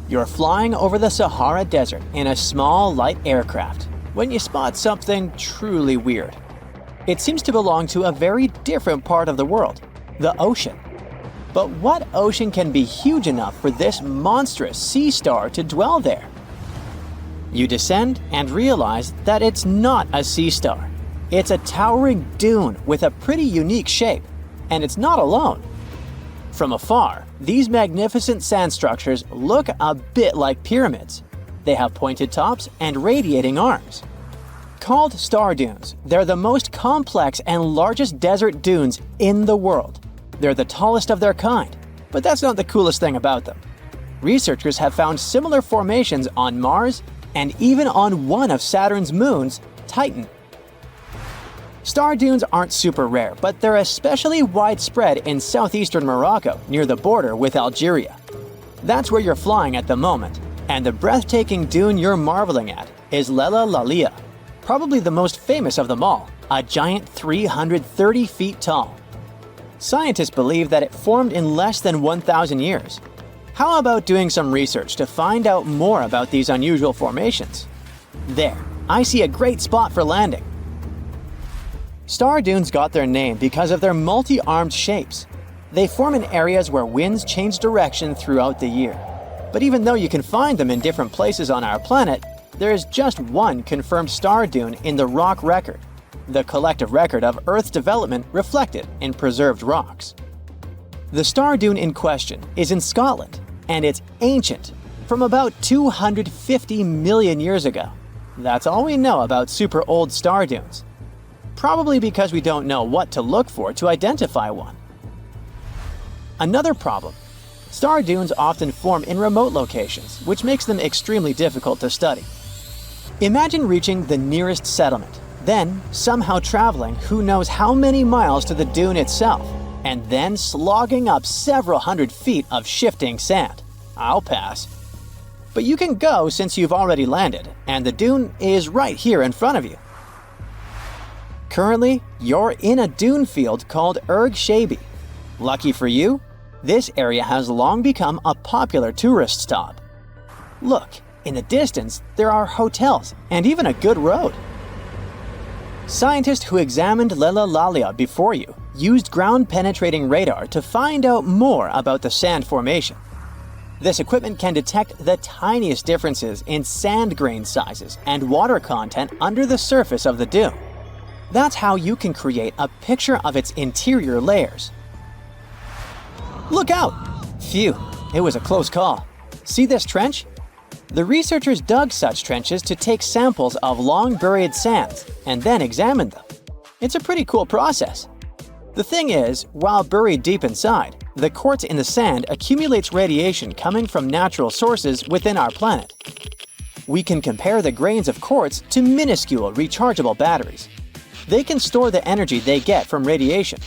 You're flying over the Sahara Desert in a small, light aircraft when you spot something truly weird. It seems to belong to a very different part of the world, the ocean. But what ocean can be huge enough for this monstrous sea star to dwell there? You descend and realize that it's not a sea star. It's a towering dune with a pretty unique shape, and it's not alone. From afar, these magnificent sand structures look a bit like pyramids. They have pointed tops and radiating arms. Called star dunes, they're the most complex and largest desert dunes in the world. They're the tallest of their kind, but that's not the coolest thing about them. Researchers have found similar formations on Mars and even on one of Saturn's moons, Titan. Star dunes aren't super rare, but they're especially widespread in southeastern Morocco near the border with Algeria. That's where you're flying at the moment, and the breathtaking dune you're marveling at is Lella Lalia, probably the most famous of them all, a giant 330 feet tall. Scientists believe that it formed in less than 1,000 years. How about doing some research to find out more about these unusual formations? There, I see a great spot for landing. Star dunes got their name because of their multi-armed shapes. They form in areas where winds change direction throughout the year. But even though you can find them in different places on our planet, there is just one confirmed star dune in the rock record, the collective record of Earth's development reflected in preserved rocks. The star dune in question is in Scotland, and it's ancient, from about 250 million years ago. That's all we know about super old star dunes. Probably because we don't know what to look for to identify one. Another problem: star dunes often form in remote locations, which makes them extremely difficult to study. Imagine reaching the nearest settlement, then somehow traveling who knows how many miles to the dune itself, and then slogging up several hundred feet of shifting sand. I'll pass. But you can go since you've already landed, and the dune is right here in front of you. Currently, you're in a dune field called Erg Shabi. Lucky for you, this area has long become a popular tourist stop. Look, in the distance, there are hotels and even a good road. Scientists who examined Lella Lalia before you used ground-penetrating radar to find out more about the sand formation. This equipment can detect the tiniest differences in sand grain sizes and water content under the surface of the dune. That's how you can create a picture of its interior layers. Look out! Phew, it was a close call. See this trench? The researchers dug such trenches to take samples of long-buried sands and then examined them. It's a pretty cool process. The thing is, while buried deep inside, the quartz in the sand accumulates radiation coming from natural sources within our planet. We can compare the grains of quartz to minuscule rechargeable batteries. They can store the energy they get from radiation.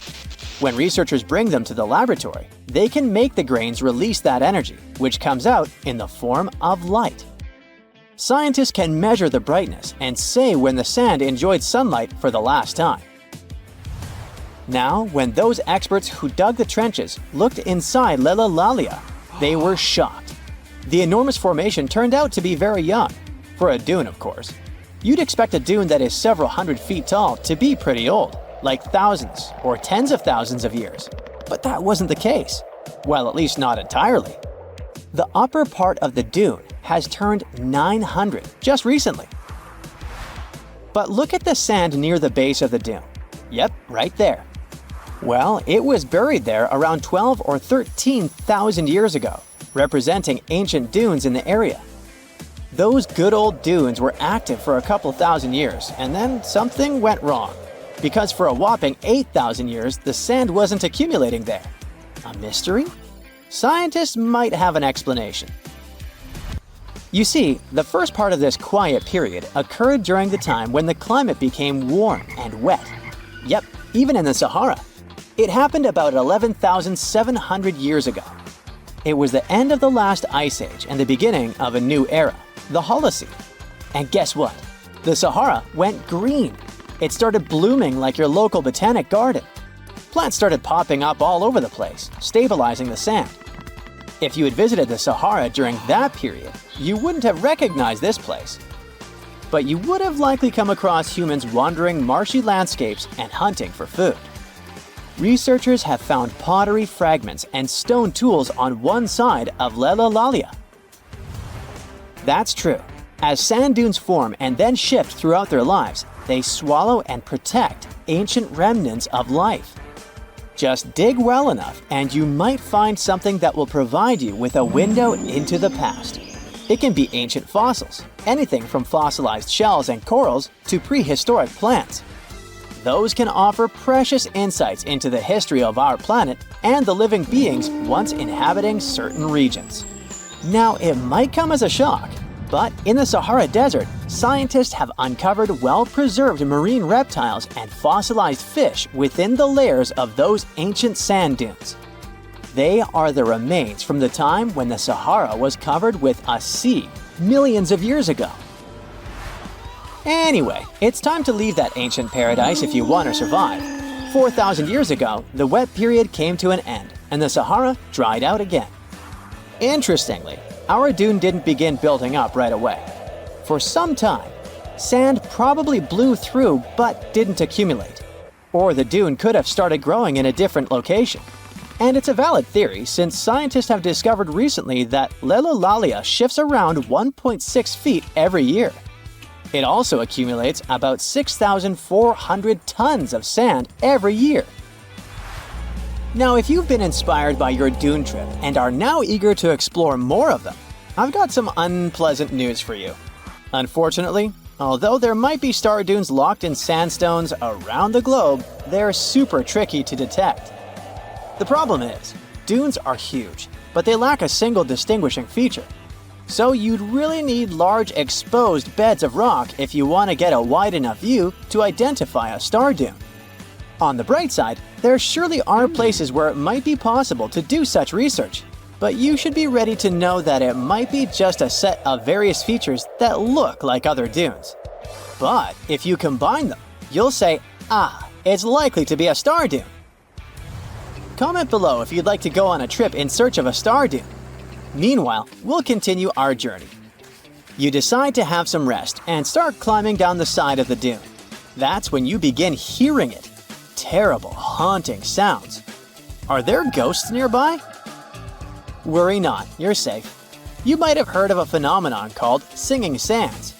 When researchers bring them to the laboratory, they can make the grains release that energy, which comes out in the form of light. Scientists can measure the brightness and say when the sand enjoyed sunlight for the last time. Now, when those experts who dug the trenches looked inside Lella Lalia, they were shocked. The enormous formation turned out to be very young, for a dune, of course. You'd expect a dune that is several hundred feet tall to be pretty old, like thousands or tens of thousands of years. But that wasn't the case. Well, at least not entirely. The upper part of the dune has turned 900 just recently. But look at the sand near the base of the dune. Yep, right there. Well, it was buried there around 12 or 13,000 years ago, representing ancient dunes in the area. Those good old dunes were active for a couple thousand years, and then something went wrong. Because for a whopping 8,000 years, the sand wasn't accumulating there. A mystery? Scientists might have an explanation. You see, the first part of this quiet period occurred during the time when the climate became warm and wet. Yep, even in the Sahara. It happened about 11,700 years ago. It was the end of the last ice age and the beginning of a new era, the Holocene. And guess what? The Sahara went green. It started blooming like your local botanic garden. Plants started popping up all over the place, stabilizing the sand. If you had visited the Sahara during that period, you wouldn't have recognized this place. But you would have likely come across humans wandering marshy landscapes and hunting for food. Researchers have found pottery fragments and stone tools on one side of Lelalalia. That's true. As sand dunes form and then shift throughout their lives, they swallow and protect ancient remnants of life. Just dig well enough and you might find something that will provide you with a window into the past. It can be ancient fossils, anything from fossilized shells and corals to prehistoric plants. Those can offer precious insights into the history of our planet and the living beings once inhabiting certain regions. Now, it might come as a shock, but in the Sahara Desert, scientists have uncovered well-preserved marine reptiles and fossilized fish within the layers of those ancient sand dunes. They are the remains from the time when the Sahara was covered with a sea millions of years ago. Anyway, it's time to leave that ancient paradise if you want to survive. 4,000 years ago, the wet period came to an end, and the Sahara dried out again. Interestingly, our dune didn't begin building up right away. For some time, sand probably blew through but didn't accumulate. Or the dune could have started growing in a different location. And it's a valid theory since scientists have discovered recently that Lelalalia shifts around 1.6 feet every year. It also accumulates about 6,400 tons of sand every year. Now, if you've been inspired by your dune trip and are now eager to explore more of them, I've got some unpleasant news for you. Unfortunately, although there might be star dunes locked in sandstones around the globe, they're super tricky to detect. The problem is, dunes are huge, but they lack a single distinguishing feature. So you'd really need large exposed beds of rock if you want to get a wide enough view to identify a star dune. On the bright side, there surely are places where it might be possible to do such research, but you should be ready to know that it might be just a set of various features that look like other dunes. But if you combine them, you'll say, it's likely to be a star dune. Comment below if you'd like to go on a trip in search of a star dune. Meanwhile, we'll continue our journey. You decide to have some rest and start climbing down the side of the dune. That's when you begin hearing it. Terrible, haunting sounds. Are there ghosts nearby? Worry not, you're safe. You might have heard of a phenomenon called singing sands.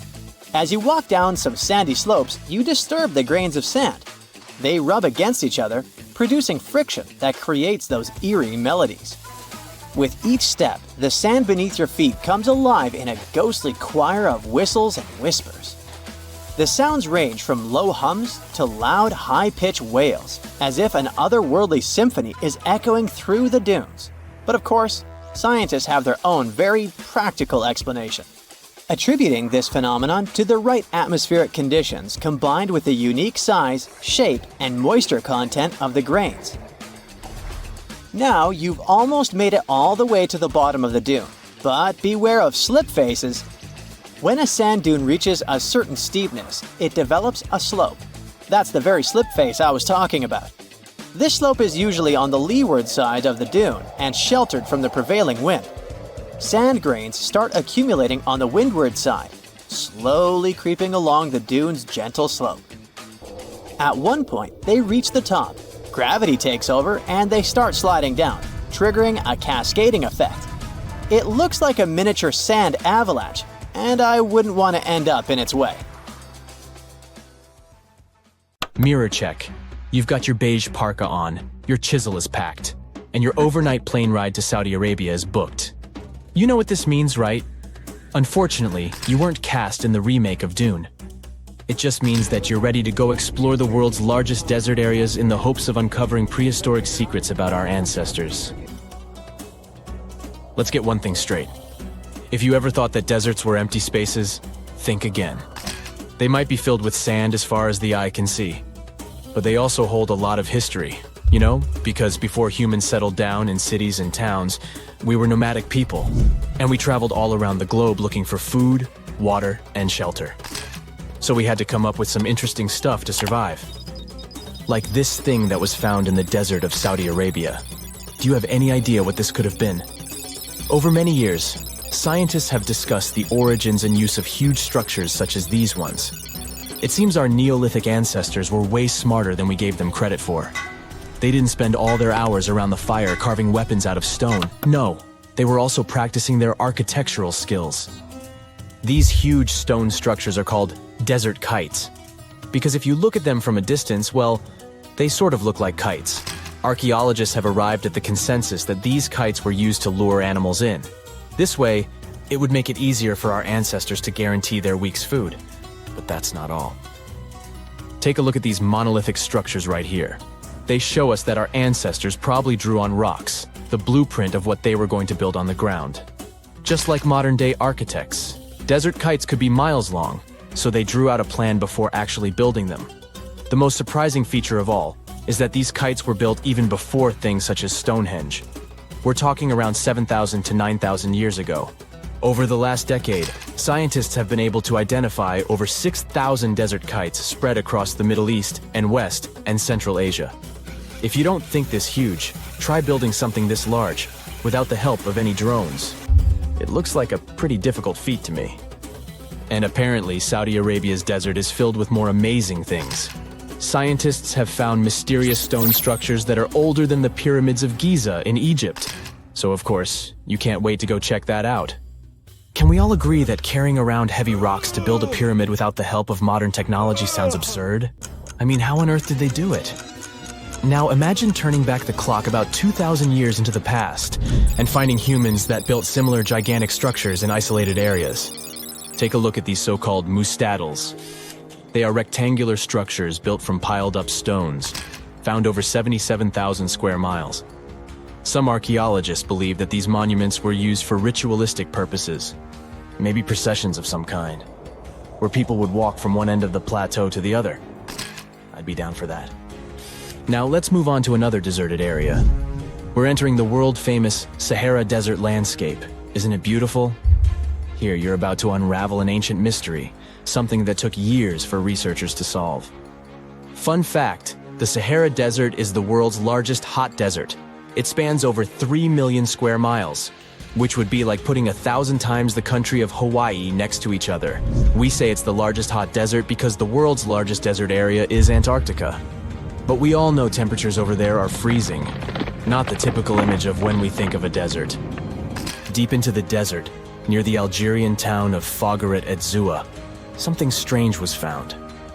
As you walk down some sandy slopes, you disturb the grains of sand. They rub against each other, producing friction that creates those eerie melodies. With each step, the sand beneath your feet comes alive in a ghostly choir of whistles and whispers. The sounds range from low hums to loud, high-pitched wails, as if an otherworldly symphony is echoing through the dunes. But of course, scientists have their own very practical explanation, attributing this phenomenon to the right atmospheric conditions combined with the unique size, shape, and moisture content of the grains. Now you've almost made it all the way to the bottom of the dune, but beware of slip faces. When a sand dune reaches a certain steepness, it develops a slope. That's the very slip face I was talking about. This slope is usually on the leeward side of the dune and sheltered from the prevailing wind. Sand grains start accumulating on the windward side, slowly creeping along the dune's gentle slope. At one point, they reach the top. Gravity takes over and they start sliding down, triggering a cascading effect. It looks like a miniature sand avalanche, and I wouldn't want to end up in its way. Mirror check. You've got your beige parka on, your chisel is packed, and your overnight plane ride to Saudi Arabia is booked. You know what this means, right? Unfortunately, you weren't cast in the remake of Dune. It just means that you're ready to go explore the world's largest desert areas in the hopes of uncovering prehistoric secrets about our ancestors. Let's get one thing straight. If you ever thought that deserts were empty spaces, think again. They might be filled with sand as far as the eye can see, but they also hold a lot of history, you know, because before humans settled down in cities and towns, we were nomadic people, and we traveled all around the globe looking for food, water, and shelter. So we had to come up with some interesting stuff to survive. Like this thing that was found in the desert of Saudi Arabia. Do you have any idea what this could have been? Over many years, scientists have discussed the origins and use of huge structures such as these ones. It seems our Neolithic ancestors were way smarter than we gave them credit for. They didn't spend all their hours around the fire carving weapons out of stone. No, they were also practicing their architectural skills. These huge stone structures are called desert kites, because if you look at them from a distance, well, they sort of look like kites. Archaeologists have arrived at the consensus that these kites were used to lure animals in. This way, it would make it easier for our ancestors to guarantee their week's food. But that's not all. Take a look at these monolithic structures right here. They show us that our ancestors probably drew on rocks, the blueprint of what they were going to build on the ground. Just like modern-day architects, desert kites could be miles long, so they drew out a plan before actually building them. The most surprising feature of all is that these kites were built even before things such as Stonehenge. We're talking around 7,000 to 9,000 years ago. Over the last decade, scientists have been able to identify over 6,000 desert kites spread across the Middle East and West and Central Asia. If you don't think this huge, try building something this large without the help of any drones. It looks like a pretty difficult feat to me. And apparently, Saudi Arabia's desert is filled with more amazing things. Scientists have found mysterious stone structures that are older than the pyramids of Giza in Egypt. So of course, you can't wait to go check that out. Can we all agree that carrying around heavy rocks to build a pyramid without the help of modern technology sounds absurd? I mean, how on earth did they do it? Now imagine turning back the clock about 2,000 years into the past and finding humans that built similar gigantic structures in isolated areas. Take a look at these so-called mustadils. They are rectangular structures built from piled-up stones, found over 77,000 square miles. Some archaeologists believe that these monuments were used for ritualistic purposes, maybe processions of some kind, where people would walk from one end of the plateau to the other. I'd be down for that. Now let's move on to another deserted area. We're entering the world-famous Sahara desert landscape. Isn't it beautiful? Here, you're about to unravel an ancient mystery, something that took years for researchers to solve. Fun fact, the Sahara Desert is the world's largest hot desert. It spans over 3 million square miles, which would be like putting 1,000 times the country of Hawaii next to each other. We say it's the largest hot desert because the world's largest desert area is Antarctica. But we all know temperatures over there are freezing, not the typical image of when we think of a desert. Deep into the desert, near the Algerian town of Fougeret et Zoua, something strange was found.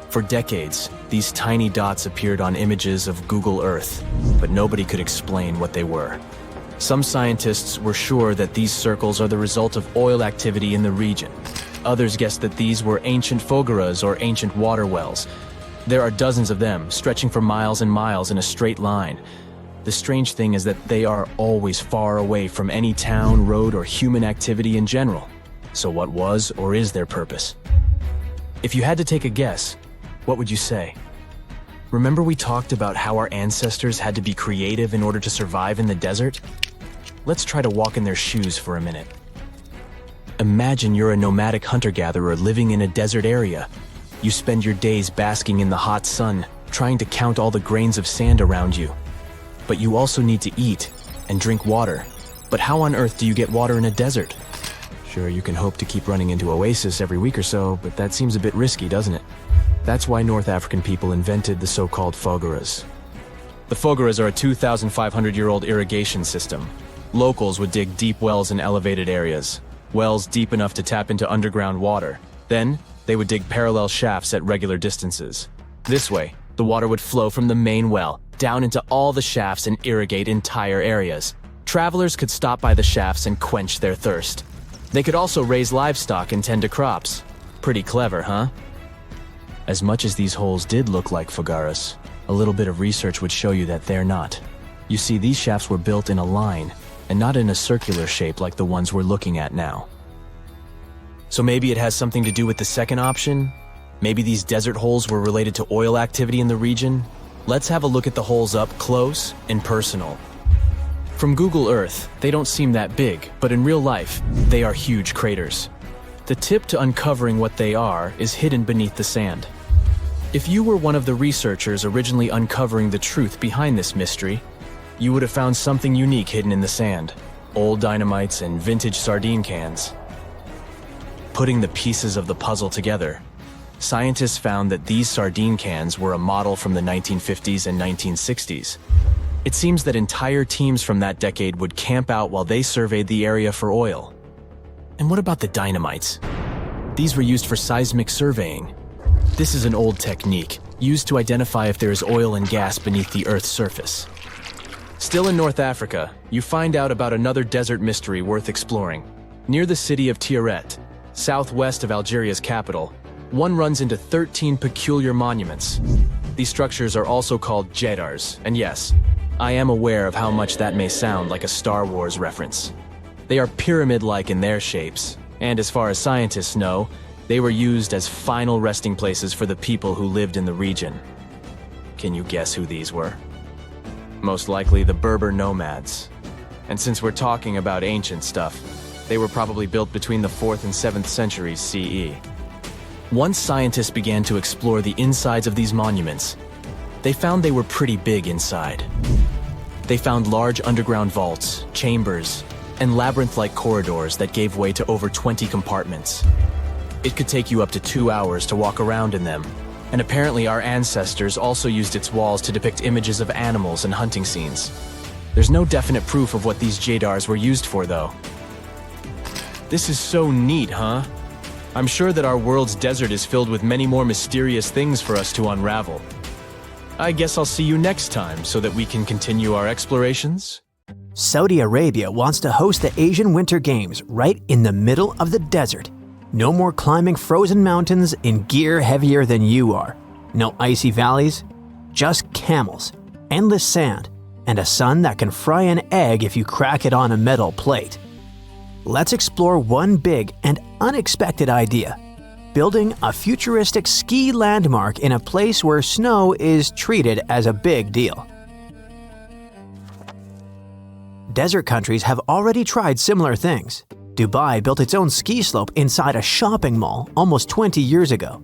For decades, these tiny dots appeared on images of Google Earth, but nobody could explain what they were. Some scientists were sure that these circles are the result of oil activity in the region. Others guessed that these were ancient fogeras or ancient water wells. There are dozens of them, stretching for miles and miles in a straight line. The strange thing is that they are always far away from any town, road, or human activity in general. So what was or is their purpose? If you had to take a guess, what would you say? Remember we talked about how our ancestors had to be creative in order to survive in the desert? Let's try to walk in their shoes for a minute. Imagine you're a nomadic hunter-gatherer living in a desert area. You spend your days basking in the hot sun, trying to count all the grains of sand around you. But you also need to eat and drink water. But how on earth do you get water in a desert? Sure, you can hope to keep running into oasis every week or so, but that seems a bit risky, doesn't it? That's why North African people invented the so-called fogeras. The fogeras are a 2,500-year-old irrigation system. Locals would dig deep wells in elevated areas, wells deep enough to tap into underground water. Then, they would dig parallel shafts at regular distances. This way, the water would flow from the main well down into all the shafts and irrigate entire areas. Travelers could stop by the shafts and quench their thirst. They could also raise livestock and tend to crops. Pretty clever, huh? As much as these holes did look like fogaras, a little bit of research would show you that they're not. You see, these shafts were built in a line, and not in a circular shape like the ones we're looking at now. So maybe it has something to do with the second option? Maybe these desert holes were related to oil activity in the region? Let's have a look at the holes up close and personal. From Google Earth, they don't seem that big, but in real life, they are huge craters. The tip to uncovering what they are is hidden beneath the sand. If you were one of the researchers originally uncovering the truth behind this mystery, you would have found something unique hidden in the sand. old dynamites and vintage sardine cans. Putting the pieces of the puzzle together, scientists found that these sardine cans were a model from the 1950s and 1960s. It seems that entire teams from that decade would camp out while they surveyed the area for oil. And what about the dynamites? These were used for seismic surveying. This is an old technique, used to identify if there is oil and gas beneath the Earth's surface. Still in North Africa, you find out about another desert mystery worth exploring. Near the city of Tiaret, southwest of Algeria's capital, one runs into 13 peculiar monuments. These structures are also called jedars, and yes, I am aware of how much that may sound like a Star Wars reference. They are pyramid-like in their shapes, and as far as scientists know, they were used as final resting places for the people who lived in the region. Can you guess who these were? Most likely the Berber nomads. And since we're talking about ancient stuff, they were probably built between the 4th and 7th centuries CE. Once scientists began to explore the insides of these monuments, they found they were pretty big inside. They found large underground vaults, chambers, and labyrinth-like corridors that gave way to over 20 compartments. It could take you up to 2 hours to walk around in them, and apparently our ancestors also used its walls to depict images of animals and hunting scenes. There's no definite proof of what these jedars were used for, though. This is so neat, huh? I'm sure that our world's desert is filled with many more mysterious things for us to unravel. I guess I'll see you next time so that we can continue our explorations. Saudi Arabia wants to host the Asian Winter Games right in the middle of the desert. No more climbing frozen mountains in gear heavier than you are. No icy valleys, just camels, endless sand, and a sun that can fry an egg if you crack it on a metal plate. Let's explore one big and unexpected idea: building a futuristic ski landmark in a place where snow is treated as a big deal. Desert countries have already tried similar things. Dubai built its own ski slope inside a shopping mall almost 20 years ago.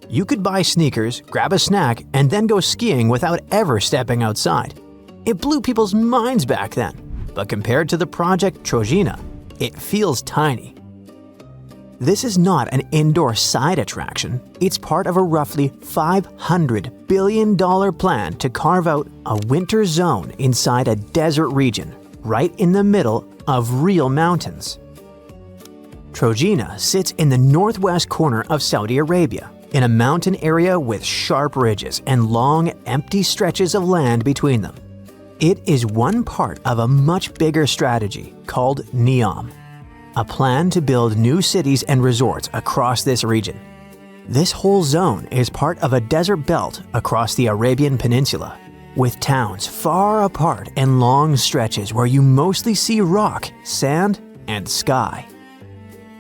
You could buy sneakers, grab a snack, and then go skiing without ever stepping outside. It blew people's minds back then, but compared to the project Trojena, it feels tiny. This is not an indoor side attraction. It's part of a roughly $500 billion plan to carve out a winter zone inside a desert region, right in the middle of real mountains. Trojena sits in the northwest corner of Saudi Arabia, in a mountain area with sharp ridges and long, empty stretches of land between them. It is one part of a much bigger strategy called NEOM, a plan to build new cities and resorts across this region. This whole zone is part of a desert belt across the Arabian Peninsula, with towns far apart and long stretches where you mostly see rock, sand, and sky.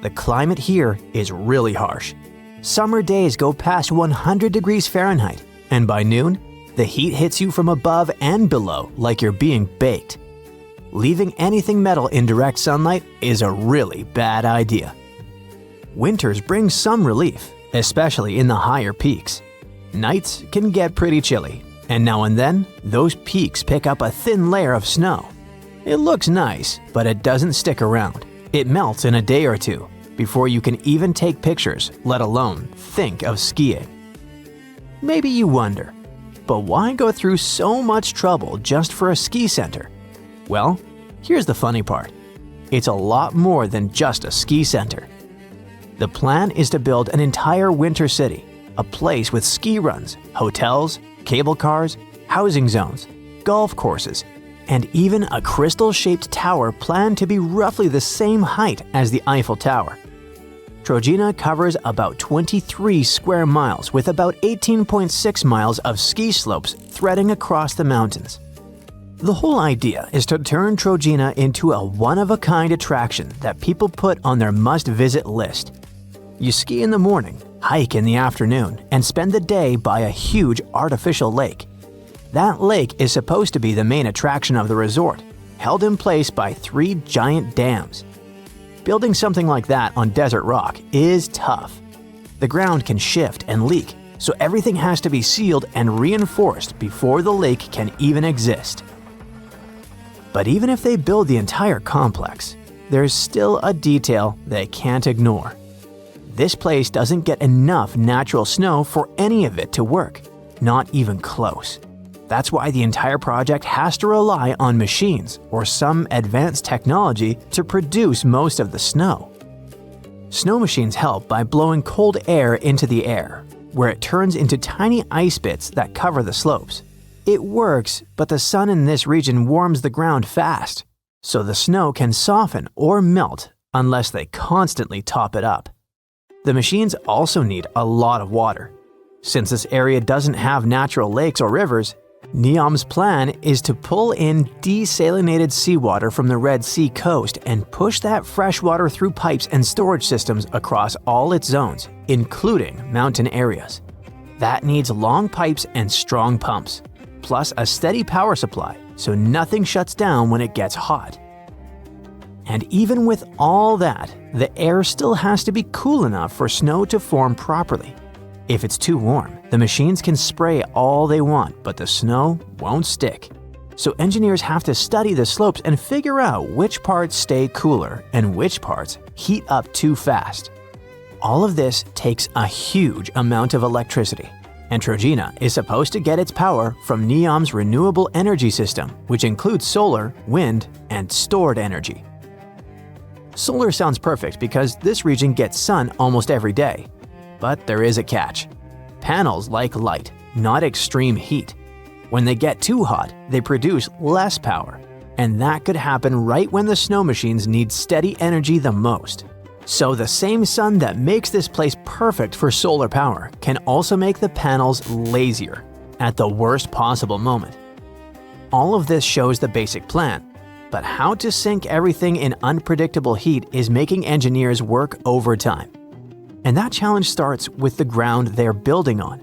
The climate here is really harsh. Summer days go past 100 degrees Fahrenheit, and by noon, the heat hits you from above and below like you're being baked. Leaving anything metal in direct sunlight is a really bad idea. Winters bring some relief, especially in the higher peaks. Nights can get pretty chilly, and now and then, those peaks pick up a thin layer of snow. It looks nice, but it doesn't stick around. It melts in a day or two before you can even take pictures, let alone think of skiing. Maybe you wonder, but why go through so much trouble just for a ski center? Well, here's the funny part. It's a lot more than just a ski center. The plan is to build an entire winter city, a place with ski runs, hotels, cable cars, housing zones, golf courses, and even a crystal-shaped tower planned to be roughly the same height as the Eiffel Tower. Trojena covers about 23 square miles with about 18.6 miles of ski slopes threading across the mountains. The whole idea is to turn Trojena into a one-of-a-kind attraction that people put on their must-visit list. You ski in the morning, hike in the afternoon, and spend the day by a huge artificial lake. That lake is supposed to be the main attraction of the resort, held in place by 3 giant dams. Building something like that on desert rock is tough. The ground can shift and leak, so everything has to be sealed and reinforced before the lake can even exist. But even if they build the entire complex, there's still a detail they can't ignore. This place doesn't get enough natural snow for any of it to work, not even close. That's why the entire project has to rely on machines or some advanced technology to produce most of the snow. Snow machines help by blowing cold air into the air, where it turns into tiny ice bits that cover the slopes. It works, but the sun in this region warms the ground fast, so the snow can soften or melt unless they constantly top it up. The machines also need a lot of water. Since this area doesn't have natural lakes or rivers, NEOM's plan is to pull in desalinated seawater from the Red Sea coast and push that fresh water through pipes and storage systems across all its zones, including mountain areas. That needs long pipes and strong pumps, plus a steady power supply so nothing shuts down when it gets hot. And even with all that, the air still has to be cool enough for snow to form properly. If it's too warm, the machines can spray all they want, but the snow won't stick. So engineers have to study the slopes and figure out which parts stay cooler and which parts heat up too fast. All of this takes a huge amount of electricity, and Trojena is supposed to get its power from NEOM's renewable energy system, which includes solar, wind, and stored energy. Solar sounds perfect because this region gets sun almost every day. But there is a catch. Panels like light, not extreme heat. When they get too hot, they produce less power, and that could happen right when the snow machines need steady energy the most. So the same sun that makes this place perfect for solar power can also make the panels lazier at the worst possible moment. All of this shows the basic plan, but how to sync everything in unpredictable heat is making engineers work overtime. And that challenge starts with the ground they're building on.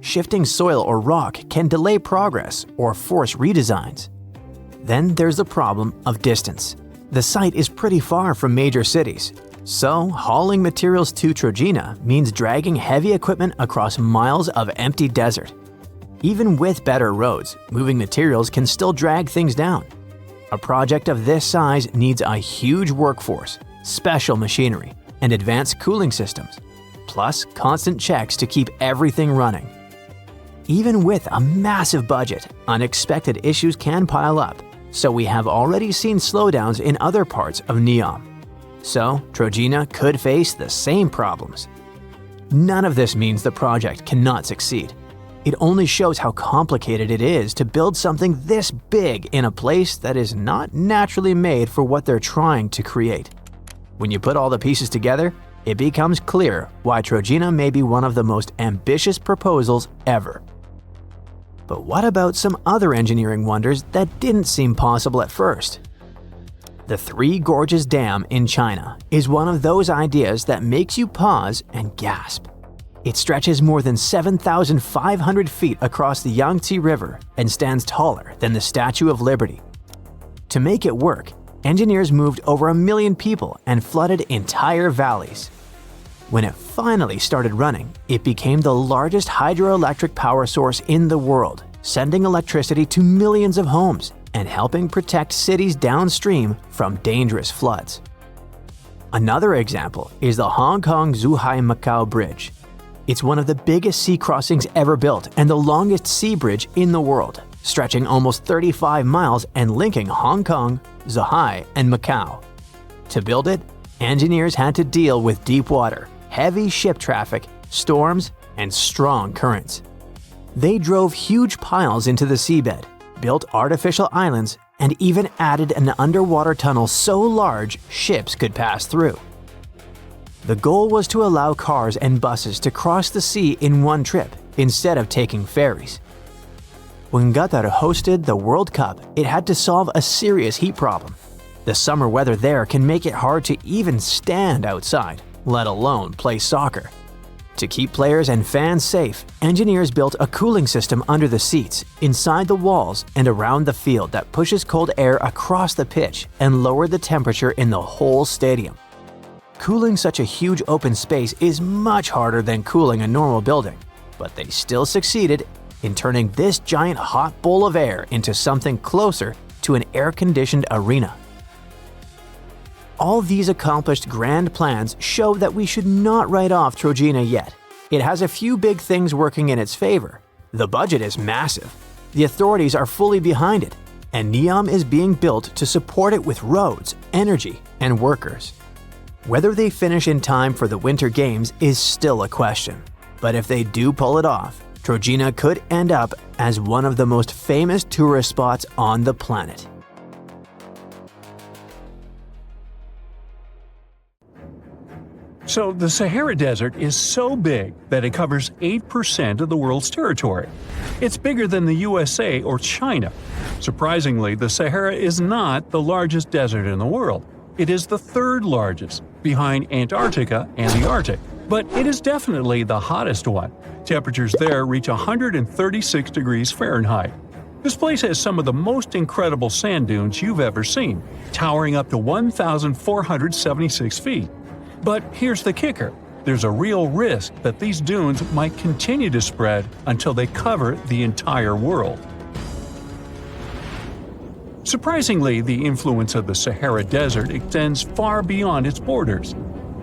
Shifting soil or rock can delay progress or force redesigns. Then there's the problem of distance. The site is pretty far from major cities, so hauling materials to Trojena means dragging heavy equipment across miles of empty desert. Even with better roads, moving materials can still drag things down. A project of this size needs a huge workforce, special machinery, and advanced cooling systems, plus constant checks to keep everything running. Even with a massive budget, unexpected issues can pile up, so we have already seen slowdowns in other parts of NEOM. So, Trojena could face the same problems. None of this means the project cannot succeed. It only shows how complicated it is to build something this big in a place that is not naturally made for what they're trying to create. When you put all the pieces together, it becomes clear why Trojena may be one of the most ambitious proposals ever. But what about some other engineering wonders that didn't seem possible at first? The Three Gorges Dam in China is one of those ideas that makes you pause and gasp. It stretches more than 7,500 feet across the Yangtze River and stands taller than the Statue of Liberty. To make it work, engineers moved over 1 million people and flooded entire valleys. When it finally started running, it became the largest hydroelectric power source in the world, sending electricity to millions of homes and helping protect cities downstream from dangerous floods. Another example is the Hong Kong-Zhuhai-Macau Bridge. It's one of the biggest sea crossings ever built and the longest sea bridge in the world, stretching almost 35 miles and linking Hong Kong, Zhuhai, and Macau. To build it, engineers had to deal with deep water, heavy ship traffic, storms, and strong currents. They drove huge piles into the seabed, built artificial islands, and even added an underwater tunnel so large ships could pass through. The goal was to allow cars and buses to cross the sea in one trip instead of taking ferries. When Qatar hosted the World Cup, it had to solve a serious heat problem. The summer weather there can make it hard to even stand outside, let alone play soccer. To keep players and fans safe, engineers built a cooling system under the seats, inside the walls, and around the field that pushes cold air across the pitch and lowered the temperature in the whole stadium. Cooling such a huge open space is much harder than cooling a normal building, but they still succeeded in turning this giant hot bowl of air into something closer to to an air-conditioned arena. All these accomplished grand plans show that we should not write off Trojena yet. It has a few big things working in its favor. The budget is massive, the authorities are fully behind it, and Neom is being built to support it with roads, energy, and workers. Whether they finish in time for the Winter Games is still a question, but if they do pull it off, Trojena could end up as one of the most famous tourist spots on the planet. So the Sahara Desert is so big that it covers 8% of the world's territory. It's bigger than the USA or China. Surprisingly, the Sahara is not the largest desert in the world. It is the third largest, behind Antarctica and the Arctic. But it is definitely the hottest one. Temperatures there reach 136 degrees Fahrenheit. This place has some of the most incredible sand dunes you've ever seen, towering up to 1,476 feet. But here's the kicker. There's a real risk that these dunes might continue to spread until they cover the entire world. Surprisingly, the influence of the Sahara Desert extends far beyond its borders.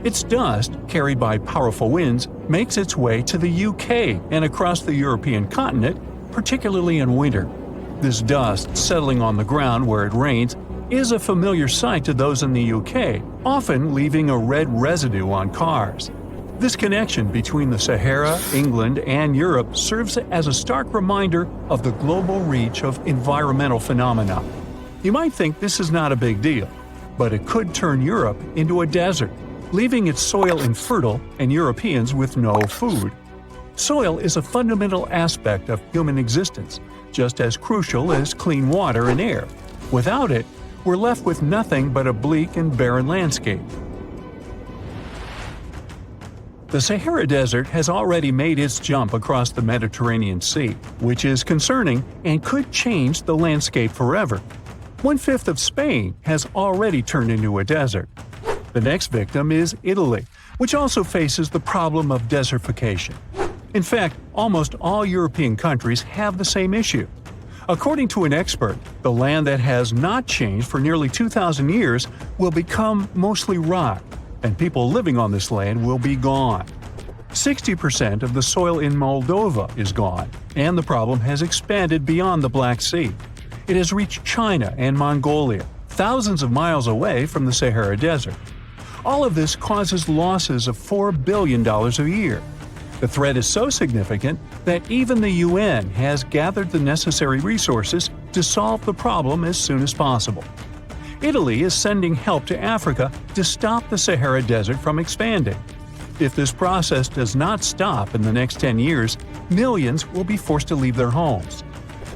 Its dust, carried by powerful winds, makes its way to the UK and across the European continent, particularly in winter. This dust, settling on the ground where it rains, is a familiar sight to those in the UK, often leaving a red residue on cars. This connection between the Sahara, England, and Europe serves as a stark reminder of the global reach of environmental phenomena. You might think this is not a big deal, but it could turn Europe into a desert, leaving its soil infertile and Europeans with no food. Soil is a fundamental aspect of human existence, just as crucial as clean water and air. Without it, we're left with nothing but a bleak and barren landscape. The Sahara Desert has already made its jump across the Mediterranean Sea, which is concerning and could change the landscape forever. 1/5 of Spain has already turned into a desert. The next victim is Italy, which also faces the problem of desertification. In fact, almost all European countries have the same issue. According to an expert, the land that has not changed for nearly 2,000 years will become mostly rock, and people living on this land will be gone. 60% of the soil in Moldova is gone, and the problem has expanded beyond the Black Sea. It has reached China and Mongolia, thousands of miles away from the Sahara Desert. All of this causes losses of $4 billion a year. The threat is so significant that even the UN has gathered the necessary resources to solve the problem as soon as possible. Italy is sending help to Africa to stop the Sahara Desert from expanding. If this process does not stop in the next 10 years, millions will be forced to leave their homes.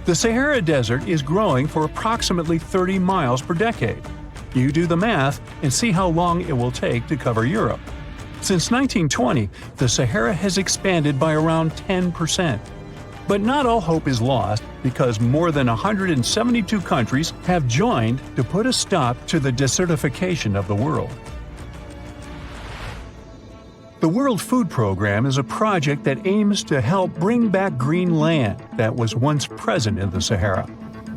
The Sahara Desert is growing for approximately 30 miles per decade. You do the math and see how long it will take to cover Europe. Since 1920, the Sahara has expanded by around 10%. But not all hope is lost because more than 172 countries have joined to put a stop to the desertification of the world. The World Food Program is a project that aims to help bring back green land that was once present in the Sahara.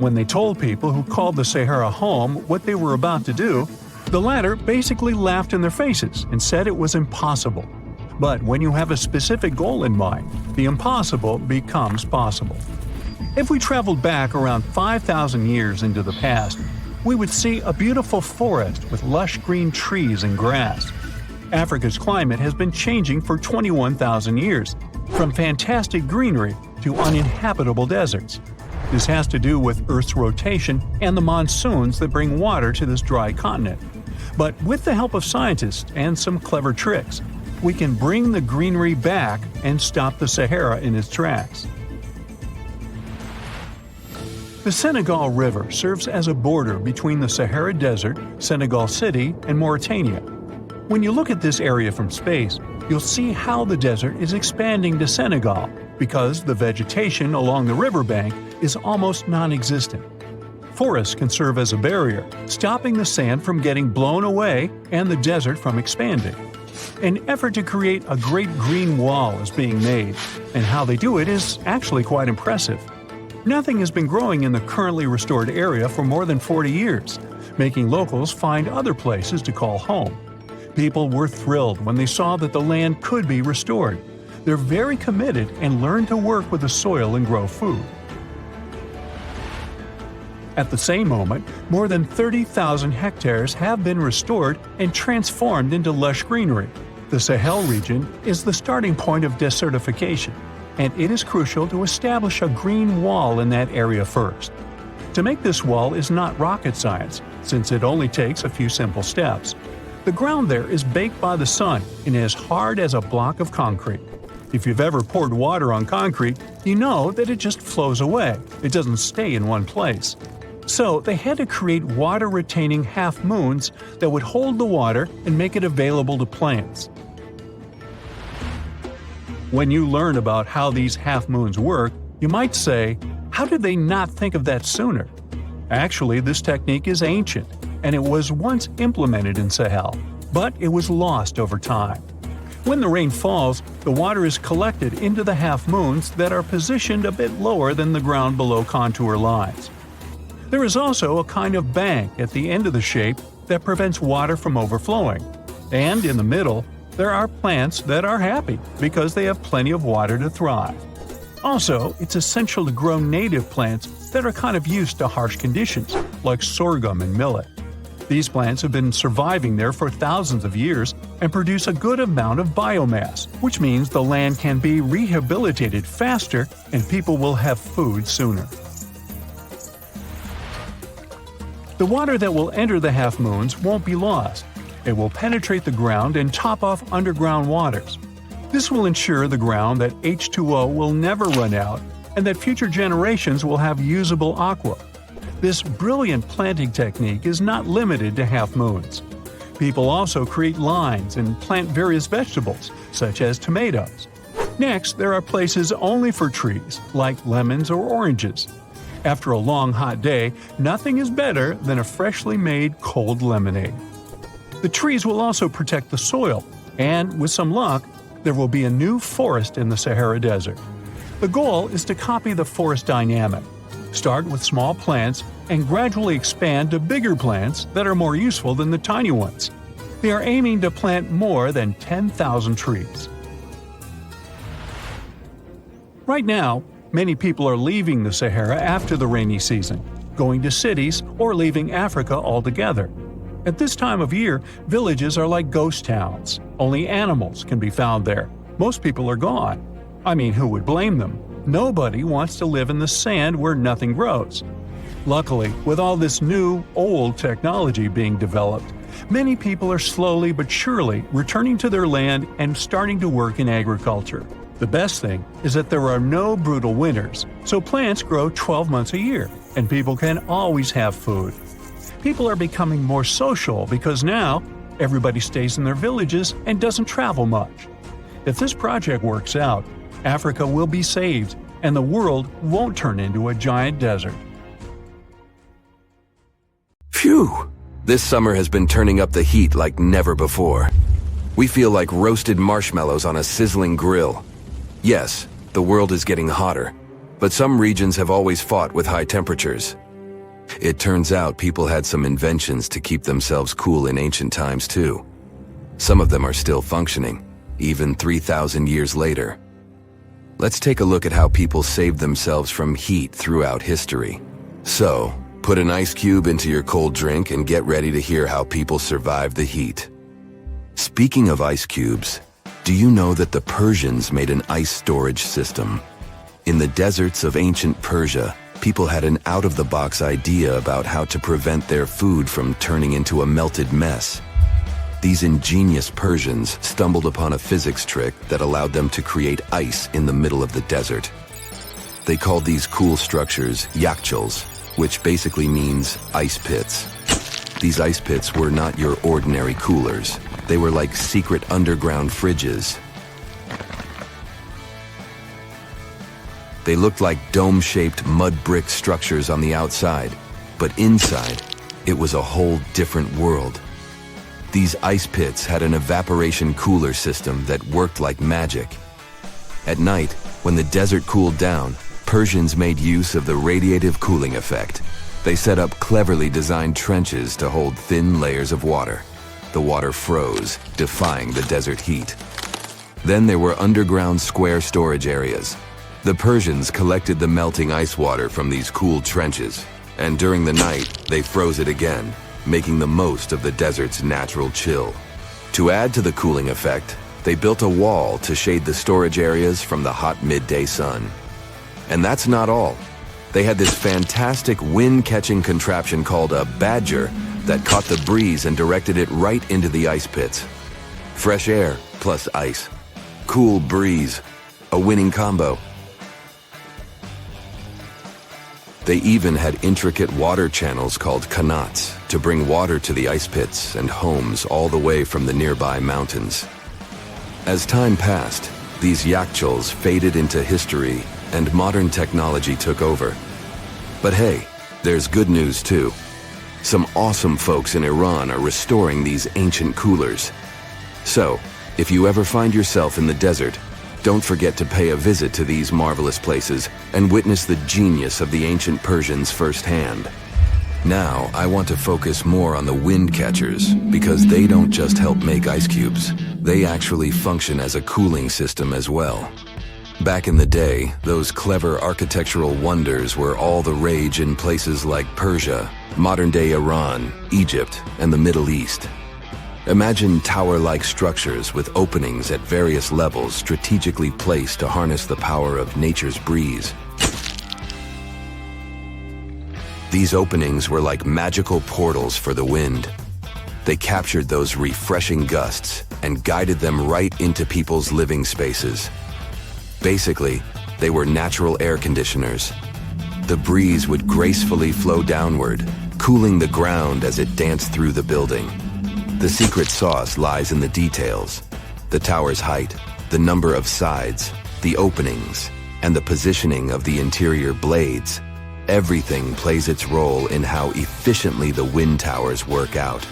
When they told people who called the Sahara home what they were about to do, the latter basically laughed in their faces and said it was impossible. But when you have a specific goal in mind, the impossible becomes possible. If we traveled back around 5,000 years into the past, we would see a beautiful forest with lush green trees and grass. Africa's climate has been changing for 21,000 years, from fantastic greenery to uninhabitable deserts. This has to do with Earth's rotation and the monsoons that bring water to this dry continent. But with the help of scientists and some clever tricks, we can bring the greenery back and stop the Sahara in its tracks. The Senegal River serves as a border between the Sahara Desert, Senegal City, and Mauritania. When you look at this area from space, you'll see how the desert is expanding to Senegal because the vegetation along the riverbank is almost non-existent. Forests can serve as a barrier, stopping the sand from getting blown away and the desert from expanding. An effort to create a great green wall is being made, and how they do it is actually quite impressive. Nothing has been growing in the currently restored area for more than 40 years, making locals find other places to call home. People were thrilled when they saw that the land could be restored. They're very committed and learn to work with the soil and grow food. At the same moment, more than 30,000 hectares have been restored and transformed into lush greenery. The Sahel region is the starting point of desertification, and it is crucial to establish a green wall in that area first. To make this wall is not rocket science, since it only takes a few simple steps. The ground there is baked by the sun and is hard as a block of concrete. If you've ever poured water on concrete, you know that it just flows away. It doesn't stay in one place. So they had to create water-retaining half-moons that would hold the water and make it available to plants. When you learn about how these half-moons work, you might say, how did they not think of that sooner? Actually, this technique is ancient, and it was once implemented in Sahel, but it was lost over time. When the rain falls, the water is collected into the half-moons that are positioned a bit lower than the ground below contour lines. There is also a kind of bank at the end of the shape that prevents water from overflowing. And in the middle, there are plants that are happy because they have plenty of water to thrive. Also, it's essential to grow native plants that are kind of used to harsh conditions, like sorghum and millet. These plants have been surviving there for thousands of years and produce a good amount of biomass, which means the land can be rehabilitated faster and people will have food sooner. The water that will enter the half-moons won't be lost. It will penetrate the ground and top off underground waters. This will ensure the ground that H2O will never run out and that future generations will have usable aqua. This brilliant planting technique is not limited to half-moons. People also create lines and plant various vegetables, such as tomatoes. Next, there are places only for trees, like lemons or oranges. After a long hot day, nothing is better than a freshly made cold lemonade. The trees will also protect the soil, and with some luck, there will be a new forest in the Sahara Desert. The goal is to copy the forest dynamic. Start with small plants and gradually expand to bigger plants that are more useful than the tiny ones. They are aiming to plant more than 10,000 trees. Right now, many people are leaving the Sahara after the rainy season, going to cities or leaving Africa altogether. At this time of year, villages are like ghost towns. Only animals can be found there. Most people are gone. I mean, who would blame them? Nobody wants to live in the sand where nothing grows. Luckily, with all this new, old technology being developed, many people are slowly but surely returning to their land and starting to work in agriculture. The best thing is that there are no brutal winters, so plants grow 12 months a year, and people can always have food. People are becoming more social because now everybody stays in their villages and doesn't travel much. If this project works out, Africa will be saved, and the world won't turn into a giant desert. Phew! This summer has been turning up the heat like never before. We feel like roasted marshmallows on a sizzling grill. Yes, the world is getting hotter, but some regions have always fought with high temperatures. It turns out people had some inventions to keep themselves cool in ancient times too. Some of them are still functioning, even 3,000 years later. Let's take a look at how people saved themselves from heat throughout history. So, put an ice cube into your cold drink and get ready to hear how people survived the heat. Speaking of ice cubes, do you know that the Persians made an ice storage system? In the deserts of ancient Persia, people had an out-of-the-box idea about how to prevent their food from turning into a melted mess. These ingenious Persians stumbled upon a physics trick that allowed them to create ice in the middle of the desert. They called these cool structures yakhchals, which basically means ice pits. These ice pits were not your ordinary coolers. They were like secret underground fridges. They looked like dome-shaped mud brick structures on the outside, but inside, it was a whole different world. These ice pits had an evaporation cooler system that worked like magic. At night, when the desert cooled down, Persians made use of the radiative cooling effect. They set up cleverly designed trenches to hold thin layers of water. The water froze, defying the desert heat. Then there were underground square storage areas. The Persians collected the melting ice water from these cooled trenches, and during the night, they froze it again, making the most of the desert's natural chill. To add to the cooling effect, they built a wall to shade the storage areas from the hot midday sun. And that's not all. They had this fantastic wind-catching contraption called a badger that caught the breeze and directed it right into the ice pits. Fresh air plus ice. Cool breeze. A winning combo. They even had intricate water channels called qanats to bring water to the ice pits and homes all the way from the nearby mountains. As time passed, these yakchuls faded into history and modern technology took over. But hey, there's good news too. Some awesome folks in Iran are restoring these ancient coolers. So, if you ever find yourself in the desert, don't forget to pay a visit to these marvelous places and witness the genius of the ancient Persians firsthand. Now, I want to focus more on the wind catchers because they don't just help make ice cubes. They actually function as a cooling system as well. Back in the day, those clever architectural wonders were all the rage in places like Persia, modern-day Iran, Egypt, and the Middle East. Imagine tower-like structures with openings at various levels strategically placed to harness the power of nature's breeze. These openings were like magical portals for the wind. They captured those refreshing gusts and guided them right into people's living spaces. Basically, they were natural air conditioners. The breeze would gracefully flow downward, cooling the ground as it danced through the building. The secret sauce lies in the details: the tower's height, the number of sides, the openings, and the positioning of the interior blades. Everything plays its role in how efficiently the wind towers work out.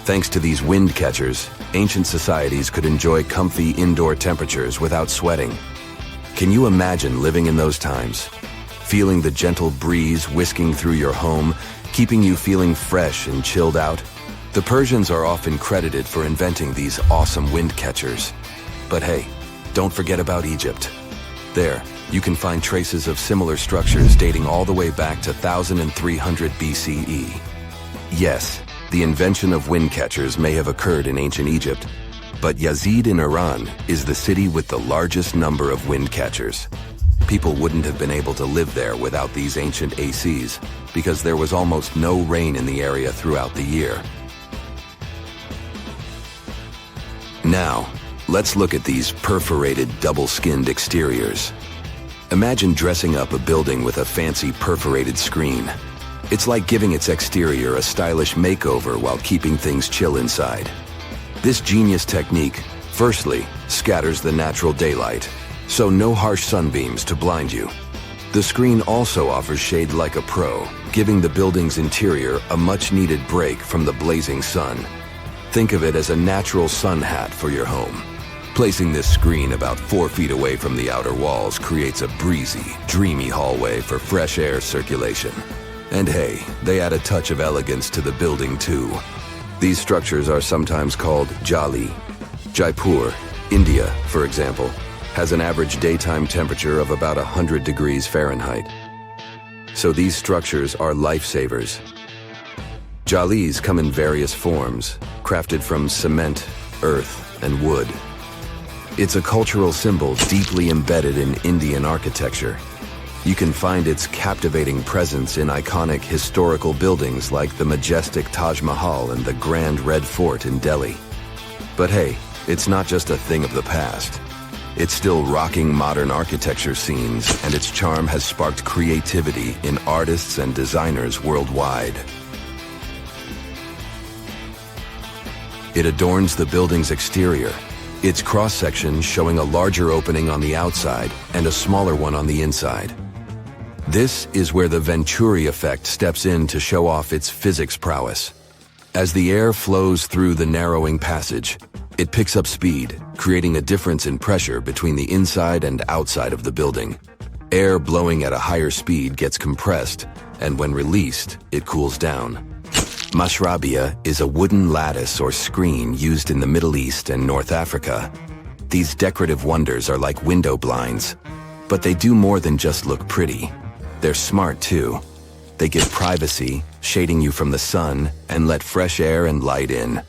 Thanks to these wind catchers, ancient societies could enjoy comfy indoor temperatures without sweating. Can you imagine living in those times? Feeling the gentle breeze whisking through your home, keeping you feeling fresh and chilled out? The Persians are often credited for inventing these awesome wind catchers. But hey, don't forget about Egypt. There, you can find traces of similar structures dating all the way back to 1300 BCE. Yes, the invention of wind catchers may have occurred in ancient Egypt, but Yazid in Iran is the city with the largest number of wind catchers. People wouldn't have been able to live there without these ancient ACs because there was almost no rain in the area throughout the year. Now, let's look at these perforated double-skinned exteriors. Imagine dressing up a building with a fancy perforated screen. It's like giving its exterior a stylish makeover while keeping things chill inside. This genius technique, firstly, scatters the natural daylight, so no harsh sunbeams to blind you. The screen also offers shade like a pro, giving the building's interior a much-needed break from the blazing sun. Think of it as a natural sun hat for your home. Placing this screen about 4 feet away from the outer walls creates a breezy, dreamy hallway for fresh air circulation. And hey, they add a touch of elegance to the building too. These structures are sometimes called jali. Jaipur, India, for example, has an average daytime temperature of about 100 degrees Fahrenheit. So these structures are lifesavers. Jalis come in various forms, crafted from cement, earth, and wood. It's a cultural symbol deeply embedded in Indian architecture. You can find its captivating presence in iconic historical buildings like the majestic Taj Mahal and the Grand Red Fort in Delhi. But hey, it's not just a thing of the past. It's still rocking modern architecture scenes, and its charm has sparked creativity in artists and designers worldwide. It adorns the building's exterior, its cross-section showing a larger opening on the outside and a smaller one on the inside. This is where the Venturi effect steps in to show off its physics prowess. As the air flows through the narrowing passage, it picks up speed, creating a difference in pressure between the inside and outside of the building. Air blowing at a higher speed gets compressed, and when released, it cools down. Mashrabia is a wooden lattice or screen used in the Middle East and North Africa. These decorative wonders are like window blinds, but they do more than just look pretty. They're smart too. They give privacy, shading you from the sun, and let fresh air and light in.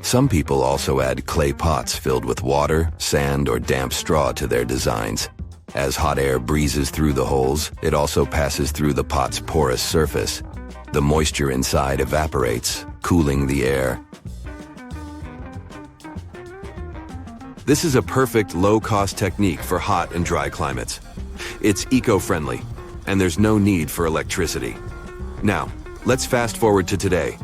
Some people also add clay pots filled with water, sand, or damp straw to their designs. As hot air breezes through the holes, it also passes through the pot's porous surface. The moisture inside evaporates, cooling the air. This is a perfect low-cost technique for hot and dry climates. It's eco-friendly, and there's no need for electricity. Now, let's fast forward to today.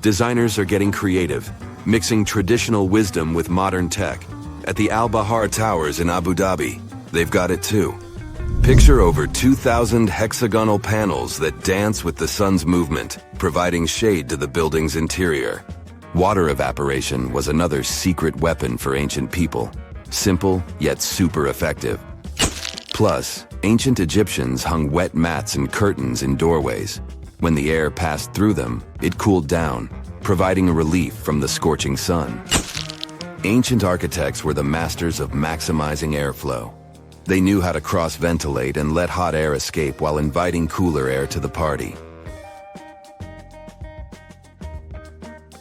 Designers are getting creative, mixing traditional wisdom with modern tech. At the Al Bahar Towers in Abu Dhabi, they've got it too. Picture over 2,000 hexagonal panels that dance with the sun's movement, providing shade to the building's interior. Water evaporation was another secret weapon for ancient people. Simple, yet super effective. Plus, ancient Egyptians hung wet mats and curtains in doorways. When the air passed through them, it cooled down, providing a relief from the scorching sun. Ancient architects were the masters of maximizing airflow. They knew how to cross-ventilate and let hot air escape while inviting cooler air to the party.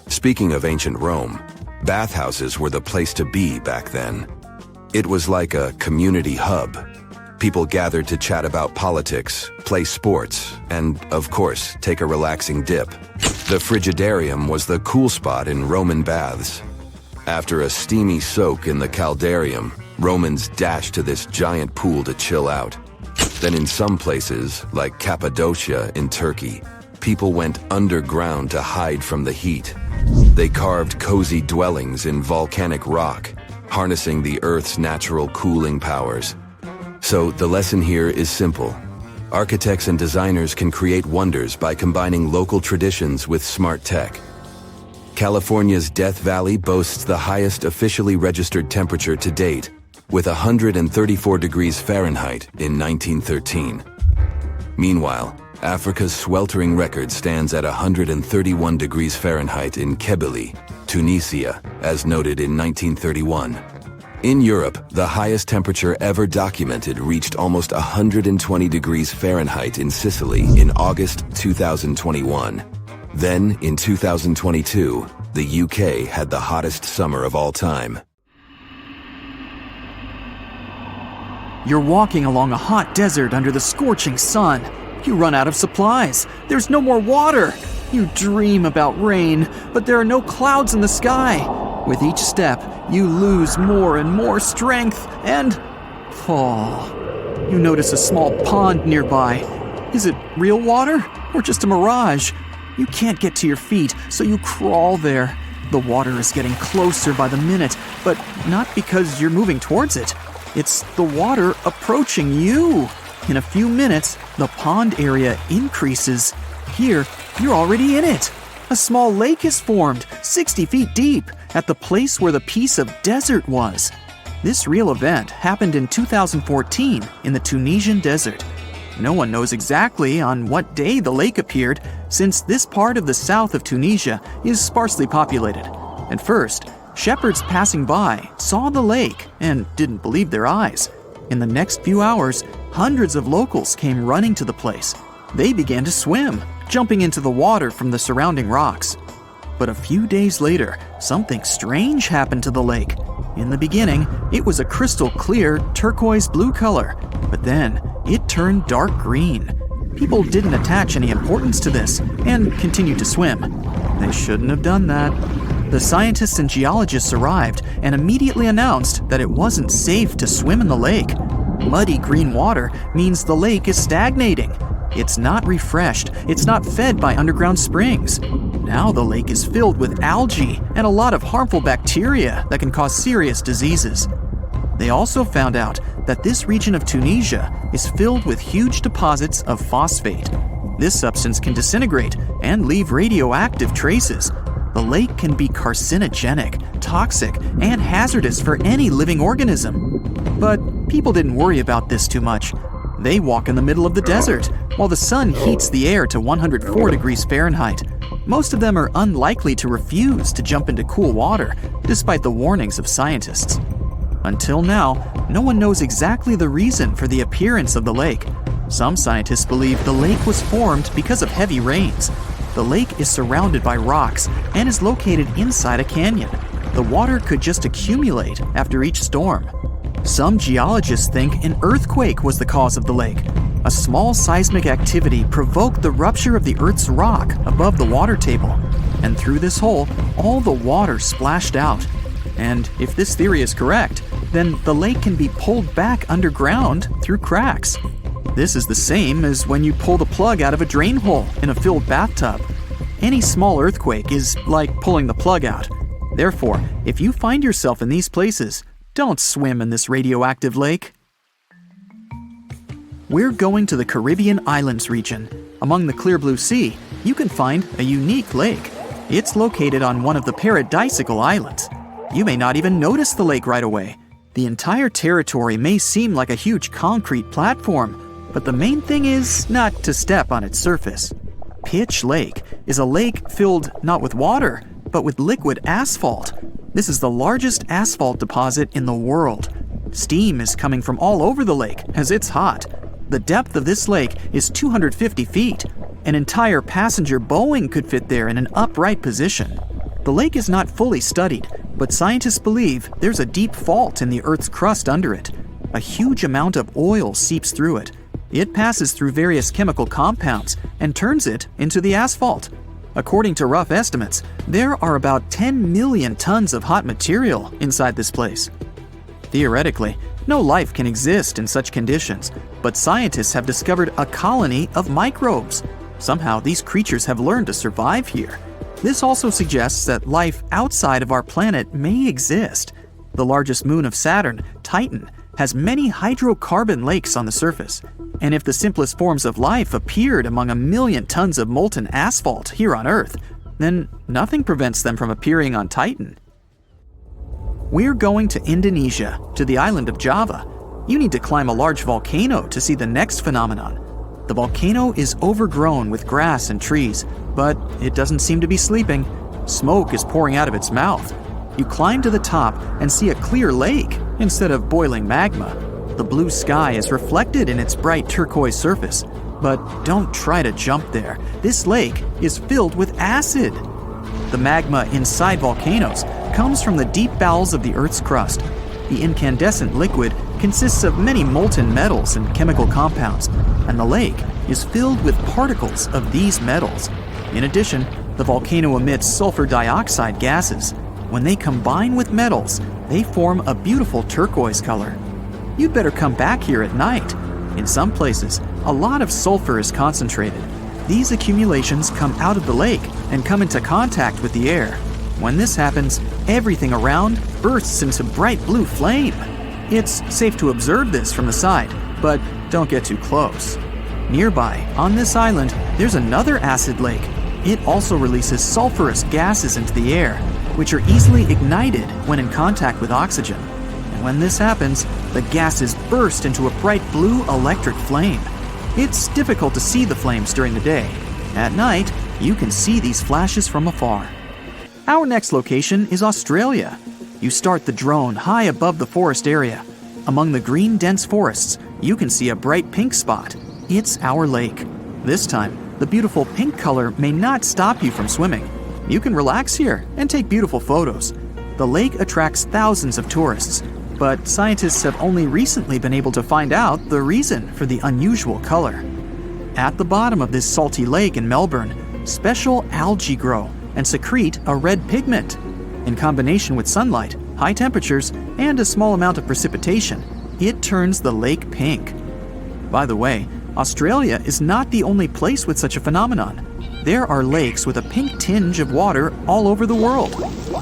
Speaking of ancient Rome, bathhouses were the place to be back then. It was like a community hub. People gathered to chat about politics, play sports, and, of course, take a relaxing dip. The frigidarium was the cool spot in Roman baths. After a steamy soak in the caldarium, Romans dashed to this giant pool to chill out. Then in some places, like Cappadocia in Turkey, people went underground to hide from the heat. They carved cozy dwellings in volcanic rock, harnessing the Earth's natural cooling powers. So the lesson here is simple. Architects and designers can create wonders by combining local traditions with smart tech. California's Death Valley boasts the highest officially registered temperature to date, with 134 degrees Fahrenheit in 1913. Meanwhile, Africa's sweltering record stands at 131 degrees Fahrenheit in Kebili, Tunisia, as noted in 1931. In Europe, the highest temperature ever documented reached almost 120 degrees Fahrenheit in Sicily in August 2021. Then, in 2022, the UK had the hottest summer of all time. You're walking along a hot desert under the scorching sun. You run out of supplies. There's no more water. You dream about rain, but there are no clouds in the sky. With each step, you lose more and more strength and fall. You notice a small pond nearby. Is it real water or just a mirage? You can't get to your feet, so you crawl there. The water is getting closer by the minute, but not because you're moving towards it. It's the water approaching you. In a few minutes, the pond area increases. Here, you're already in it. A small lake is formed, 60 feet deep, at the place where the piece of desert was. This real event happened in 2014 in the Tunisian desert. No one knows exactly on what day the lake appeared, since this part of the south of Tunisia is sparsely populated. At first, shepherds passing by saw the lake and didn't believe their eyes. In the next few hours, hundreds of locals came running to the place. They began to swim, jumping into the water from the surrounding rocks. But a few days later, something strange happened to the lake. In the beginning, it was a crystal clear turquoise blue color, but then it turned dark green. People didn't attach any importance to this and continued to swim. They shouldn't have done that. The scientists and geologists arrived and immediately announced that it wasn't safe to swim in the lake. Muddy green water means the lake is stagnating. It's not refreshed, it's not fed by underground springs. Now the lake is filled with algae and a lot of harmful bacteria that can cause serious diseases. They also found out that this region of Tunisia is filled with huge deposits of phosphate. This substance can disintegrate and leave radioactive traces. The lake can be carcinogenic, toxic, and hazardous for any living organism. But people didn't worry about this too much. They walk in the middle of the desert, while the sun heats the air to 104 degrees Fahrenheit. Most of them are unlikely to refuse to jump into cool water, despite the warnings of scientists. Until now, no one knows exactly the reason for the appearance of the lake. Some scientists believe the lake was formed because of heavy rains. The lake is surrounded by rocks and is located inside a canyon. The water could just accumulate after each storm. Some geologists think an earthquake was the cause of the lake. A small seismic activity provoked the rupture of the Earth's rock above the water table, and through this hole, all the water splashed out. And if this theory is correct, then the lake can be pulled back underground through cracks. This is the same as when you pull the plug out of a drain hole in a filled bathtub. Any small earthquake is like pulling the plug out. Therefore, if you find yourself in these places, don't swim in this radioactive lake. We're going to the Caribbean Islands region. Among the clear blue sea, you can find a unique lake. It's located on one of the paradisiacal islands. You may not even notice the lake right away. The entire territory may seem like a huge concrete platform, but the main thing is not to step on its surface. Pitch Lake is a lake filled not with water, but with liquid asphalt. This is the largest asphalt deposit in the world. Steam is coming from all over the lake as it's hot. The depth of this lake is 250 feet. An entire passenger Boeing could fit there in an upright position. The lake is not fully studied, but scientists believe there's a deep fault in the Earth's crust under it. A huge amount of oil seeps through it. It passes through various chemical compounds and turns it into the asphalt. According to rough estimates, there are about 10 million tons of hot material inside this place. Theoretically, no life can exist in such conditions, but scientists have discovered a colony of microbes. Somehow, these creatures have learned to survive here. This also suggests that life outside of our planet may exist. The largest moon of Saturn, Titan, has many hydrocarbon lakes on the surface. And if the simplest forms of life appeared among a million tons of molten asphalt here on Earth, then nothing prevents them from appearing on Titan. We're going to Indonesia, to the island of Java. You need to climb a large volcano to see the next phenomenon. The volcano is overgrown with grass and trees, but it doesn't seem to be sleeping. Smoke is pouring out of its mouth. You climb to the top and see a clear lake instead of boiling magma. The blue sky is reflected in its bright turquoise surface. But don't try to jump there. This lake is filled with acid. The magma inside volcanoes comes from the deep bowels of the Earth's crust. The incandescent liquid consists of many molten metals and chemical compounds, and the lake is filled with particles of these metals. In addition, the volcano emits sulfur dioxide gases. When they combine with metals, they form a beautiful turquoise color. You'd better come back here at night. In some places, a lot of sulfur is concentrated. These accumulations come out of the lake and come into contact with the air. When this happens, everything around bursts into bright blue flame. It's safe to observe this from the side, but don't get too close. Nearby, on this island, there's another acid lake. It also releases sulfurous gases into the air, which are easily ignited when in contact with oxygen. And when this happens, the gases burst into a bright blue electric flame. It's difficult to see the flames during the day. At night, you can see these flashes from afar. Our next location is Australia. You start the drone high above the forest area. Among the green dense forests, you can see a bright pink spot. It's our lake. This time, the beautiful pink color may not stop you from swimming. You can relax here and take beautiful photos. The lake attracts thousands of tourists, but scientists have only recently been able to find out the reason for the unusual color. At the bottom of this salty lake in Melbourne, special algae grow and secrete a red pigment. In combination with sunlight, high temperatures, and a small amount of precipitation, it turns the lake pink. By the way, Australia is not the only place with such a phenomenon. There are lakes with a pink tinge of water all over the world.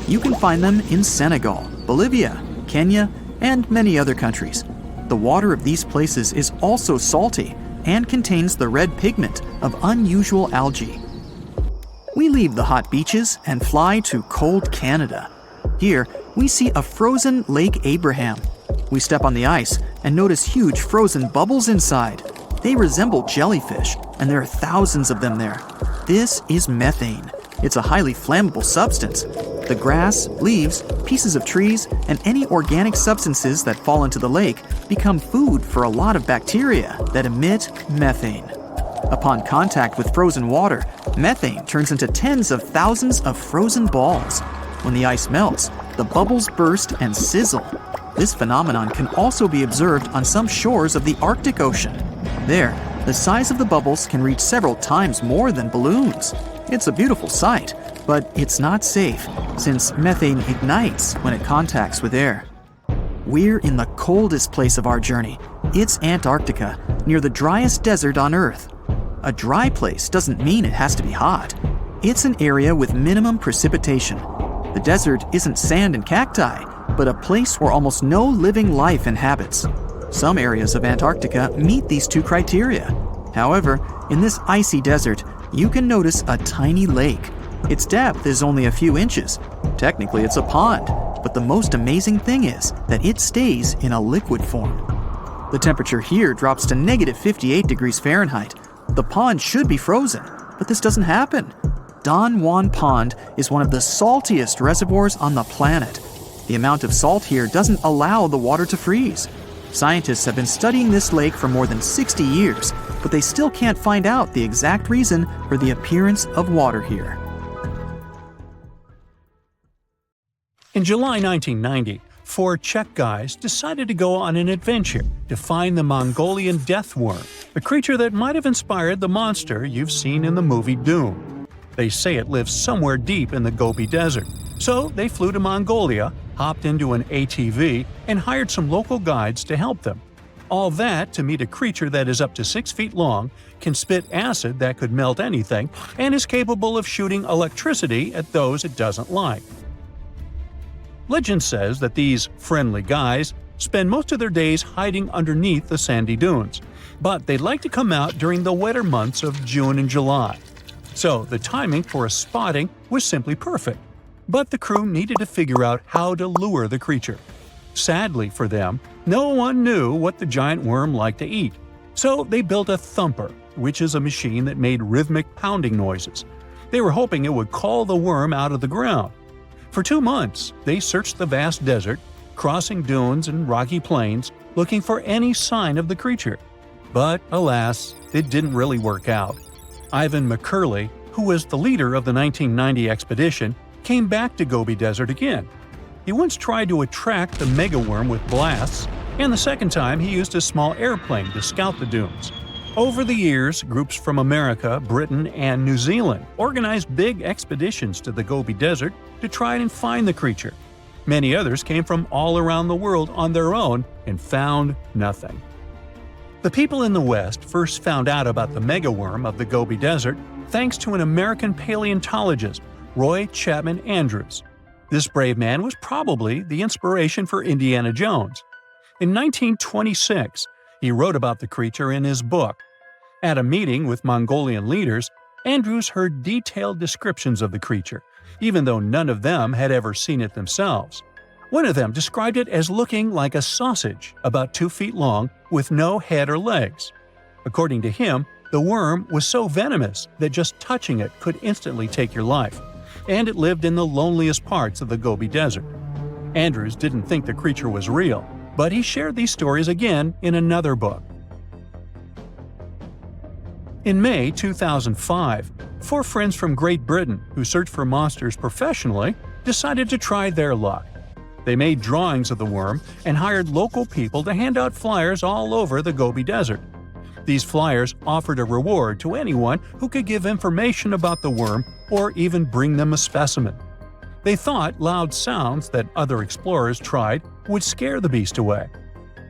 You can find them in Senegal, Bolivia, Kenya, and many other countries. The water of these places is also salty and contains the red pigment of unusual algae. We leave the hot beaches and fly to cold Canada. Here, we see a frozen Lake Abraham. We step on the ice and notice huge frozen bubbles inside. They resemble jellyfish, and there are thousands of them there. This is methane. It's a highly flammable substance. The grass, leaves, pieces of trees, and any organic substances that fall into the lake become food for a lot of bacteria that emit methane. Upon contact with frozen water, methane turns into tens of thousands of frozen balls. When the ice melts, the bubbles burst and sizzle. This phenomenon can also be observed on some shores of the Arctic Ocean. There, the size of the bubbles can reach several times more than balloons. It's a beautiful sight, but it's not safe, since methane ignites when it contacts with air. We're in the coldest place of our journey. It's Antarctica, near the driest desert on Earth. A dry place doesn't mean it has to be hot. It's an area with minimum precipitation. The desert isn't sand and cacti, but a place where almost no living life inhabits. Some areas of Antarctica meet these two criteria. However, in this icy desert, you can notice a tiny lake. Its depth is only a few inches. Technically, it's a pond, but the most amazing thing is that it stays in a liquid form. The temperature here drops to -58 degrees Fahrenheit. The pond should be frozen, but this doesn't happen. Don Juan Pond is one of the saltiest reservoirs on the planet. The amount of salt here doesn't allow the water to freeze. Scientists have been studying this lake for more than 60 years, but they still can't find out the exact reason for the appearance of water here. In July 1990, 4 Czech guys decided to go on an adventure to find the Mongolian death worm, a creature that might have inspired the monster you've seen in the movie Dune. They say it lives somewhere deep in the Gobi Desert, so they flew to Mongolia, hopped into an ATV, and hired some local guides to help them. All that to meet a creature that is up to 6 feet long, can spit acid that could melt anything, and is capable of shooting electricity at those it doesn't like. Legend says that these friendly guys spend most of their days hiding underneath the sandy dunes, but they like to come out during the wetter months of June and July. So the timing for a spotting was simply perfect. But the crew needed to figure out how to lure the creature. Sadly for them, no one knew what the giant worm liked to eat. So they built a thumper, which is a machine that made rhythmic pounding noises. They were hoping it would call the worm out of the ground. For 2 months, they searched the vast desert, crossing dunes and rocky plains, looking for any sign of the creature. But alas, it didn't really work out. Ivan McCurley, who was the leader of the 1990 expedition, came back to Gobi Desert again. He once tried to attract the megaworm with blasts, and the second time he used a small airplane to scout the dunes. Over the years, groups from America, Britain, and New Zealand organized big expeditions to the Gobi Desert to try and find the creature. Many others came from all around the world on their own and found nothing. The people in the West first found out about the megaworm of the Gobi Desert thanks to an American paleontologist, Roy Chapman Andrews. This brave man was probably the inspiration for Indiana Jones. In 1926, he wrote about the creature in his book. At a meeting with Mongolian leaders, Andrews heard detailed descriptions of the creature, even though none of them had ever seen it themselves. One of them described it as looking like a sausage, about 2 feet long, with no head or legs. According to him, the worm was so venomous that just touching it could instantly take your life, and it lived in the loneliest parts of the Gobi Desert. Andrews didn't think the creature was real, but he shared these stories again in another book. In May 2005, 4 friends from Great Britain who search for monsters professionally decided to try their luck. They made drawings of the worm and hired local people to hand out flyers all over the Gobi Desert. These flyers offered a reward to anyone who could give information about the worm or even bring them a specimen. They thought loud sounds that other explorers tried would scare the beast away.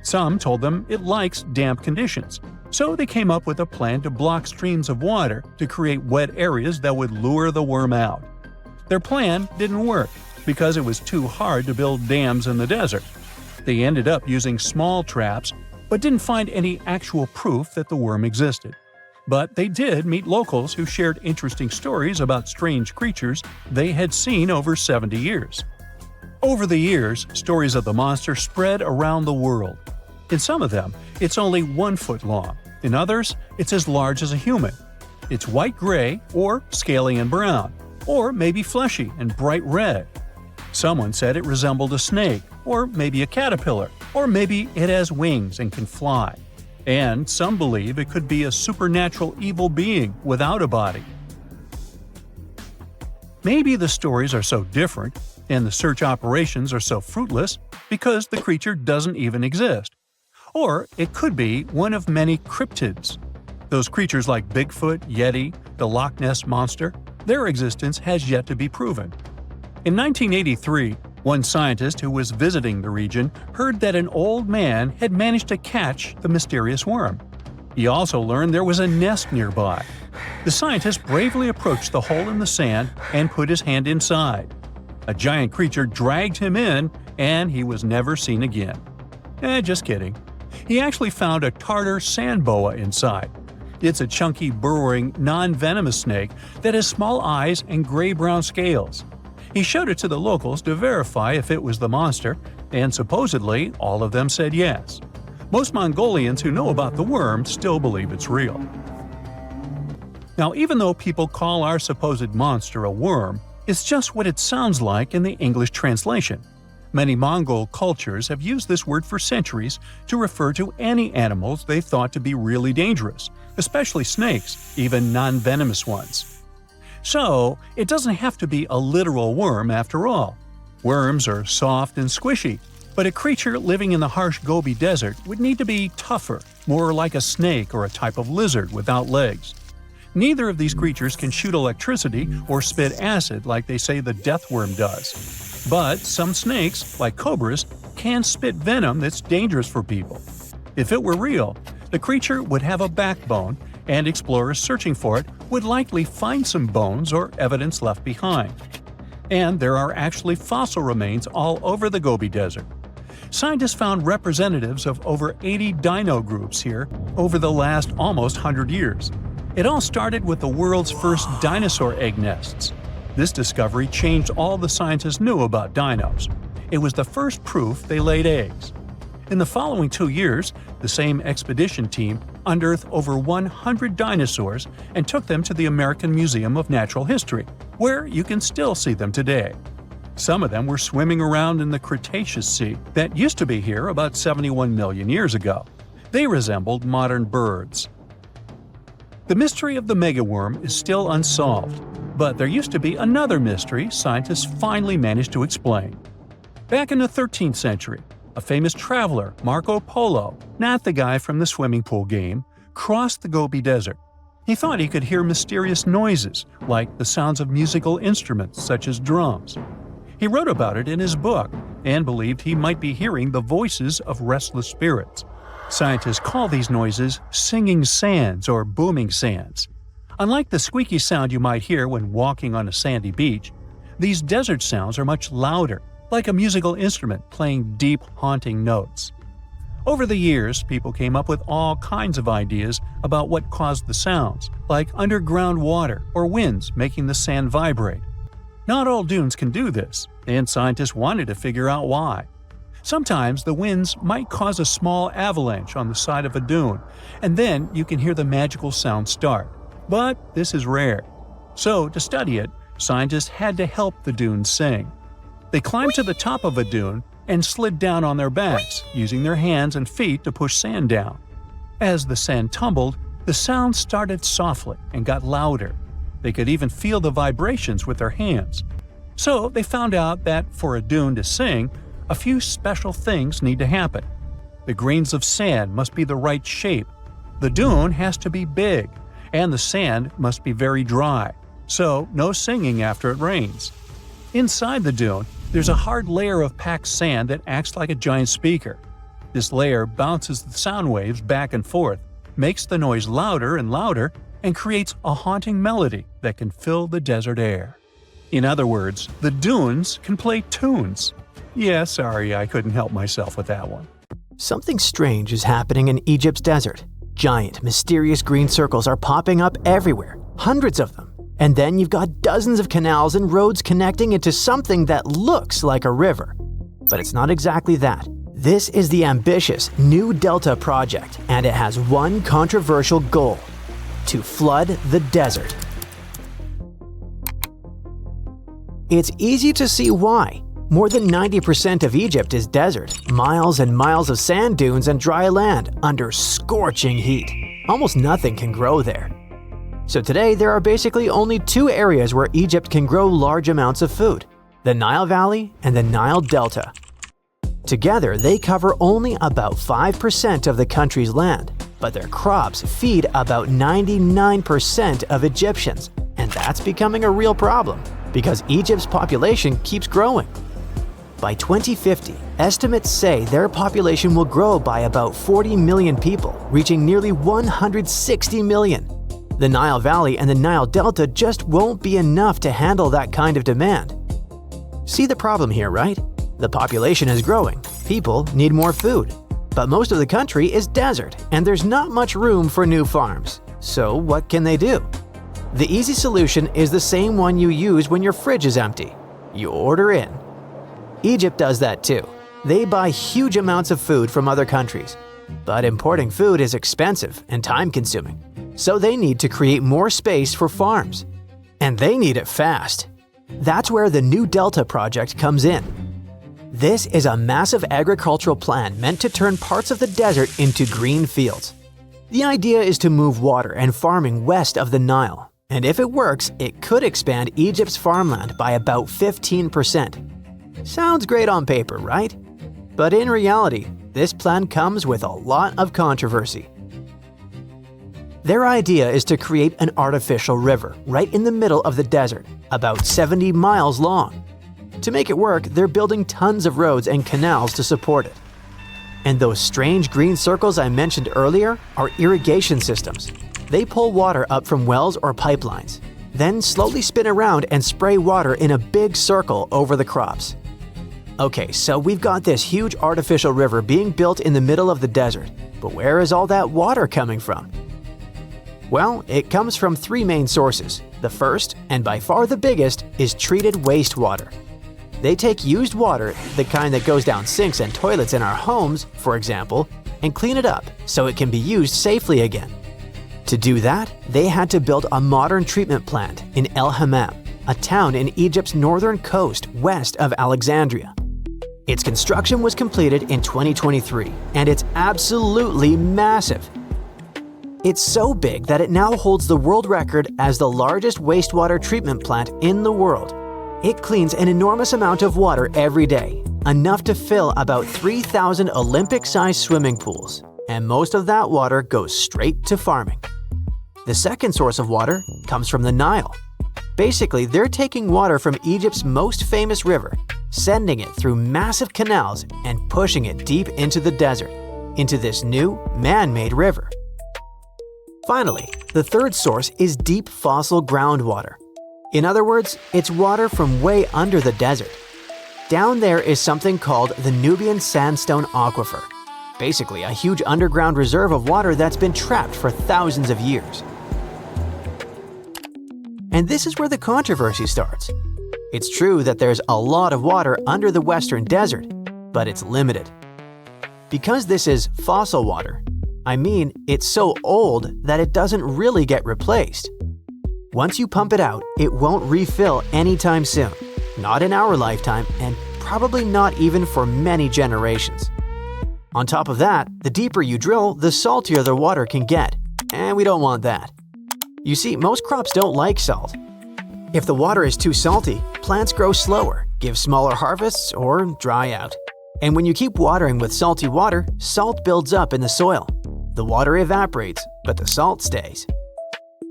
Some told them it likes damp conditions, so they came up with a plan to block streams of water to create wet areas that would lure the worm out. Their plan didn't work because it was too hard to build dams in the desert. They ended up using small traps, but didn't find any actual proof that the worm existed. But they did meet locals who shared interesting stories about strange creatures they had seen over 70 years. Over the years, stories of the monster spread around the world. In some of them, it's only 1 foot long. In others, it's as large as a human. It's white-gray or scaly and brown, or maybe fleshy and bright red. Someone said it resembled a snake, or maybe a caterpillar, or maybe it has wings and can fly. And some believe it could be a supernatural evil being without a body. Maybe the stories are so different, and the search operations are so fruitless, because the creature doesn't even exist. Or it could be one of many cryptids. Those creatures like Bigfoot, Yeti, the Loch Ness Monster, their existence has yet to be proven. In 1983, one scientist who was visiting the region heard that an old man had managed to catch the mysterious worm. He also learned there was a nest nearby. The scientist bravely approached the hole in the sand and put his hand inside. A giant creature dragged him in, and he was never seen again. Just kidding. He actually found a Tartar sand boa inside. It's a chunky, burrowing, non-venomous snake that has small eyes and gray-brown scales. He showed it to the locals to verify if it was the monster, and supposedly all of them said yes. Most Mongolians who know about the worm still believe it's real. Now, even though people call our supposed monster a worm, it's just what it sounds like in the English translation. Many Mongol cultures have used this word for centuries to refer to any animals they thought to be really dangerous, especially snakes, even non-venomous ones. So, it doesn't have to be a literal worm after all. Worms are soft and squishy, but a creature living in the harsh Gobi Desert would need to be tougher, more like a snake or a type of lizard without legs. Neither of these creatures can shoot electricity or spit acid like they say the death worm does. But some snakes, like cobras, can spit venom that's dangerous for people. If it were real, the creature would have a backbone, and explorers searching for it would likely find some bones or evidence left behind. And there are actually fossil remains all over the Gobi Desert. Scientists found representatives of over 80 dino groups here over the last almost 100 years. It all started with the world's first dinosaur egg nests. This discovery changed all the scientists knew about dinos. It was the first proof they laid eggs. In the following 2 years, the same expedition team unearthed over 100 dinosaurs and took them to the American Museum of Natural History, where you can still see them today. Some of them were swimming around in the Cretaceous Sea that used to be here about 71 million years ago. They resembled modern birds. The mystery of the megaworm is still unsolved, but there used to be another mystery scientists finally managed to explain. Back in the 13th century, a famous traveler, Marco Polo, not the guy from the swimming pool game, crossed the Gobi Desert. He thought he could hear mysterious noises, like the sounds of musical instruments such as drums. He wrote about it in his book and believed he might be hearing the voices of restless spirits. Scientists call these noises singing sands or booming sands. Unlike the squeaky sound you might hear when walking on a sandy beach, these desert sounds are much louder, like a musical instrument playing deep, haunting notes. Over the years, people came up with all kinds of ideas about what caused the sounds, like underground water or winds making the sand vibrate. Not all dunes can do this, and scientists wanted to figure out why. Sometimes the winds might cause a small avalanche on the side of a dune, and then you can hear the magical sound start. But this is rare. So, to study it, scientists had to help the dunes sing. They climbed to the top of a dune and slid down on their backs, using their hands and feet to push sand down. As the sand tumbled, the sound started softly and got louder. They could even feel the vibrations with their hands. So, they found out that for a dune to sing, a few special things need to happen. The grains of sand must be the right shape. The dune has to be big, and the sand must be very dry, so no singing after it rains. Inside the dune, there's a hard layer of packed sand that acts like a giant speaker. This layer bounces the sound waves back and forth, makes the noise louder and louder, and creates a haunting melody that can fill the desert air. In other words, the dunes can play tunes. Yeah, sorry, I couldn't help myself with that one. Something strange is happening in Egypt's desert. Giant, mysterious green circles are popping up everywhere, hundreds of them. And then you've got dozens of canals and roads connecting into something that looks like a river. But it's not exactly that. This is the ambitious New Delta project, and it has one controversial goal: to flood the desert. It's easy to see why. More than 90% of Egypt is desert, miles and miles of sand dunes and dry land under scorching heat. Almost nothing can grow there. So today there are basically only two areas where Egypt can grow large amounts of food: the Nile Valley and the Nile Delta. Together they cover only about 5% of the country's land, but their crops feed about 99% of Egyptians, and that's becoming a real problem because Egypt's population keeps growing. By 2050, estimates say their population will grow by about 40 million people, reaching nearly 160 million. The Nile Valley and the Nile Delta just won't be enough to handle that kind of demand. See the problem here, right? The population is growing, people need more food, but most of the country is desert and there's not much room for new farms. So what can they do? The easy solution is the same one you use when your fridge is empty. You order in. Egypt does that too. They buy huge amounts of food from other countries. But importing food is expensive and time-consuming, so they need to create more space for farms. And they need it fast. That's where the New Delta project comes in. This is a massive agricultural plan meant to turn parts of the desert into green fields. The idea is to move water and farming west of the Nile, and if it works, it could expand Egypt's farmland by about 15%. Sounds great on paper, right? But in reality, this plan comes with a lot of controversy. Their idea is to create an artificial river right in the middle of the desert, about 70 miles long. To make it work, they're building tons of roads and canals to support it. And those strange green circles I mentioned earlier are irrigation systems. They pull water up from wells or pipelines, then slowly spin around and spray water in a big circle over the crops. Okay, so we've got this huge artificial river being built in the middle of the desert, but where is all that water coming from? Well, it comes from three main sources. The first, and by far the biggest, is treated wastewater. They take used water, the kind that goes down sinks and toilets in our homes, for example, and clean it up so it can be used safely again. To do that, they had to build a modern treatment plant in El Hammam, a town in Egypt's northern coast west of Alexandria. Its construction was completed in 2023, and it's absolutely massive. It's so big that it now holds the world record as the largest wastewater treatment plant in the world. It cleans an enormous amount of water every day, enough to fill about 3,000 Olympic-sized swimming pools, and most of that water goes straight to farming. The second source of water comes from the Nile. Basically, they're taking water from Egypt's most famous river, sending it through massive canals and pushing it deep into the desert, into this new, man-made river. Finally, the third source is deep fossil groundwater. In other words, it's water from way under the desert. Down there is something called the Nubian Sandstone Aquifer, basically a huge underground reserve of water that's been trapped for thousands of years. And this is where the controversy starts. It's true that there's a lot of water under the western desert, but it's limited. Because this is fossil water, I mean it's so old that it doesn't really get replaced. Once you pump it out, it won't refill anytime soon, not in our lifetime and probably not even for many generations. On top of that, the deeper you drill, the saltier the water can get, and we don't want that. You see, most crops don't like salt. If the water is too salty, plants grow slower, give smaller harvests, or dry out. And when you keep watering with salty water, salt builds up in the soil. The water evaporates, but the salt stays.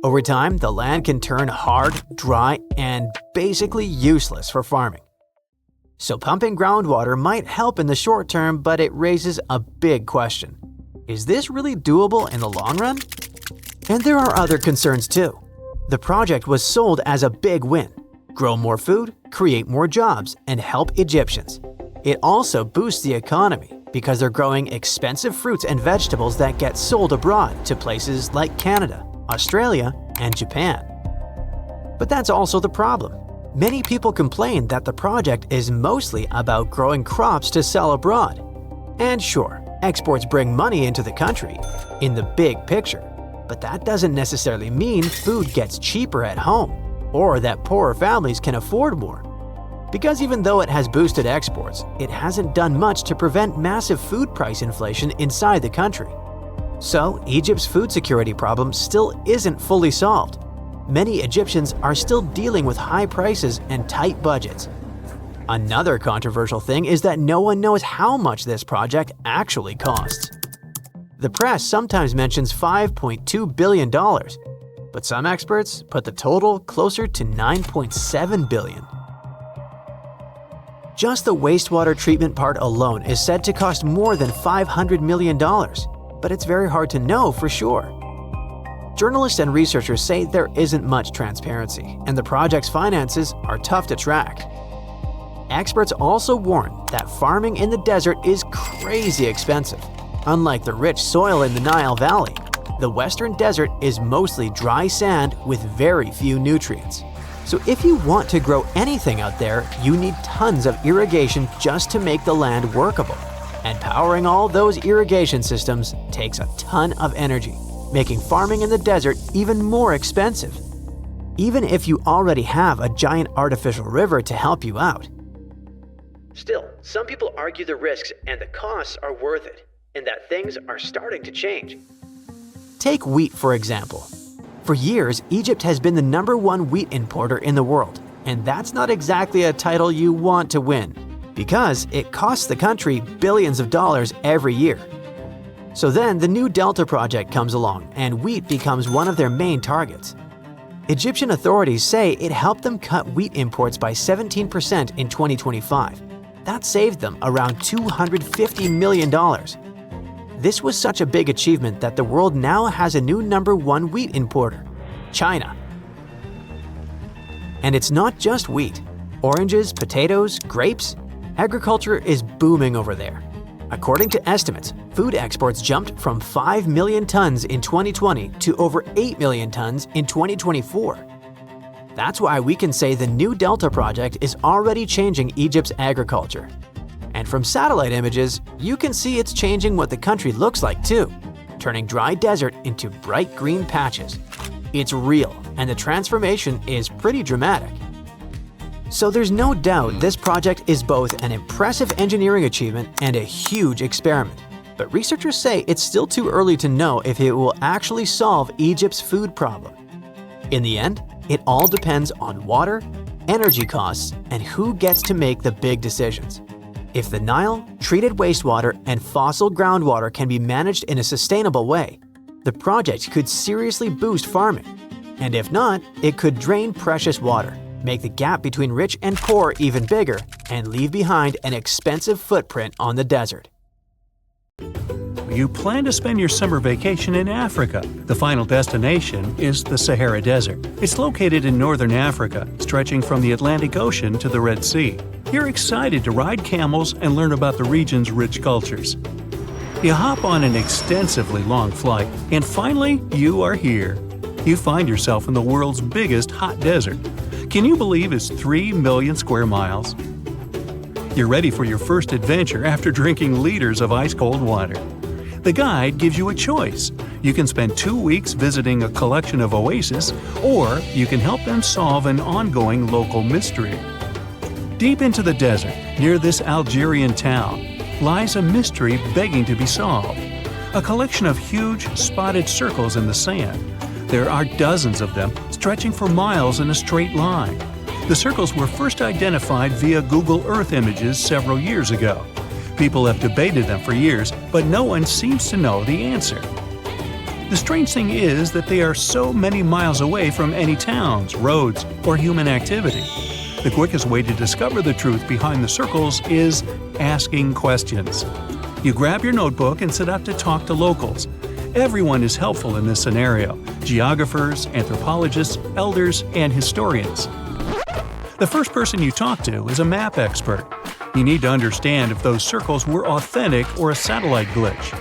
Over time, the land can turn hard, dry, and basically useless for farming. So pumping groundwater might help in the short term, but it raises a big question. Is this really doable in the long run? And there are other concerns too. The project was sold as a big win. Grow more food, create more jobs, and help Egyptians. It also boosts the economy because they're growing expensive fruits and vegetables that get sold abroad to places like Canada, Australia, and Japan. But that's also the problem. Many people complain that the project is mostly about growing crops to sell abroad. And sure, exports bring money into the country, in the big picture. But that doesn't necessarily mean food gets cheaper at home, or that poorer families can afford more. Because even though it has boosted exports, it hasn't done much to prevent massive food price inflation inside the country. So, Egypt's food security problem still isn't fully solved. Many Egyptians are still dealing with high prices and tight budgets. Another controversial thing is that no one knows how much this project actually costs. The press sometimes mentions $5.2 billion, but some experts put the total closer to $9.7 billion. Just the wastewater treatment part alone is said to cost more than $500 million, but it's very hard to know for sure. Journalists and researchers say there isn't much transparency, and the project's finances are tough to track. Experts also warn that farming in the desert is crazy expensive. Unlike the rich soil in the Nile Valley, the Western Desert is mostly dry sand with very few nutrients. So if you want to grow anything out there, you need tons of irrigation just to make the land workable. And powering all those irrigation systems takes a ton of energy, making farming in the desert even more expensive. Even if you already have a giant artificial river to help you out. Still, some people argue the risks and the costs are worth it, and that things are starting to change. Take wheat, for example. For years, Egypt has been the #1 wheat importer in the world, and that's not exactly a title you want to win, because it costs the country billions of dollars every year. So then the new Delta project comes along, and wheat becomes one of their main targets. Egyptian authorities say it helped them cut wheat imports by 17% in 2025. That saved them around $250 million. This was such a big achievement that the world now has a new #1 wheat importer, China. And it's not just wheat. Oranges, potatoes, grapes. Agriculture is booming over there. According to estimates, food exports jumped from 5 million tons in 2020 to over 8 million tons in 2024. That's why we can say the new Delta project is already changing Egypt's agriculture. And from satellite images, you can see it's changing what the country looks like too, turning dry desert into bright green patches. It's real, and the transformation is pretty dramatic. So there's no doubt this project is both an impressive engineering achievement and a huge experiment. But researchers say it's still too early to know if it will actually solve Egypt's food problem. In the end, it all depends on water, energy costs, and who gets to make the big decisions. If the Nile, treated wastewater, and fossil groundwater can be managed in a sustainable way, the project could seriously boost farming. And if not, it could drain precious water, make the gap between rich and poor even bigger, and leave behind an expensive footprint on the desert. You plan to spend your summer vacation in Africa. The final destination is the Sahara Desert. It's located in northern Africa, stretching from the Atlantic Ocean to the Red Sea. You're excited to ride camels and learn about the region's rich cultures. You hop on an extensively long flight, and finally, you are here. You find yourself in the world's biggest hot desert. Can you believe it's 3 million square miles? You're ready for your first adventure after drinking liters of ice-cold water. The guide gives you a choice. You can spend 2 weeks visiting a collection of oases, or you can help them solve an ongoing local mystery. Deep into the desert, near this Algerian town, lies a mystery begging to be solved. A collection of huge, spotted circles in the sand. There are dozens of them, stretching for miles in a straight line. The circles were first identified via Google Earth images several years ago. People have debated them for years, but no one seems to know the answer. The strange thing is that they are so many miles away from any towns, roads, or human activity. The quickest way to discover the truth behind the circles is asking questions. You grab your notebook and set out to talk to locals. Everyone is helpful in this scenario: geographers, anthropologists, elders, and historians. The first person you talk to is a map expert. You need to understand if those circles were authentic or a satellite glitch.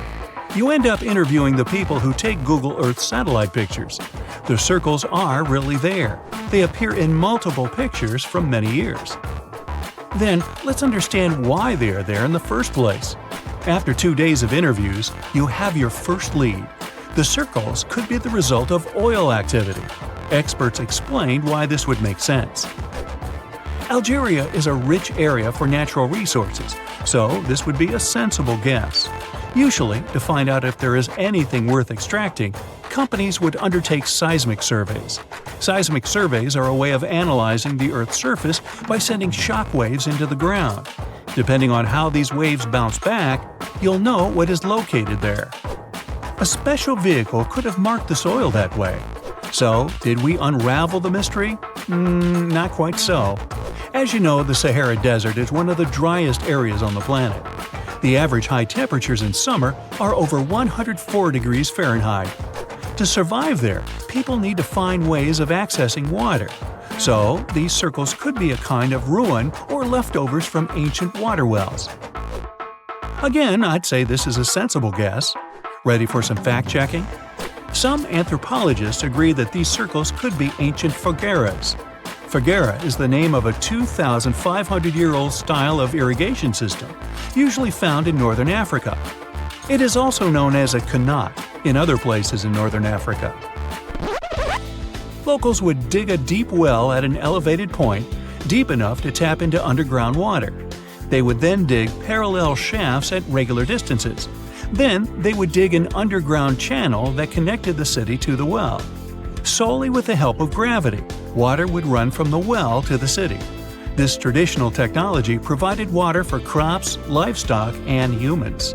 You end up interviewing the people who take Google Earth satellite pictures. The circles are really there. They appear in multiple pictures from many years. Then, let's understand why they are there in the first place. After 2 days of interviews, you have your first lead. The circles could be the result of oil activity. Experts explained why this would make sense. Algeria is a rich area for natural resources, so this would be a sensible guess. Usually, to find out if there is anything worth extracting, companies would undertake seismic surveys. Seismic surveys are a way of analyzing the Earth's surface by sending shock waves into the ground. Depending on how these waves bounce back, you'll know what is located there. A special vehicle could have marked the soil that way. So, did we unravel the mystery? Not quite so. As you know, the Sahara Desert is one of the driest areas on the planet. The average high temperatures in summer are over 104 degrees Fahrenheit. To survive there, people need to find ways of accessing water. So, these circles could be a kind of ruin or leftovers from ancient water wells. Again, I'd say this is a sensible guess. Ready for some fact-checking? Some anthropologists agree that these circles could be ancient fogueras. Foguera is the name of a 2,500-year-old style of irrigation system, usually found in northern Africa. It is also known as a qanat in other places in northern Africa. Locals would dig a deep well at an elevated point, deep enough to tap into underground water. They would then dig parallel shafts at regular distances. Then, they would dig an underground channel that connected the city to the well. Solely with the help of gravity, water would run from the well to the city. This traditional technology provided water for crops, livestock, and humans.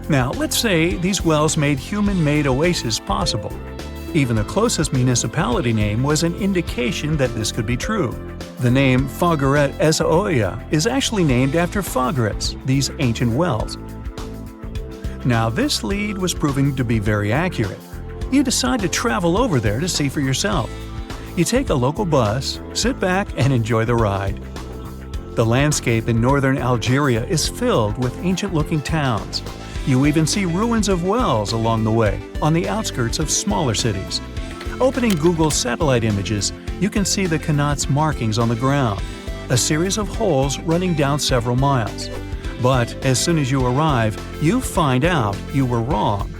Now, let's say these wells made human-made oases possible. Even the closest municipality name was an indication that this could be true. The name Fogueret Essaouira is actually named after Foguerets, these ancient wells. Now, this lead was proving to be very accurate. You decide to travel over there to see for yourself. You take a local bus, sit back, and enjoy the ride. The landscape in northern Algeria is filled with ancient-looking towns. You even see ruins of wells along the way, on the outskirts of smaller cities. Opening Google's satellite images, you can see the qanat's markings on the ground, a series of holes running down several miles. But as soon as you arrive, you find out you were wrong.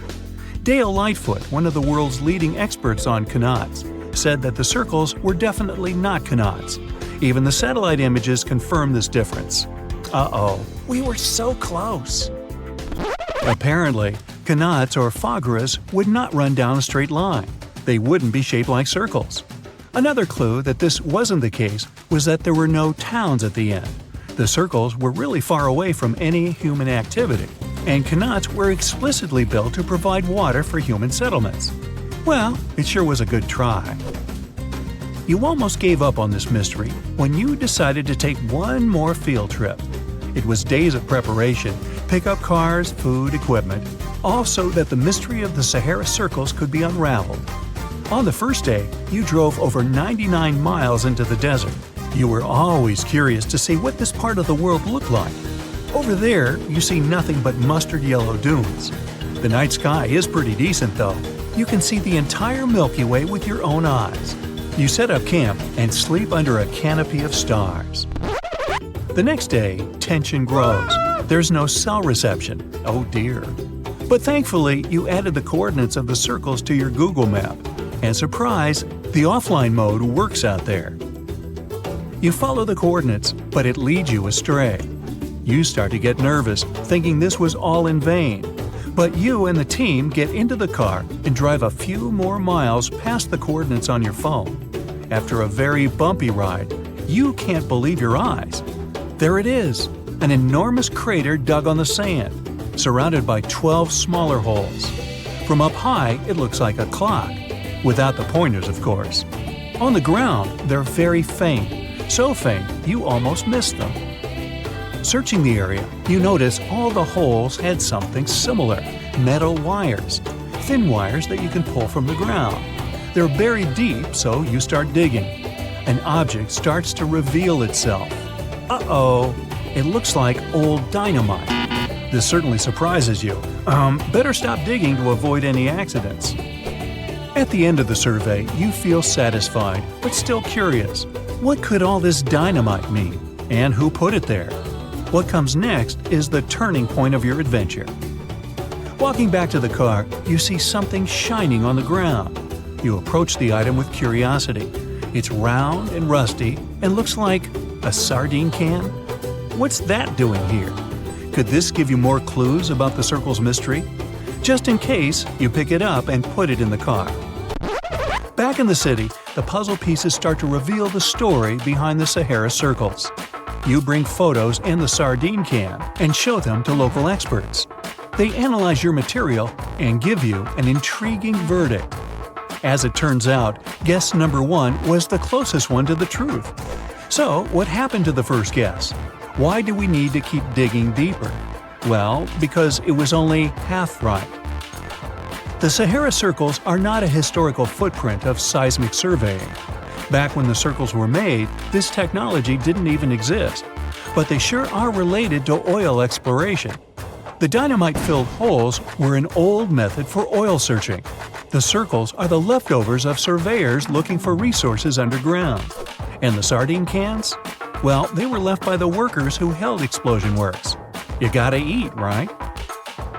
Dale Lightfoot, one of the world's leading experts on qanats, said that the circles were definitely not qanats. Even the satellite images confirm this difference. We were so close. Apparently, qanats or fogueras would not run down a straight line. They wouldn't be shaped like circles. Another clue that this wasn't the case was that there were no towns at the end. The circles were really far away from any human activity, and qanats were explicitly built to provide water for human settlements. Well, it sure was a good try. You almost gave up on this mystery when you decided to take one more field trip. It was days of preparation, pick up cars, food, equipment, all so that the mystery of the Sahara circles could be unraveled. On the first day, you drove over 99 miles into the desert. You were always curious to see what this part of the world looked like. Over there, you see nothing but mustard yellow dunes. The night sky is pretty decent though. You can see the entire Milky Way with your own eyes. You set up camp and sleep under a canopy of stars. The next day, tension grows. There's no cell reception. Oh dear. But thankfully, you added the coordinates of the circles to your Google map. And surprise, the offline mode works out there. You follow the coordinates, but it leads you astray. You start to get nervous, thinking this was all in vain. But you and the team get into the car and drive a few more miles past the coordinates on your phone. After a very bumpy ride, you can't believe your eyes. There it is, an enormous crater dug on the sand, surrounded by 12 smaller holes. From up high, it looks like a clock, without the pointers, of course. On the ground, they're very faint. So faint, you almost missed them. Searching the area, you notice all the holes had something similar, metal wires, thin wires that you can pull from the ground. They're buried deep, so you start digging. An object starts to reveal itself. It looks like old dynamite. This certainly surprises you. Better stop digging to avoid any accidents. At the end of the survey, you feel satisfied, but still curious. What could all this dynamite mean? And who put it there? What comes next is the turning point of your adventure. Walking back to the car, you see something shining on the ground. You approach the item with curiosity. It's round and rusty and looks like a sardine can? What's that doing here? Could this give you more clues about the circle's mystery? Just in case, you pick it up and put it in the car. Back in the city, the puzzle pieces start to reveal the story behind the Sahara circles. You bring photos and the sardine can and show them to local experts. They analyze your material and give you an intriguing verdict. As it turns out, guess number 1 was the closest one to the truth. So, what happened to the first guess? Why do we need to keep digging deeper? Well, because it was only half right. The Sahara circles are not a historical footprint of seismic surveying. Back when the circles were made, this technology didn't even exist. But they sure are related to oil exploration. The dynamite-filled holes were an old method for oil searching. The circles are the leftovers of surveyors looking for resources underground. And the sardine cans? Well, they were left by the workers who held explosion works. You gotta eat, right?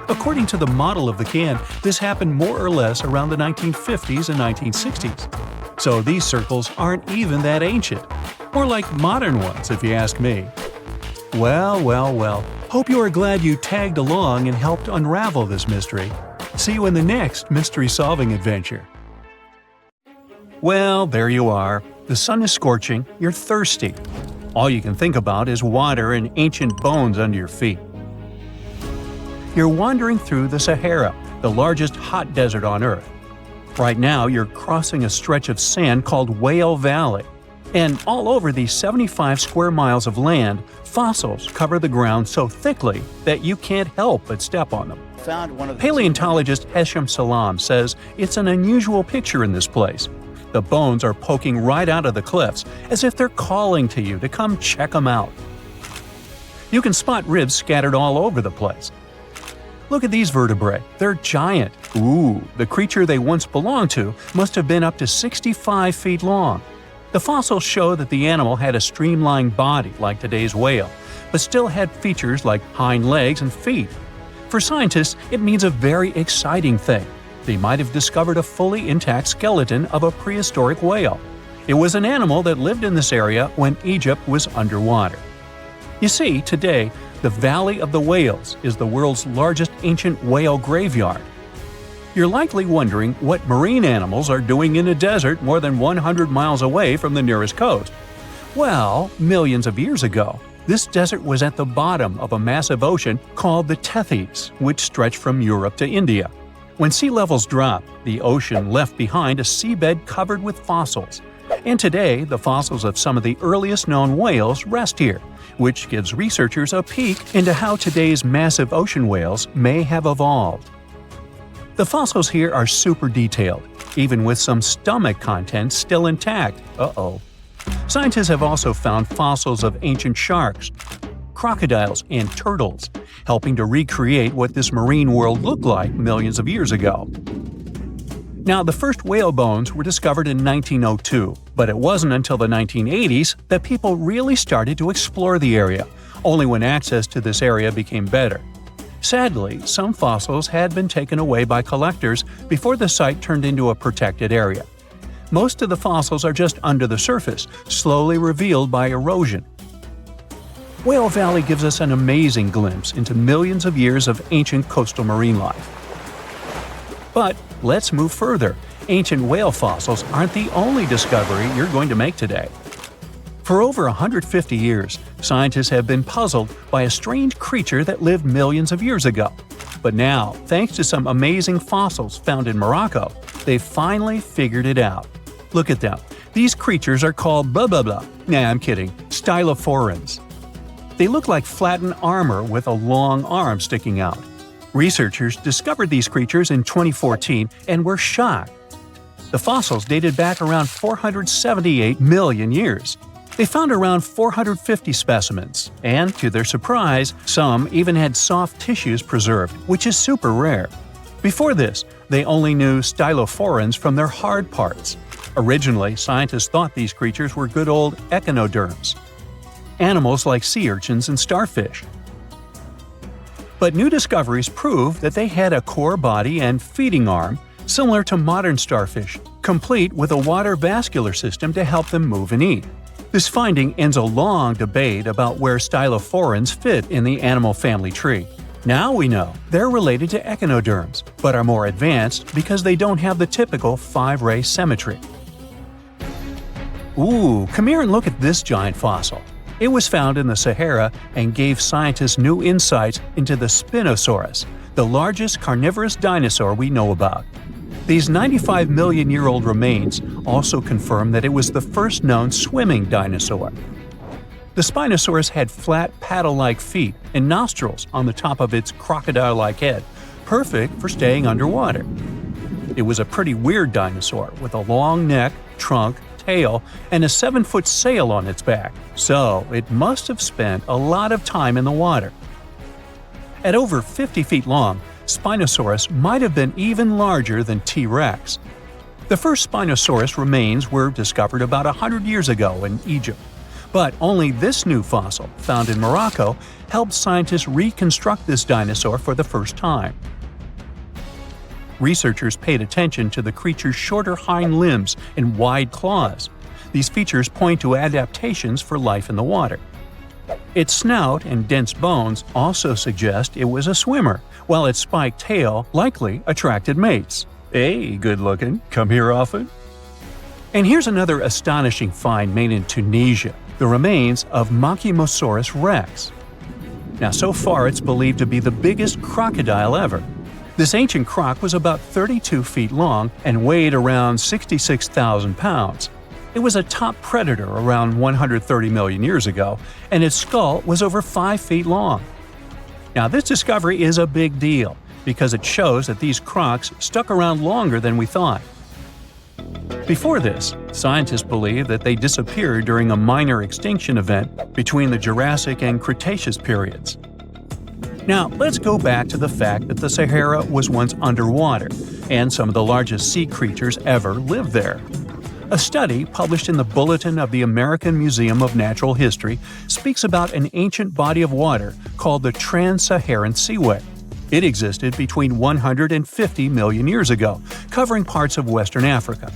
According to the model of the can, this happened more or less around the 1950s and 1960s. So these circles aren't even that ancient. More like modern ones, if you ask me. Well. Hope you are glad you tagged along and helped unravel this mystery. See you in the next mystery-solving adventure. Well, there you are. The sun is scorching, you're thirsty. All you can think about is water and ancient bones under your feet. You're wandering through the Sahara, the largest hot desert on Earth. Right now, you're crossing a stretch of sand called Whale Valley. And all over these 75 square miles of land, fossils cover the ground so thickly that you can't help but step on them. Paleontologist Hesham Salam says it's an unusual picture in this place. The bones are poking right out of the cliffs, as if they're calling to you to come check them out. You can spot ribs scattered all over the place. Look at these vertebrae. They're giant. Ooh, the creature they once belonged to must have been up to 65 feet long. The fossils show that the animal had a streamlined body like today's whale, but still had features like hind legs and feet. For scientists, it means a very exciting thing. They might have discovered a fully intact skeleton of a prehistoric whale. It was an animal that lived in this area when Egypt was underwater. You see, today, the Valley of the Whales is the world's largest ancient whale graveyard. You're likely wondering what marine animals are doing in a desert more than 100 miles away from the nearest coast. Well, millions of years ago, this desert was at the bottom of a massive ocean called the Tethys, which stretched from Europe to India. When sea levels dropped, the ocean left behind a seabed covered with fossils. And today, the fossils of some of the earliest known whales rest here, which gives researchers a peek into how today's massive ocean whales may have evolved. The fossils here are super detailed, even with some stomach contents still intact. Uh-oh. Scientists have also found fossils of ancient sharks, crocodiles, and turtles, helping to recreate what this marine world looked like millions of years ago. Now, the first whale bones were discovered in 1902, but it wasn't until the 1980s that people really started to explore the area, only when access to this area became better. Sadly, some fossils had been taken away by collectors before the site turned into a protected area. Most of the fossils are just under the surface, slowly revealed by erosion. Whale Valley gives us an amazing glimpse into millions of years of ancient coastal marine life. But let's move further. Ancient whale fossils aren't the only discovery you're going to make today. For over 150 years, scientists have been puzzled by a strange creature that lived millions of years ago. But now, thanks to some amazing fossils found in Morocco, they've finally figured it out. Look at them. These creatures are called blah blah blah. Nah, I'm kidding. Stylophorans. They look like flattened armor with a long arm sticking out. Researchers discovered these creatures in 2014 and were shocked. The fossils dated back around 478 million years. They found around 450 specimens, and to their surprise, some even had soft tissues preserved, which is super rare. Before this, They only knew stylophorans from their hard parts. Originally, scientists thought these creatures were good old echinoderms, animals like sea urchins and starfish. But new discoveries prove that they had a core body and feeding arm similar to modern starfish, complete with a water vascular system to help them move and eat. This finding ends a long debate about where stylophorans fit in the animal family tree. Now we know they're related to echinoderms, but are more advanced because they don't have the typical 5-ray symmetry. Ooh, come here and look at this giant fossil. It was found in the Sahara and gave scientists new insights into the Spinosaurus, the largest carnivorous dinosaur we know about. These 95 million-year-old remains also confirm that it was the first known swimming dinosaur. The Spinosaurus had flat paddle-like feet and nostrils on the top of its crocodile-like head, perfect for staying underwater. It was a pretty weird dinosaur with a long neck, trunk, tail, and a 7-foot sail on its back, so it must have spent a lot of time in the water. At over 50 feet long, Spinosaurus might have been even larger than T-Rex. The first Spinosaurus remains were discovered about 100 years ago in Egypt, but only this new fossil, found in Morocco, helped scientists reconstruct this dinosaur for the first time. Researchers paid attention to the creature's shorter hind limbs and wide claws. These features point to adaptations for life in the water. Its snout and dense bones also suggest it was a swimmer, while its spiked tail likely attracted mates. Hey, good looking, come here often? And here's another astonishing find made in Tunisia, the remains of Machimosaurus rex. Now, so far it's believed to be the biggest crocodile ever. This ancient croc was about 32 feet long and weighed around 66,000 pounds. It was a top predator around 130 million years ago, and its skull was over 5 feet long. Now, this discovery is a big deal because it shows that these crocs stuck around longer than we thought. Before this, scientists believed that they disappeared during a minor extinction event between the Jurassic and Cretaceous periods. Now, let's go back to the fact that the Sahara was once underwater, and some of the largest sea creatures ever lived there. A study published in the Bulletin of the American Museum of Natural History speaks about an ancient body of water called the Trans-Saharan Seaway. It existed between 150 million years ago, covering parts of Western Africa.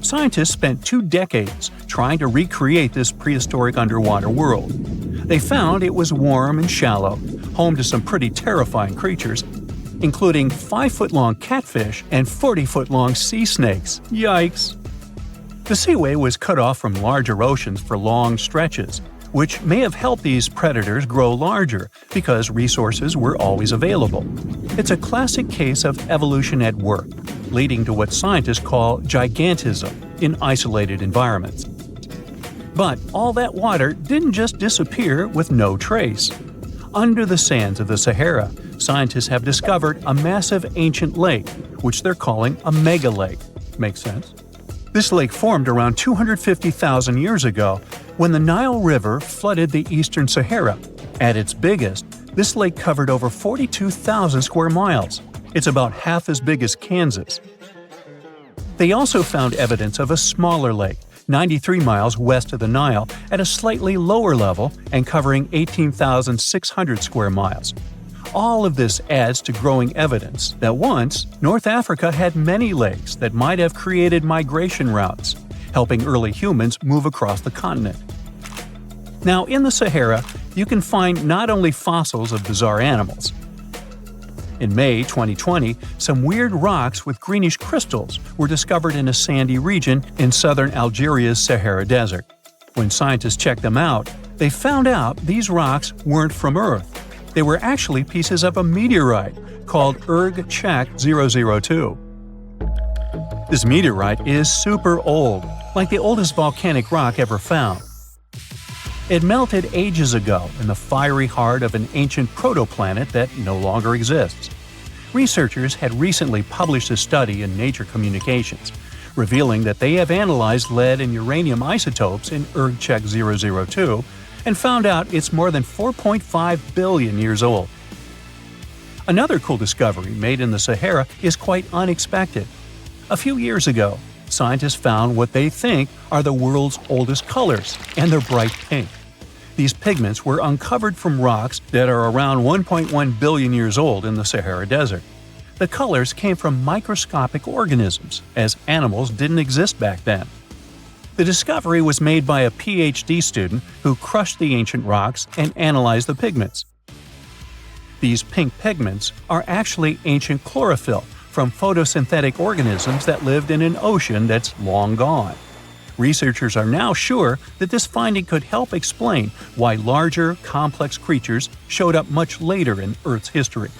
Scientists spent 2 decades trying to recreate this prehistoric underwater world. They found it was warm and shallow, home to some pretty terrifying creatures, including 5-foot-long catfish and 40-foot-long sea snakes. Yikes! The seaway was cut off from larger oceans for long stretches, which may have helped these predators grow larger because resources were always available. It's a classic case of evolution at work, leading to what scientists call gigantism in isolated environments. But all that water didn't just disappear with no trace. Under the sands of the Sahara, scientists have discovered a massive ancient lake, which they're calling a megalake. Makes sense? This lake formed around 250,000 years ago when the Nile River flooded the eastern Sahara. At its biggest, this lake covered over 42,000 square miles. It's about half as big as Kansas. They also found evidence of a smaller lake, 93 miles west of the Nile, at a slightly lower level and covering 18,600 square miles. All of this adds to growing evidence that once, North Africa had many lakes that might have created migration routes, helping early humans move across the continent. Now, in the Sahara, you can find not only fossils of bizarre animals. In May 2020, some weird rocks with greenish crystals were discovered in a sandy region in southern Algeria's Sahara Desert. When scientists checked them out, they found out these rocks weren't from Earth. They were actually pieces of a meteorite called Erg-Chak 002. This meteorite is super old, like the oldest volcanic rock ever found. It melted ages ago in the fiery heart of an ancient protoplanet that no longer exists. Researchers had recently published a study in Nature Communications, revealing that they have analyzed lead and uranium isotopes in Erg-Chak 002 and found out it's more than 4.5 billion years old. Another cool discovery made in the Sahara is quite unexpected. A few years ago, scientists found what they think are the world's oldest colors, and they're bright pink. These pigments were uncovered from rocks that are around 1.1 billion years old in the Sahara Desert. The colors came from microscopic organisms, as animals didn't exist back then. The discovery was made by a PhD student who crushed the ancient rocks and analyzed the pigments. These pink pigments are actually ancient chlorophyll from photosynthetic organisms that lived in an ocean that's long gone. Researchers are now sure that this finding could help explain why larger, complex creatures showed up much later in Earth's history.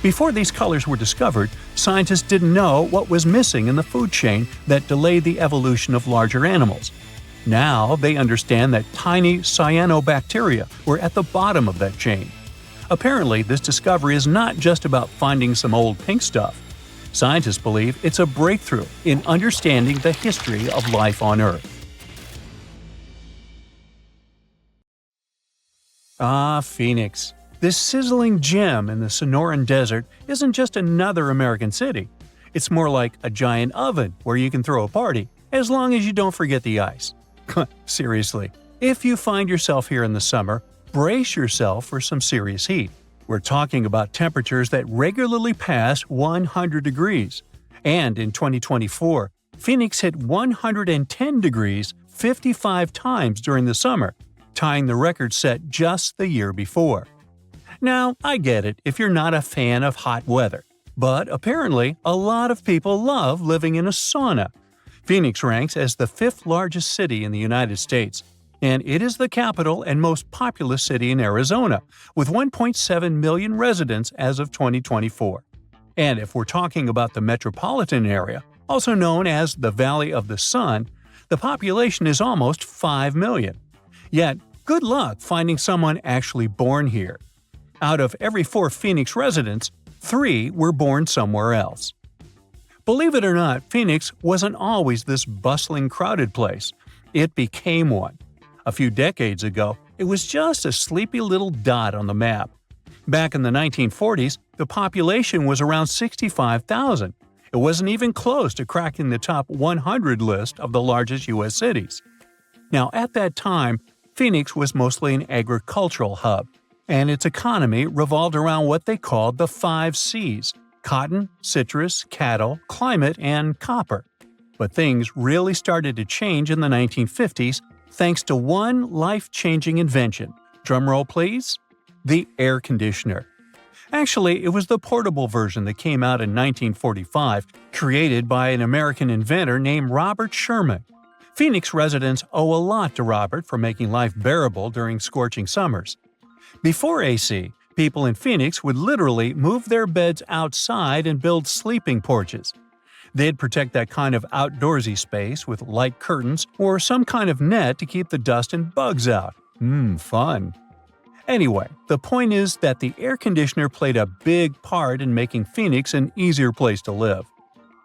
Before these colors were discovered, scientists didn't know what was missing in the food chain that delayed the evolution of larger animals. Now they understand that tiny cyanobacteria were at the bottom of that chain. Apparently, this discovery is not just about finding some old pink stuff. Scientists believe it's a breakthrough in understanding the history of life on Earth. Ah, Phoenix. This sizzling gem in the Sonoran Desert isn't just another American city. It's more like a giant oven where you can throw a party, as long as you don't forget the ice. Seriously, if you find yourself here in the summer, brace yourself for some serious heat. We're talking about temperatures that regularly pass 100 degrees. And in 2024, Phoenix hit 110 degrees 55 times during the summer, tying the record set just the year before. Now, I get it if you're not a fan of hot weather, but apparently a lot of people love living in a sauna. Phoenix ranks as the 5th largest city in the United States, and it is the capital and most populous city in Arizona, with 1.7 million residents as of 2024. And if we're talking about the metropolitan area, also known as the Valley of the Sun, the population is almost 5 million. Yet, good luck finding someone actually born here. Out of every 4 Phoenix residents, 3 were born somewhere else. Believe it or not, Phoenix wasn't always this bustling, crowded place. It became one. A few decades ago, it was just a sleepy little dot on the map. Back in the 1940s, the population was around 65,000. It wasn't even close to cracking the top 100 list of the largest U.S. cities. Now, at that time, Phoenix was mostly an agricultural hub, and its economy revolved around what they called the 5 C's: cotton, citrus, cattle, climate, and copper. But things really started to change in the 1950s thanks to one life-changing invention. Drumroll please? The air conditioner. Actually, it was the portable version that came out in 1945, created by an American inventor named Robert Sherman. Phoenix residents owe a lot to Robert for making life bearable during scorching summers. Before AC, people in Phoenix would literally move their beds outside and build sleeping porches. They'd protect that kind of outdoorsy space with light curtains or some kind of net to keep the dust and bugs out. Fun. Anyway, the point is that the air conditioner played a big part in making Phoenix an easier place to live.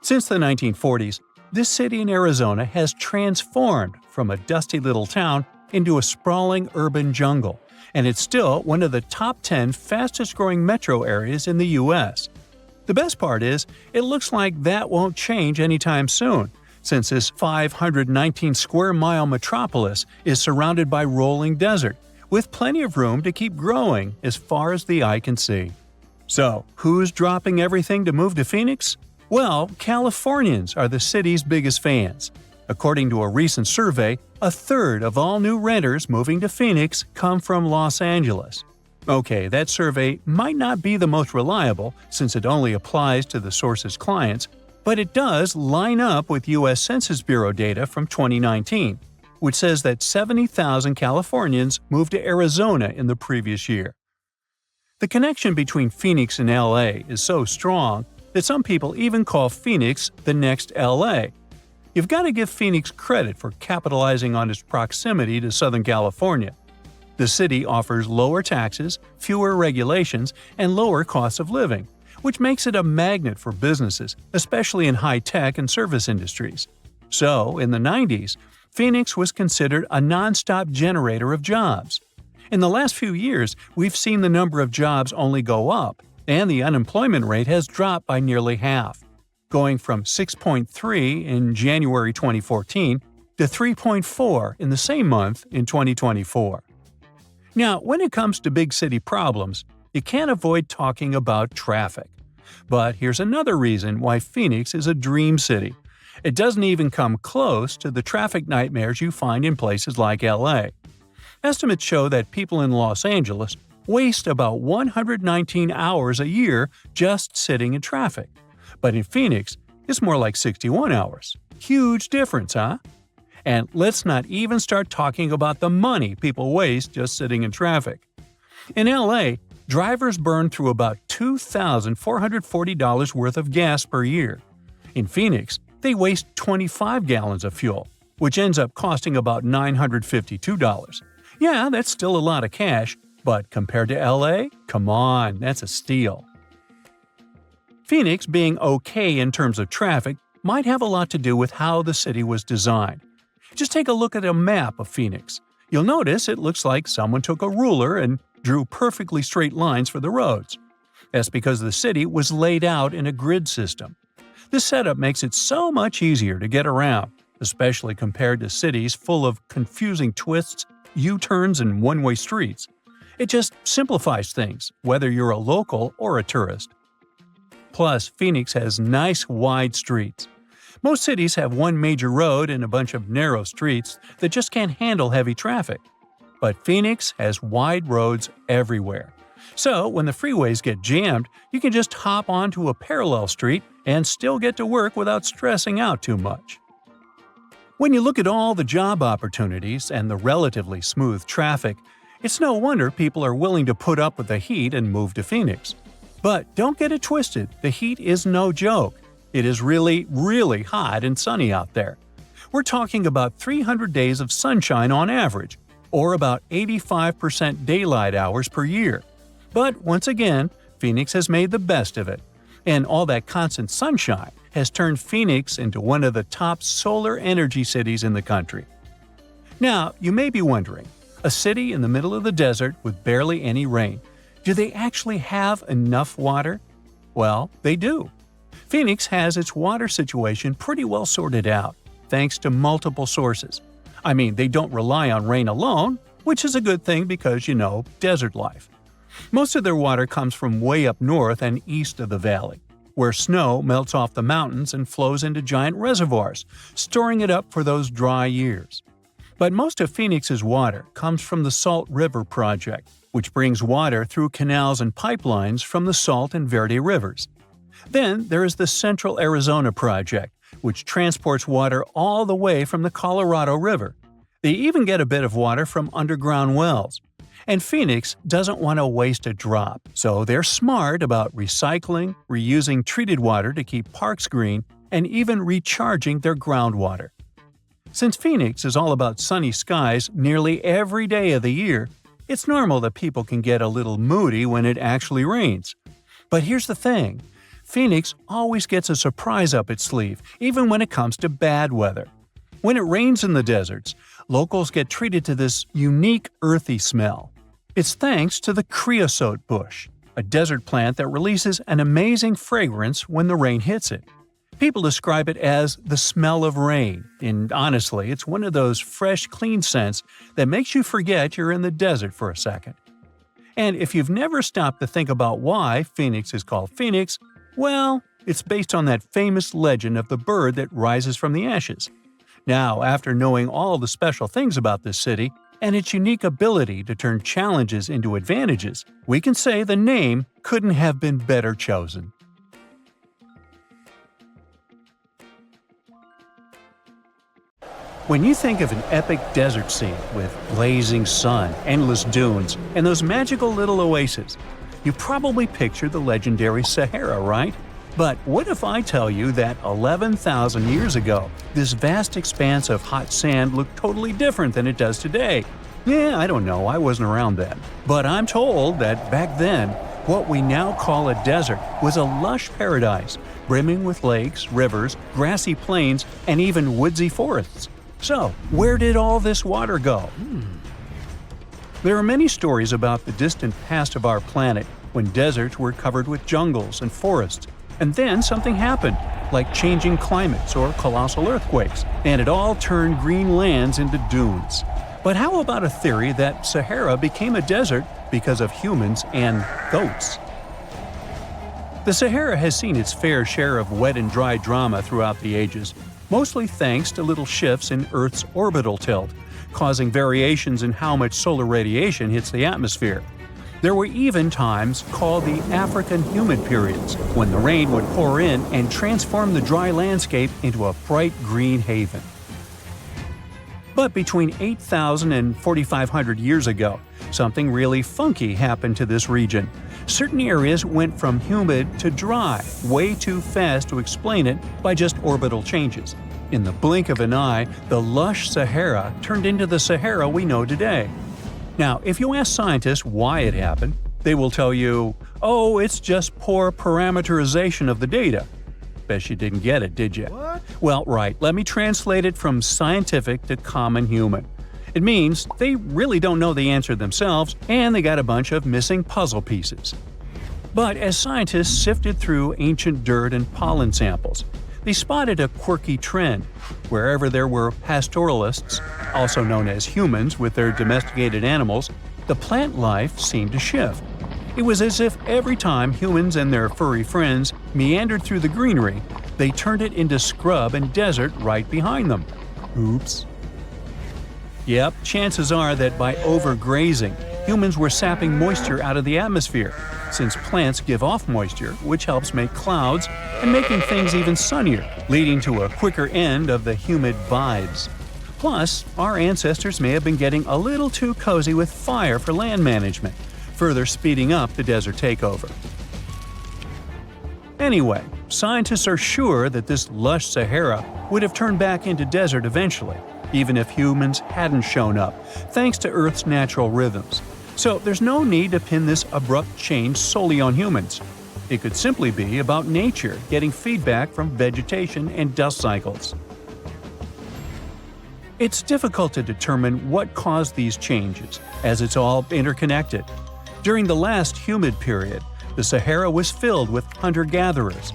Since the 1940s, this city in Arizona has transformed from a dusty little town into a sprawling urban jungle, and it's still one of the top 10 fastest-growing metro areas in the U.S. The best part is, it looks like that won't change anytime soon, since this 519-square-mile metropolis is surrounded by rolling desert, with plenty of room to keep growing as far as the eye can see. So, who's dropping everything to move to Phoenix? Well, Californians are the city's biggest fans. According to a recent survey, a third of all new renters moving to Phoenix come from Los Angeles. Okay, that survey might not be the most reliable since it only applies to the source's clients, but it does line up with U.S. Census Bureau data from 2019, which says that 70,000 Californians moved to Arizona in the previous year. The connection between Phoenix and LA is so strong that some people even call Phoenix the next LA. You've got to give Phoenix credit for capitalizing on its proximity to Southern California. The city offers lower taxes, fewer regulations, and lower costs of living, which makes it a magnet for businesses, especially in high-tech and service industries. So, in the 90s, Phoenix was considered a non-stop generator of jobs. In the last few years, we've seen the number of jobs only go up, and the unemployment rate has dropped by nearly half, going from 6.3 in January 2014 to 3.4 in the same month in 2024. Now, when it comes to big city problems, you can't avoid talking about traffic. But here's another reason why Phoenix is a dream city. It doesn't even come close to the traffic nightmares you find in places like LA. Estimates show that people in Los Angeles waste about 119 hours a year just sitting in traffic. But in Phoenix, it's more like 61 hours. Huge difference, huh? And let's not even start talking about the money people waste just sitting in traffic. In LA, drivers burn through about $2,440 worth of gas per year. In Phoenix, they waste 25 gallons of fuel, which ends up costing about $952. Yeah, that's still a lot of cash, but compared to LA, come on, that's a steal. Phoenix being okay in terms of traffic might have a lot to do with how the city was designed. Just take a look at a map of Phoenix. You'll notice it looks like someone took a ruler and drew perfectly straight lines for the roads. That's because the city was laid out in a grid system. This setup makes it so much easier to get around, especially compared to cities full of confusing twists, U-turns, and one-way streets. It just simplifies things, whether you're a local or a tourist. Plus, Phoenix has nice wide streets. Most cities have one major road and a bunch of narrow streets that just can't handle heavy traffic. But Phoenix has wide roads everywhere. So when the freeways get jammed, you can just hop onto a parallel street and still get to work without stressing out too much. When you look at all the job opportunities and the relatively smooth traffic, it's no wonder people are willing to put up with the heat and move to Phoenix. But don't get it twisted, the heat is no joke. It is really, really hot and sunny out there. We're talking about 300 days of sunshine on average, or about 85% daylight hours per year. But once again, Phoenix has made the best of it. And all that constant sunshine has turned Phoenix into one of the top solar energy cities in the country. Now, you may be wondering, a city in the middle of the desert with barely any rain, do they actually have enough water? Well, they do. Phoenix has its water situation pretty well sorted out, thanks to multiple sources. I mean, they don't rely on rain alone, which is a good thing because, desert life. Most of their water comes from way up north and east of the valley, where snow melts off the mountains and flows into giant reservoirs, storing it up for those dry years. But most of Phoenix's water comes from the Salt River Project, which brings water through canals and pipelines from the Salt and Verde rivers. Then there is the Central Arizona Project, which transports water all the way from the Colorado River. They even get a bit of water from underground wells. And Phoenix doesn't want to waste a drop, so they're smart about recycling, reusing treated water to keep parks green, and even recharging their groundwater. Since Phoenix is all about sunny skies nearly every day of the year, it's normal that people can get a little moody when it actually rains. But here's the thing. Phoenix always gets a surprise up its sleeve, even when it comes to bad weather. When it rains in the deserts, locals get treated to this unique earthy smell. It's thanks to the creosote bush, a desert plant that releases an amazing fragrance when the rain hits it. People describe it as the smell of rain, and honestly, it's one of those fresh, clean scents that makes you forget you're in the desert for a second. And if you've never stopped to think about why Phoenix is called Phoenix, well, it's based on that famous legend of the bird that rises from the ashes. Now, after knowing all the special things about this city and its unique ability to turn challenges into advantages, we can say the name couldn't have been better chosen. When you think of an epic desert scene with blazing sun, endless dunes, and those magical little oases, you probably picture the legendary Sahara, right? But what if I tell you that 11,000 years ago, this vast expanse of hot sand looked totally different than it does today? Yeah, I don't know, I wasn't around then. But I'm told that back then, what we now call a desert was a lush paradise, brimming with lakes, rivers, grassy plains, and even woodsy forests. So, where did all this water go? There are many stories about the distant past of our planet when deserts were covered with jungles and forests, and then something happened, like changing climates or colossal earthquakes, and it all turned green lands into dunes. But how about a theory that Sahara became a desert because of humans and goats? The Sahara has seen its fair share of wet and dry drama throughout the ages, mostly thanks to little shifts in Earth's orbital tilt, causing variations in how much solar radiation hits the atmosphere. There were even times called the African humid periods, when the rain would pour in and transform the dry landscape into a bright green haven. But between 8,000 and 4,500 years ago, something really funky happened to this region. Certain areas went from humid to dry way too fast to explain it by just orbital changes. In the blink of an eye, the lush Sahara turned into the Sahara we know today. Now, if you ask scientists why it happened, they will tell you, oh, it's just poor parameterization of the data. Bet you didn't get it, did you? What? Well, right, let me translate it from scientific to common human. It means they really don't know the answer themselves, and they got a bunch of missing puzzle pieces. But as scientists sifted through ancient dirt and pollen samples, they spotted a quirky trend. Wherever there were pastoralists, also known as humans with their domesticated animals, the plant life seemed to shift. It was as if every time humans and their furry friends meandered through the greenery, they turned it into scrub and desert right behind them. Oops. Yep, chances are that by overgrazing, humans were sapping moisture out of the atmosphere, since plants give off moisture, which helps make clouds and making things even sunnier, leading to a quicker end of the humid vibes. Plus, our ancestors may have been getting a little too cozy with fire for land management, further speeding up the desert takeover. Anyway, scientists are sure that this lush Sahara would have turned back into desert eventually, even if humans hadn't shown up, thanks to Earth's natural rhythms. So there's no need to pin this abrupt change solely on humans. It could simply be about nature getting feedback from vegetation and dust cycles. It's difficult to determine what caused these changes, as it's all interconnected. During the last humid period, the Sahara was filled with hunter-gatherers.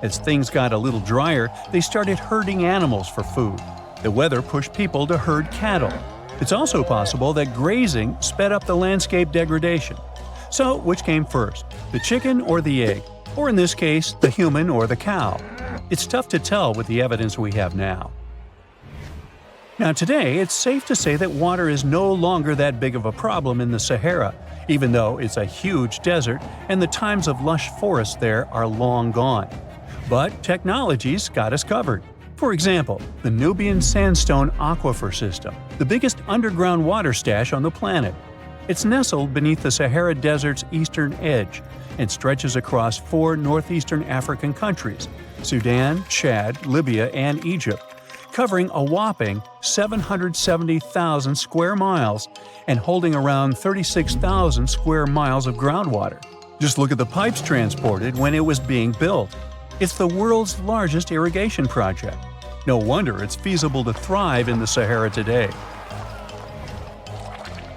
As things got a little drier, they started herding animals for food. The weather pushed people to herd cattle. It's also possible that grazing sped up the landscape degradation. So, which came first, the chicken or the egg? Or in this case, the human or the cow? It's tough to tell with the evidence we have now. Now today, it's safe to say that water is no longer that big of a problem in the Sahara, even though it's a huge desert and the times of lush forests there are long gone. But technology's got us covered. For example, the Nubian Sandstone Aquifer System, the biggest underground water stash on the planet. It's nestled beneath the Sahara Desert's eastern edge and stretches across 4 northeastern African countries – Sudan, Chad, Libya, and Egypt, covering a whopping 770,000 square miles and holding around 36,000 square miles of groundwater. Just look at the pipes transported when it was being built. It's the world's largest irrigation project. No wonder it's feasible to thrive in the Sahara today.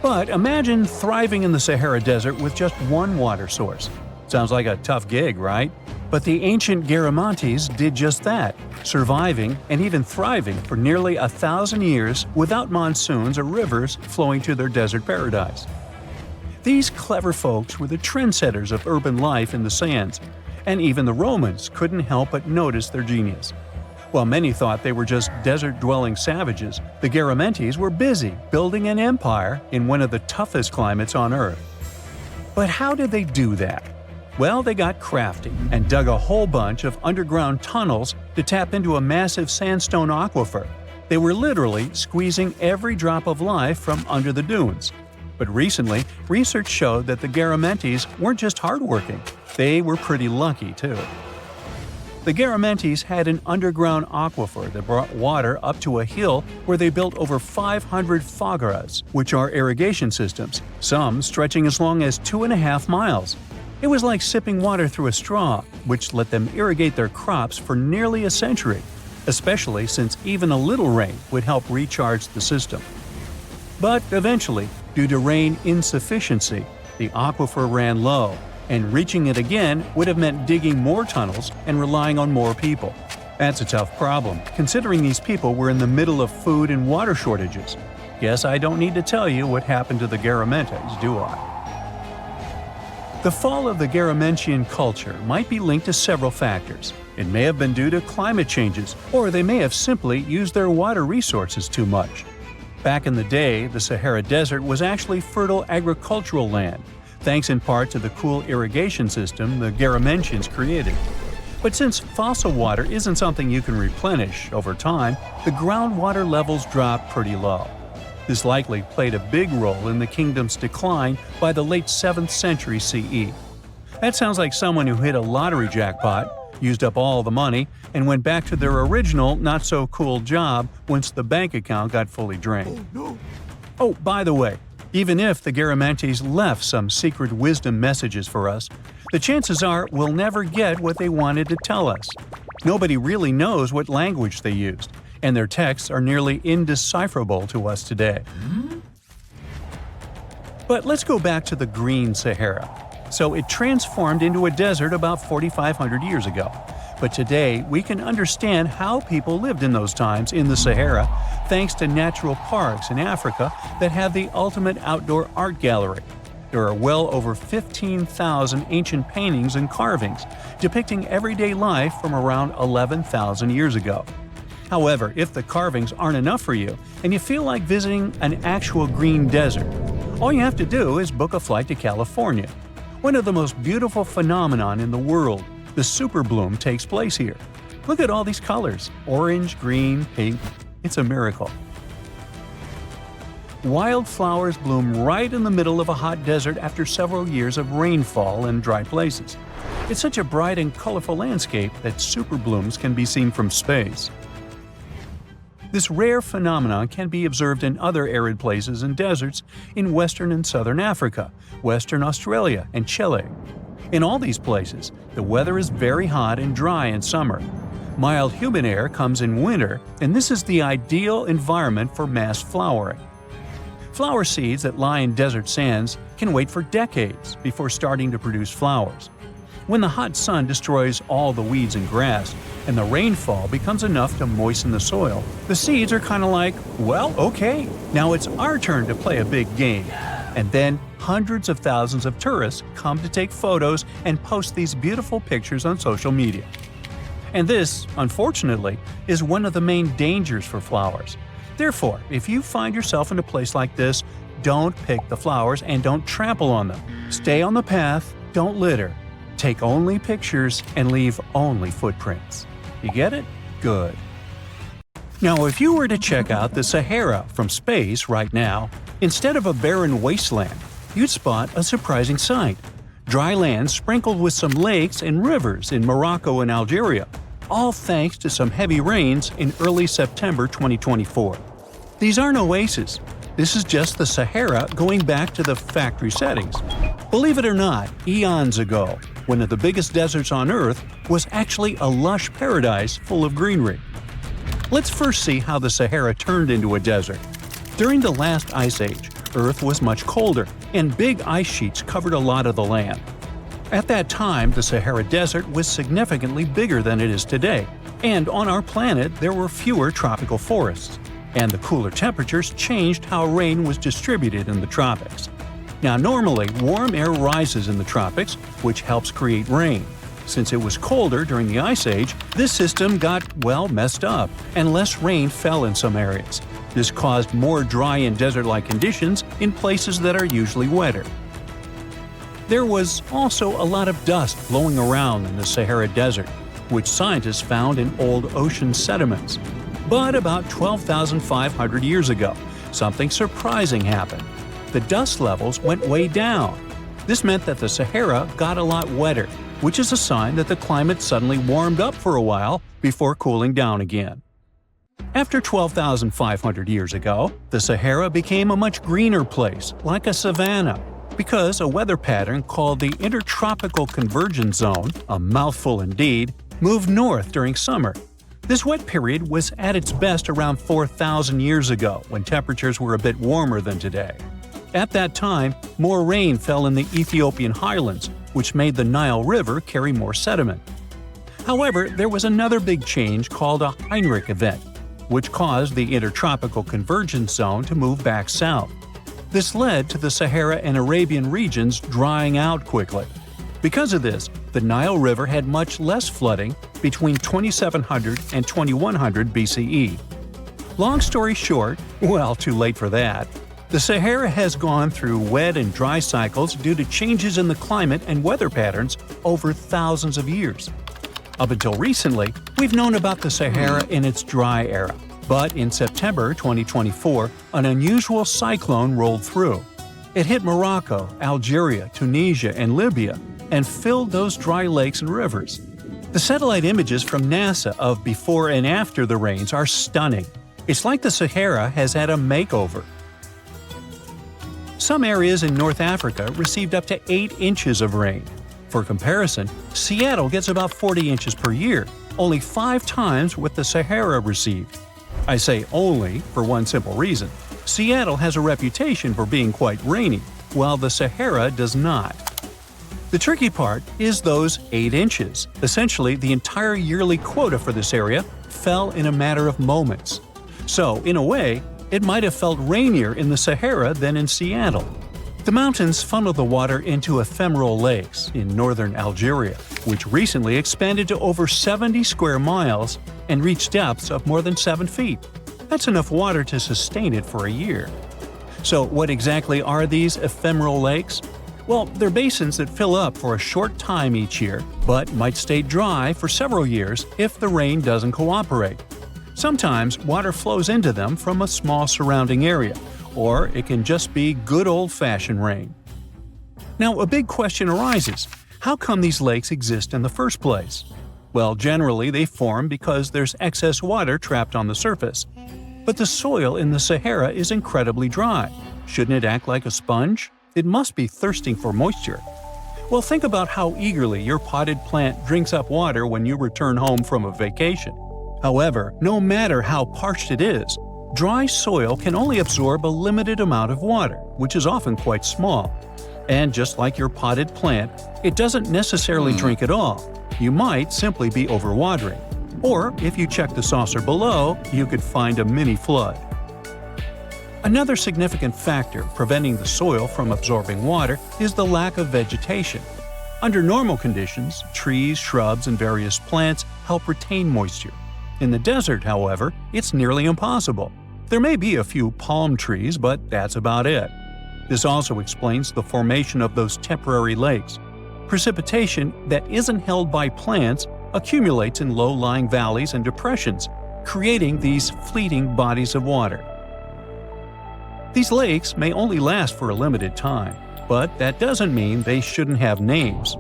But imagine thriving in the Sahara Desert with just one water source. Sounds like a tough gig, right? But the ancient Garamantes did just that, surviving and even thriving for nearly 1,000 years without monsoons or rivers flowing to their desert paradise. These clever folks were the trendsetters of urban life in the sands, and even the Romans couldn't help but notice their genius. While many thought they were just desert-dwelling savages, the Garamantes were busy building an empire in one of the toughest climates on Earth. But how did they do that? Well, they got crafty and dug a whole bunch of underground tunnels to tap into a massive sandstone aquifer. They were literally squeezing every drop of life from under the dunes. But recently, research showed that the Garamantes weren't just hardworking, they were pretty lucky too. The Garamantes had an underground aquifer that brought water up to a hill where they built over 500 fogaras, which are irrigation systems, some stretching as long as 2.5 miles. It was like sipping water through a straw, which let them irrigate their crops for nearly a century, especially since even a little rain would help recharge the system. But eventually, Due to rain insufficiency, the aquifer ran low, and reaching it again would have meant digging more tunnels and relying on more people. That's a tough problem, considering these people were in the middle of food and water shortages. Guess I don't need to tell you what happened to the Garamentes, do I? The fall of the Garamentian culture might be linked to several factors. It may have been due to climate changes, or they may have simply used their water resources too much. Back in the day, the Sahara Desert was actually fertile agricultural land, thanks in part to the cool irrigation system the Garamentians created. But since fossil water isn't something you can replenish over time, the groundwater levels dropped pretty low. This likely played a big role in the kingdom's decline by the late 7th century CE. That sounds like someone who hit a lottery jackpot, used up all the money, and went back to their original not-so-cool job once the bank account got fully drained. Oh, by the way, even if the Garamentes left some secret wisdom messages for us, the chances are we'll never get what they wanted to tell us. Nobody really knows what language they used, and their texts are nearly indecipherable to us today. But let's go back to the Green Sahara. So it transformed into a desert about 4,500 years ago. But today, we can understand how people lived in those times in the Sahara thanks to natural parks in Africa that have the ultimate outdoor art gallery. There are well over 15,000 ancient paintings and carvings depicting everyday life from around 11,000 years ago. However, if the carvings aren't enough for you and you feel like visiting an actual green desert, all you have to do is book a flight to California. One of the most beautiful phenomenon in the world, the super bloom, takes place here. Look at all these colors: orange, green, pink. It's a miracle. Wildflowers bloom right in the middle of a hot desert after several years of rainfall in dry places. It's such a bright and colorful landscape that super blooms can be seen from space. This rare phenomenon can be observed in other arid places and deserts in western and southern Africa, Western Australia, and Chile. In all these places, the weather is very hot and dry in summer. Mild humid air comes in winter, and this is the ideal environment for mass flowering. Flower seeds that lie in desert sands can wait for decades before starting to produce flowers. When the hot sun destroys all the weeds and grass, and the rainfall becomes enough to moisten the soil, the seeds are kind of like, well, okay, now it's our turn to play a big game. And then hundreds of thousands of tourists come to take photos and post these beautiful pictures on social media. And this, unfortunately, is one of the main dangers for flowers. Therefore, if you find yourself in a place like this, don't pick the flowers and don't trample on them. Stay on the path, don't litter. Take only pictures and leave only footprints. You get it? Good. Now, if you were to check out the Sahara from space right now, instead of a barren wasteland, you'd spot a surprising sight. Dry land sprinkled with some lakes and rivers in Morocco and Algeria, all thanks to some heavy rains in early September 2024. These aren't oases. This is just the Sahara going back to the factory settings. Believe it or not, eons ago, one of the biggest deserts on Earth was actually a lush paradise full of greenery. Let's first see how the Sahara turned into a desert. During the last ice age, Earth was much colder, and big ice sheets covered a lot of the land. At that time, the Sahara Desert was significantly bigger than it is today, and on our planet there were fewer tropical forests, and the cooler temperatures changed how rain was distributed in the tropics. Now, normally, warm air rises in the tropics, which helps create rain. Since it was colder during the Ice Age, this system got, well, messed up, and less rain fell in some areas. This caused more dry and desert-like conditions in places that are usually wetter. There was also a lot of dust blowing around in the Sahara Desert, which scientists found in old ocean sediments. But about 12,500 years ago, something surprising happened. The dust levels went way down. This meant that the Sahara got a lot wetter, which is a sign that the climate suddenly warmed up for a while before cooling down again. After 12,500 years ago, the Sahara became a much greener place, like a savanna, because a weather pattern called the Intertropical Convergence Zone, a mouthful indeed, moved north during summer. This wet period was at its best around 4,000 years ago, when temperatures were a bit warmer than today. At that time, more rain fell in the Ethiopian highlands, which made the Nile River carry more sediment. However, there was another big change called a Heinrich event, which caused the intertropical convergence zone to move back south. This led to the Sahara and Arabian regions drying out quickly. Because of this, the Nile River had much less flooding between 2700 and 2100 BCE. Long story short, well, too late for that. The Sahara has gone through wet and dry cycles due to changes in the climate and weather patterns over thousands of years. Up until recently, we've known about the Sahara in its dry era, but in September 2024, an unusual cyclone rolled through. It hit Morocco, Algeria, Tunisia, and Libya, and filled those dry lakes and rivers. The satellite images from NASA of before and after the rains are stunning. It's like the Sahara has had a makeover. Some areas in North Africa received up to 8 inches of rain. For comparison, Seattle gets about 40 inches per year, only 5 times what the Sahara received. I say only for one simple reason. Seattle has a reputation for being quite rainy, while the Sahara does not. The tricky part is those 8 inches. Essentially, the entire yearly quota for this area fell in a matter of moments. So, in a way, it might have felt rainier in the Sahara than in Seattle. The mountains funnel the water into ephemeral lakes in northern Algeria, which recently expanded to over 70 square miles and reached depths of more than 7 feet. That's enough water to sustain it for a year. So what exactly are these ephemeral lakes? Well, they're basins that fill up for a short time each year, but might stay dry for several years if the rain doesn't cooperate. Sometimes water flows into them from a small surrounding area, or it can just be good old-fashioned rain. Now, a big question arises: how come these lakes exist in the first place? Well, generally they form because there's excess water trapped on the surface. But the soil in the Sahara is incredibly dry. Shouldn't it act like a sponge? It must be thirsting for moisture. Well, think about how eagerly your potted plant drinks up water when you return home from a vacation. However, no matter how parched it is, dry soil can only absorb a limited amount of water, which is often quite small. And just like your potted plant, it doesn't necessarily drink it all. You might simply be overwatering. Or, if you check the saucer below, you could find a mini flood. Another significant factor preventing the soil from absorbing water is the lack of vegetation. Under normal conditions, trees, shrubs, and various plants help retain moisture. In the desert, however, it's nearly impossible. There may be a few palm trees, but that's about it. This also explains the formation of those temporary lakes. Precipitation that isn't held by plants accumulates in low-lying valleys and depressions, creating these fleeting bodies of water. These lakes may only last for a limited time, but that doesn't mean they shouldn't have names.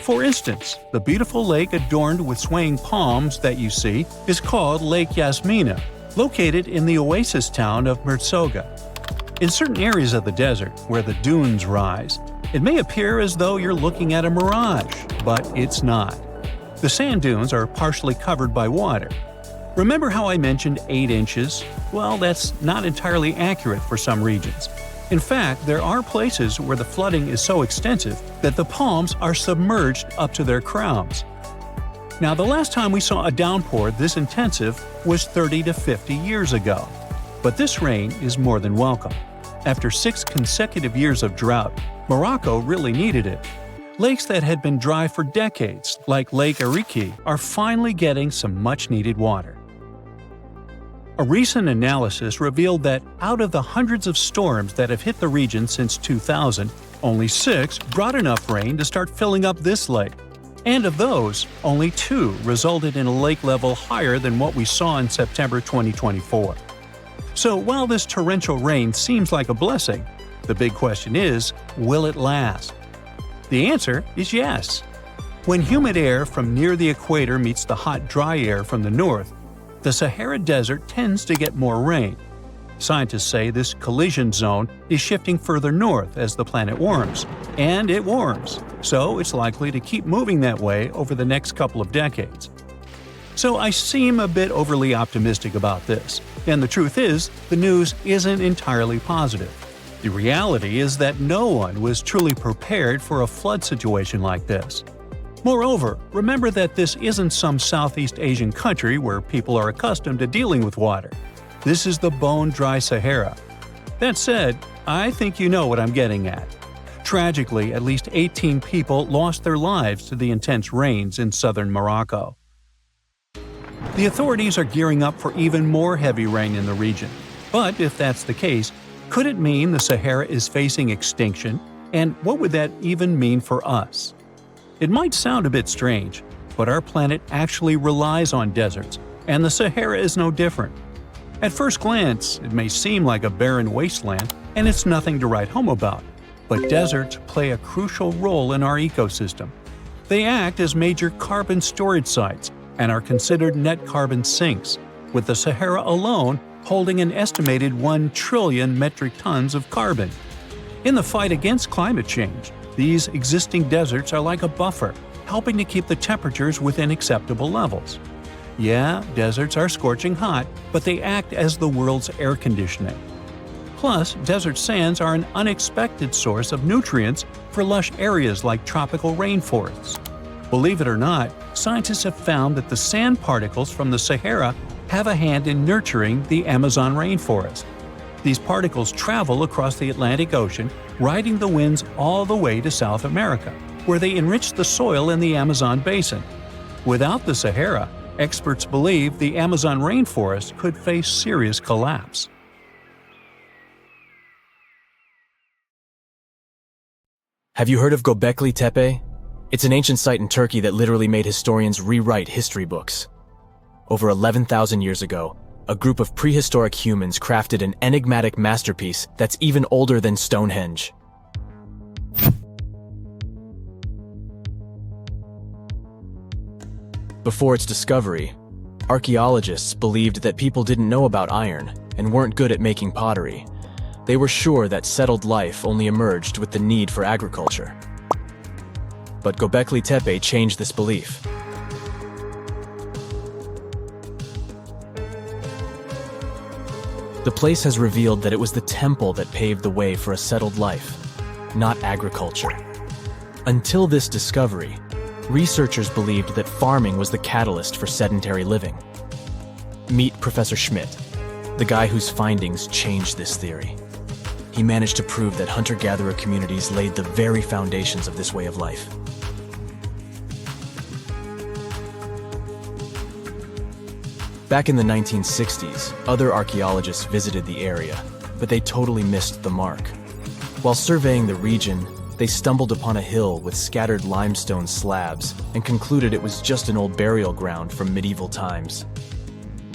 For instance, the beautiful lake adorned with swaying palms that you see is called Lake Yasmina, located in the oasis town of Merzoga. In certain areas of the desert, where the dunes rise, it may appear as though you're looking at a mirage, but it's not. The sand dunes are partially covered by water. Remember how I mentioned 8 inches? Well, that's not entirely accurate for some regions. In fact, there are places where the flooding is so extensive that the palms are submerged up to their crowns. Now, the last time we saw a downpour this intensive was 30 to 50 years ago. But this rain is more than welcome. After 6 consecutive years of drought, Morocco really needed it. Lakes that had been dry for decades, like Lake Ariki, are finally getting some much-needed water. A recent analysis revealed that out of the hundreds of storms that have hit the region since 2000, only 6 brought enough rain to start filling up this lake. And of those, only 2 resulted in a lake level higher than what we saw in September 2024. So while this torrential rain seems like a blessing, the big question is, will it last? The answer is yes. When humid air from near the equator meets the hot, dry air from the north, the Sahara Desert tends to get more rain. Scientists say this collision zone is shifting further north as the planet warms, and it warms, so it's likely to keep moving that way over the next couple of decades. So I seem a bit overly optimistic about this, and the truth is, the news isn't entirely positive. The reality is that no one was truly prepared for a flood situation like this. Moreover, remember that this isn't some Southeast Asian country where people are accustomed to dealing with water. This is the bone-dry Sahara. That said, I think you know what I'm getting at. Tragically, at least 18 people lost their lives to the intense rains in southern Morocco. The authorities are gearing up for even more heavy rain in the region. But if that's the case, could it mean the Sahara is facing extinction? And what would that even mean for us? It might sound a bit strange, but our planet actually relies on deserts, and the Sahara is no different. At first glance, it may seem like a barren wasteland, and it's nothing to write home about. But deserts play a crucial role in our ecosystem. They act as major carbon storage sites and are considered net carbon sinks, with the Sahara alone holding an estimated 1 trillion metric tons of carbon. In the fight against climate change, these existing deserts are like a buffer, helping to keep the temperatures within acceptable levels. Yeah, deserts are scorching hot, but they act as the world's air conditioning. Plus, desert sands are an unexpected source of nutrients for lush areas like tropical rainforests. Believe it or not, scientists have found that the sand particles from the Sahara have a hand in nurturing the Amazon rainforest. These particles travel across the Atlantic Ocean, riding the winds all the way to South America, where they enrich the soil in the Amazon basin. Without the Sahara, experts believe the Amazon rainforest could face serious collapse. Have you heard of Göbekli Tepe? It's an ancient site in Turkey that literally made historians rewrite history books. Over 11,000 years ago, a group of prehistoric humans crafted an enigmatic masterpiece that's even older than Stonehenge. Before its discovery, archaeologists believed that people didn't know about iron and weren't good at making pottery. They were sure that settled life only emerged with the need for agriculture. But Göbekli Tepe changed this belief. The place has revealed that it was the temple that paved the way for a settled life, not agriculture. Until this discovery, researchers believed that farming was the catalyst for sedentary living. Meet Professor Schmidt, the guy whose findings changed this theory. He managed to prove that hunter-gatherer communities laid the very foundations of this way of life. Back in the 1960s, other archaeologists visited the area, but they totally missed the mark. While surveying the region, they stumbled upon a hill with scattered limestone slabs and concluded it was just an old burial ground from medieval times.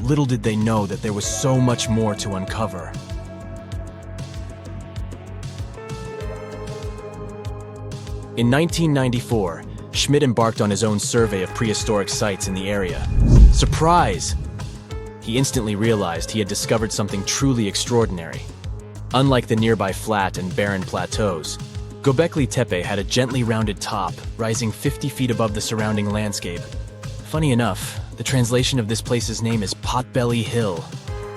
Little did they know that there was so much more to uncover. In 1994, Schmidt embarked on his own survey of prehistoric sites in the area. Surprise! He instantly realized he had discovered something truly extraordinary. Unlike the nearby flat and barren plateaus, Göbekli Tepe had a gently rounded top, rising 50 feet above the surrounding landscape. Funny enough, the translation of this place's name is Potbelly Hill.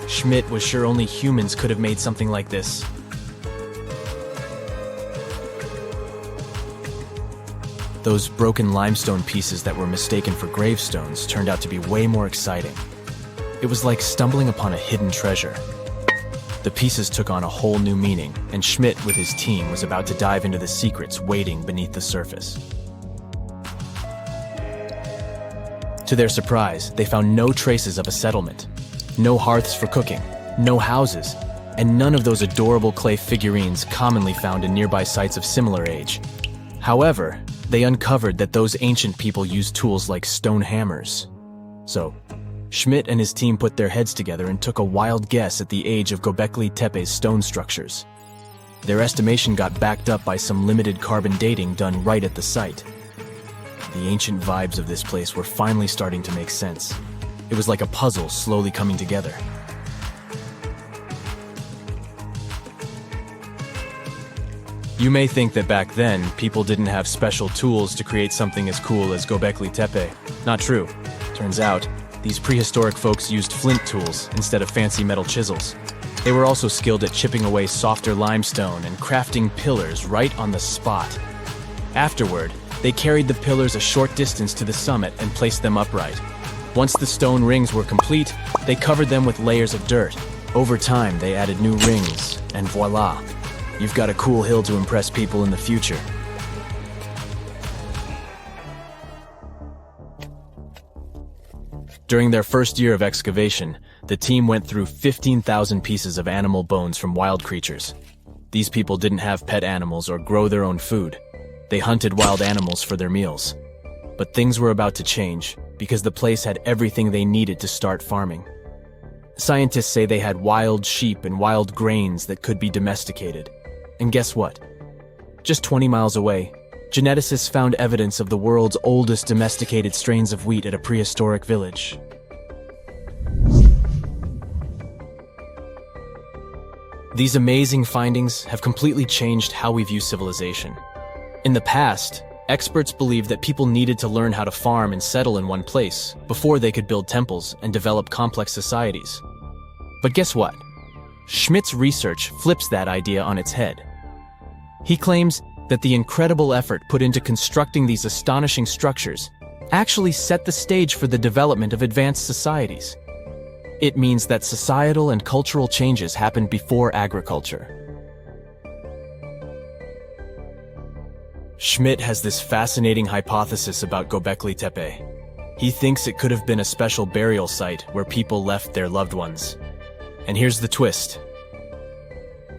Schmidt was sure only humans could have made something like this. Those broken limestone pieces that were mistaken for gravestones turned out to be way more exciting. It was like stumbling upon a hidden treasure. The pieces took on a whole new meaning, and Schmidt with his team was about to dive into the secrets waiting beneath the surface. To their surprise, they found no traces of a settlement, no hearths for cooking, no houses, and none of those adorable clay figurines commonly found in nearby sites of similar age. However, they uncovered that those ancient people used tools like stone hammers. So, Schmidt and his team put their heads together and took a wild guess at the age of Göbekli Tepe's stone structures. Their estimation got backed up by some limited carbon dating done right at the site. The ancient vibes of this place were finally starting to make sense. It was like a puzzle slowly coming together. You may think that back then, people didn't have special tools to create something as cool as Göbekli Tepe. Not true. Turns out, these prehistoric folks used flint tools instead of fancy metal chisels. They were also skilled at chipping away softer limestone and crafting pillars right on the spot. Afterward, they carried the pillars a short distance to the summit and placed them upright. Once the stone rings were complete, they covered them with layers of dirt. Over time, they added new rings, and voila, you've got a cool hill to impress people in the future. During their first year of excavation, the team went through 15,000 pieces of animal bones from wild creatures. These people didn't have pet animals or grow their own food. They hunted wild animals for their meals. But things were about to change, because the place had everything they needed to start farming. Scientists say they had wild sheep and wild grains that could be domesticated. And guess what? Just 20 miles away, geneticists found evidence of the world's oldest domesticated strains of wheat at a prehistoric village. These amazing findings have completely changed how we view civilization. In the past, experts believed that people needed to learn how to farm and settle in one place before they could build temples and develop complex societies. But guess what? Schmidt's research flips that idea on its head. He claims that the incredible effort put into constructing these astonishing structures actually set the stage for the development of advanced societies. It means that societal and cultural changes happened before agriculture. Schmidt has this fascinating hypothesis about Göbekli Tepe. He thinks it could have been a special burial site where people left their loved ones. And here's the twist.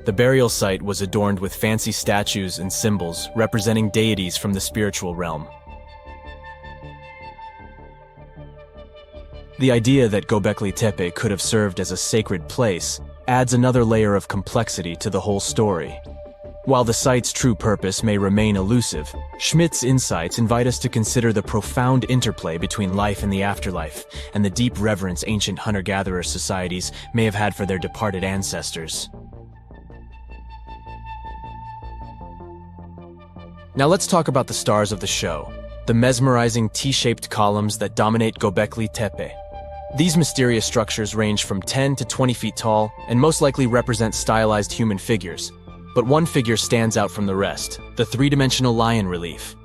The burial site was adorned with fancy statues and symbols representing deities from the spiritual realm. The idea that Göbekli Tepe could have served as a sacred place adds another layer of complexity to the whole story. While the site's true purpose may remain elusive, Schmidt's insights invite us to consider the profound interplay between life and the afterlife, and the deep reverence ancient hunter-gatherer societies may have had for their departed ancestors. Now let's talk about the stars of the show, the mesmerizing T-shaped columns that dominate Göbekli Tepe. These mysterious structures range from 10 to 20 feet tall and most likely represent stylized human figures. But one figure stands out from the rest, the three-dimensional lion relief.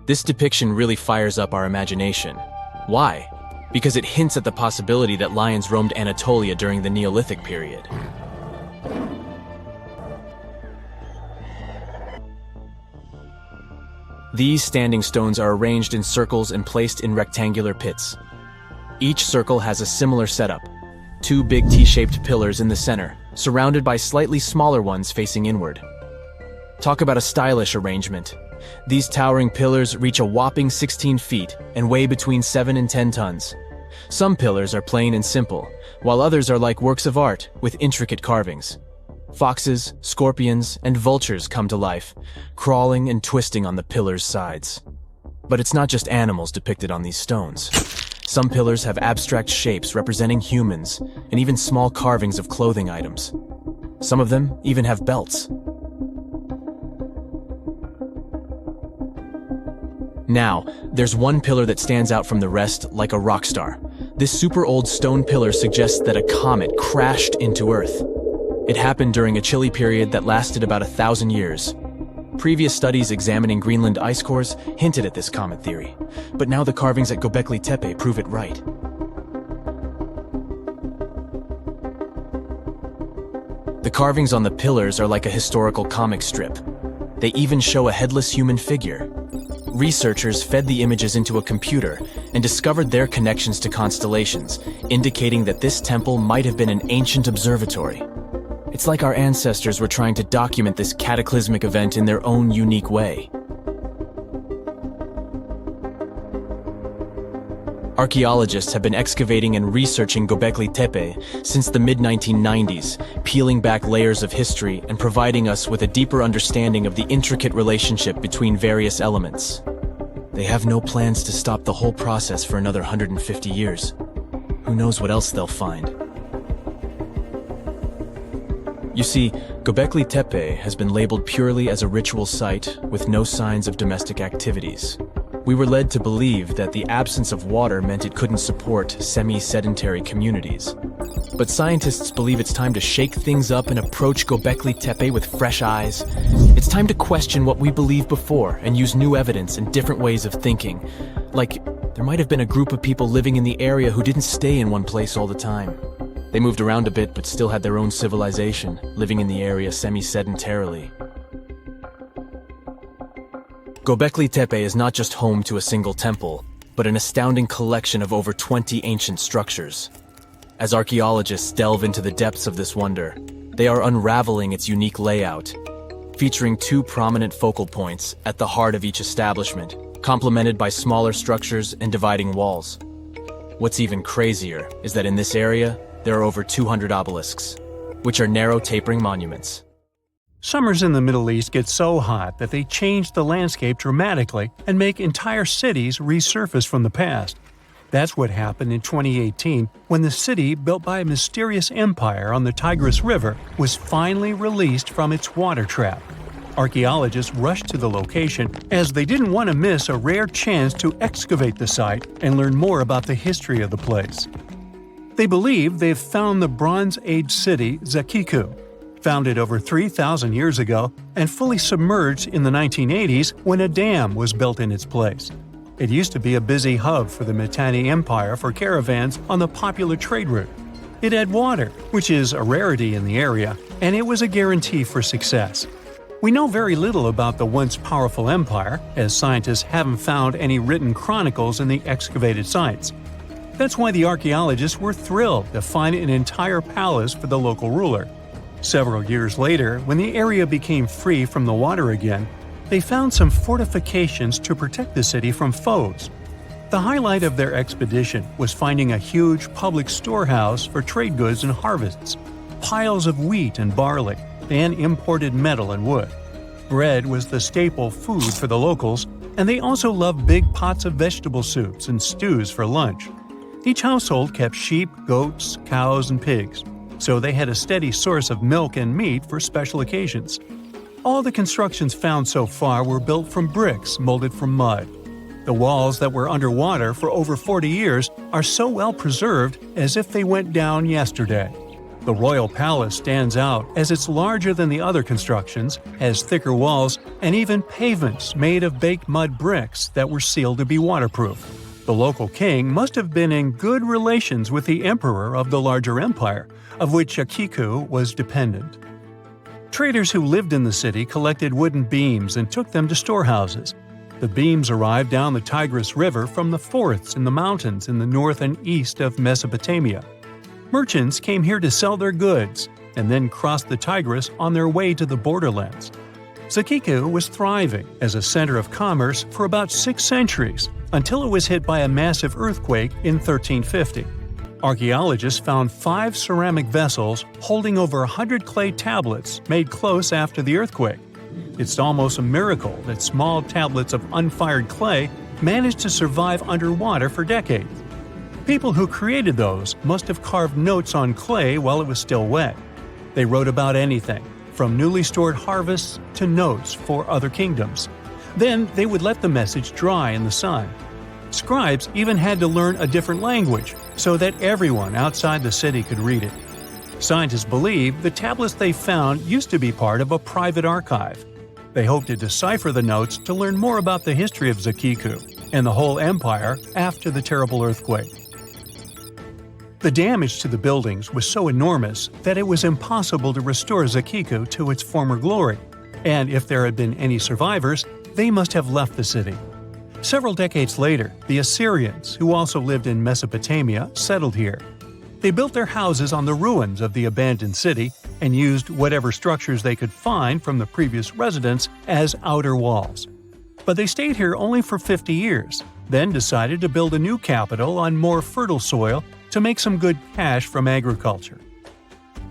This depiction really fires up our imagination. Why? Because it hints at the possibility that lions roamed Anatolia during the Neolithic period. These standing stones are arranged in circles and placed in rectangular pits. Each circle has a similar setup. Two big T-shaped pillars in the center, surrounded by slightly smaller ones facing inward. Talk about a stylish arrangement. These towering pillars reach a whopping 16 feet and weigh between 7 and 10 tons. Some pillars are plain and simple, while others are like works of art with intricate carvings. Foxes, scorpions, and vultures come to life, crawling and twisting on the pillars' sides. But it's not just animals depicted on these stones. Some pillars have abstract shapes representing humans, and even small carvings of clothing items. Some of them even have belts. Now, there's one pillar that stands out from the rest like a rock star. This super old stone pillar suggests that a comet crashed into Earth. It happened during a chilly period that lasted about 1,000 years. Previous studies examining Greenland ice cores hinted at this comet theory, but now the carvings at Göbekli Tepe prove it right. The carvings on the pillars are like a historical comic strip. They even show a headless human figure. Researchers fed the images into a computer and discovered their connections to constellations, indicating that this temple might have been an ancient observatory. It's like our ancestors were trying to document this cataclysmic event in their own unique way. Archaeologists have been excavating and researching Göbekli Tepe since the mid-1990s, peeling back layers of history and providing us with a deeper understanding of the intricate relationship between various elements. They have no plans to stop the whole process for another 150 years. Who knows what else they'll find? You see, Göbekli Tepe has been labeled purely as a ritual site with no signs of domestic activities, We were led to believe that the absence of water meant it couldn't support semi-sedentary communities. But scientists believe it's time to shake things up and approach Göbekli Tepe with fresh eyes. It's time to question what we believed before and use new evidence and different ways of thinking. Like, there might have been a group of people living in the area who didn't stay in one place all the time. They moved around a bit but still had their own civilization, living in the area semi-sedentarily. Göbekli Tepe is not just home to a single temple, but an astounding collection of over 20 ancient structures. As archaeologists delve into the depths of this wonder, they are unraveling its unique layout, featuring two prominent focal points at the heart of each establishment, complemented by smaller structures and dividing walls. What's even crazier is that in this area, there are over 200 obelisks, which are narrow tapering monuments. Summers in the Middle East get so hot that they change the landscape dramatically and make entire cities resurface from the past. That's what happened in 2018 when the city built by a mysterious empire on the Tigris River was finally released from its water trap. Archaeologists rushed to the location as they didn't want to miss a rare chance to excavate the site and learn more about the history of the place. They believe they've found the Bronze Age city Zakiku, founded over 3,000 years ago and fully submerged in the 1980s when a dam was built in its place. It used to be a busy hub for the Mitanni Empire for caravans on the popular trade route. It had water, which is a rarity in the area, and it was a guarantee for success. We know very little about the once powerful empire, as scientists haven't found any written chronicles in the excavated sites. That's why the archaeologists were thrilled to find an entire palace for the local ruler. Several years later, when the area became free from the water again, they found some fortifications to protect the city from foes. The highlight of their expedition was finding a huge public storehouse for trade goods and harvests, piles of wheat and barley, and imported metal and wood. Bread was the staple food for the locals, and they also loved big pots of vegetable soups and stews for lunch. Each household kept sheep, goats, cows, and pigs, so they had a steady source of milk and meat for special occasions. All the constructions found so far were built from bricks molded from mud. The walls that were underwater for over 40 years are so well preserved as if they went down yesterday. The royal palace stands out as it's larger than the other constructions, has thicker walls, and even pavements made of baked mud bricks that were sealed to be waterproof. The local king must have been in good relations with the emperor of the larger empire, of which Akiku was dependent. Traders who lived in the city collected wooden beams and took them to storehouses. The beams arrived down the Tigris River from the forests in the mountains in the north and east of Mesopotamia. Merchants came here to sell their goods and then crossed the Tigris on their way to the borderlands. Zakiku was thriving as a center of commerce for about 6 centuries until it was hit by a massive earthquake in 1350. Archaeologists found 5 ceramic vessels holding over 100 clay tablets made close after the earthquake. It's almost a miracle that small tablets of unfired clay managed to survive underwater for decades. People who created those must have carved notes on clay while it was still wet. They wrote about anything, from newly stored harvests to notes for other kingdoms. Then they would let the message dry in the sun. Scribes even had to learn a different language so that everyone outside the city could read it. Scientists believe the tablets they found used to be part of a private archive. They hope to decipher the notes to learn more about the history of Zakiku and the whole empire after the terrible earthquake. The damage to the buildings was so enormous that it was impossible to restore Zakiku to its former glory, and if there had been any survivors, they must have left the city. Several decades later, the Assyrians, who also lived in Mesopotamia, settled here. They built their houses on the ruins of the abandoned city and used whatever structures they could find from the previous residents as outer walls. But they stayed here only for 50 years, then decided to build a new capital on more fertile soil to make some good cash from agriculture.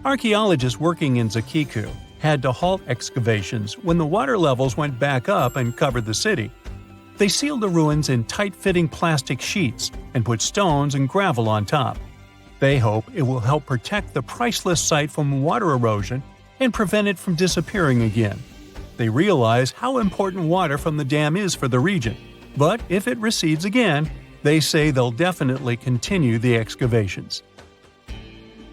Archaeologists working in Zakiku had to halt excavations when the water levels went back up and covered the city. They sealed the ruins in tight-fitting plastic sheets and put stones and gravel on top. They hope it will help protect the priceless site from water erosion and prevent it from disappearing again. They realize how important water from the dam is for the region. But if it recedes again, they say they'll definitely continue the excavations.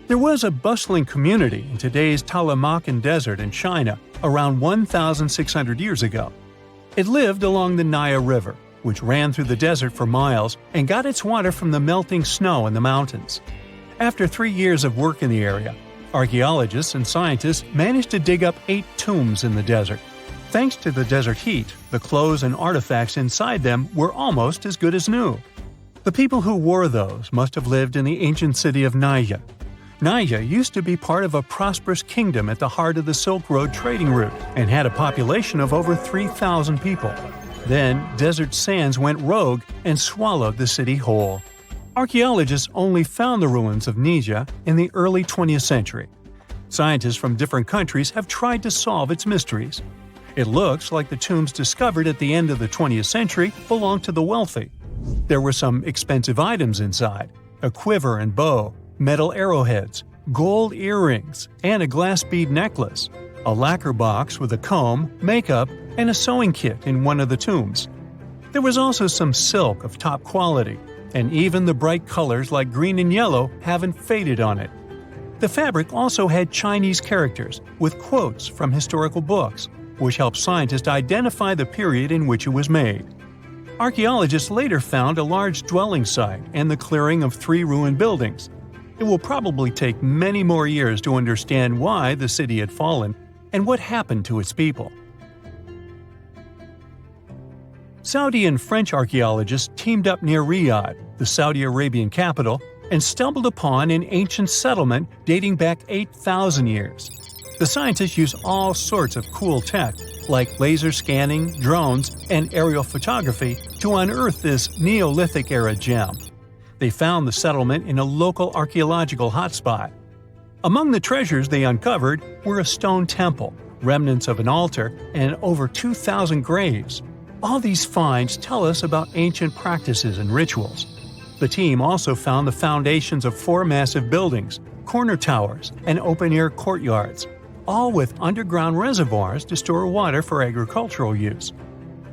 There was a bustling community in today's Taklamakan Desert in China around 1,600 years ago. It lived along the Naya River, which ran through the desert for miles and got its water from the melting snow in the mountains. After 3 years of work in the area, archaeologists and scientists managed to dig up 8 tombs in the desert. Thanks to the desert heat, the clothes and artifacts inside them were almost as good as new. The people who wore those must have lived in the ancient city of Naya. Naya used to be part of a prosperous kingdom at the heart of the Silk Road trading route and had a population of over 3,000 people. Then, desert sands went rogue and swallowed the city whole. Archaeologists only found the ruins of Nija in the early 20th century. Scientists from different countries have tried to solve its mysteries. It looks like the tombs discovered at the end of the 20th century belonged to the wealthy. There were some expensive items inside: a quiver and bow, metal arrowheads, gold earrings, and a glass bead necklace, a lacquer box with a comb, makeup, and a sewing kit in one of the tombs. There was also some silk of top quality, and even the bright colors like green and yellow haven't faded on it. The fabric also had Chinese characters with quotes from historical books, which helped scientists identify the period in which it was made. Archaeologists later found a large dwelling site and the clearing of 3 ruined buildings. It will probably take many more years to understand why the city had fallen and what happened to its people. Saudi and French archaeologists teamed up near Riyadh, the Saudi Arabian capital, and stumbled upon an ancient settlement dating back 8,000 years. The scientists used all sorts of cool tech, like laser scanning, drones, and aerial photography, to unearth this Neolithic-era gem. They found the settlement in a local archaeological hotspot. Among the treasures they uncovered were a stone temple, remnants of an altar, and over 2,000 graves. All these finds tell us about ancient practices and rituals. The team also found the foundations of 4 massive buildings, corner towers, and open-air courtyards, all with underground reservoirs to store water for agricultural use.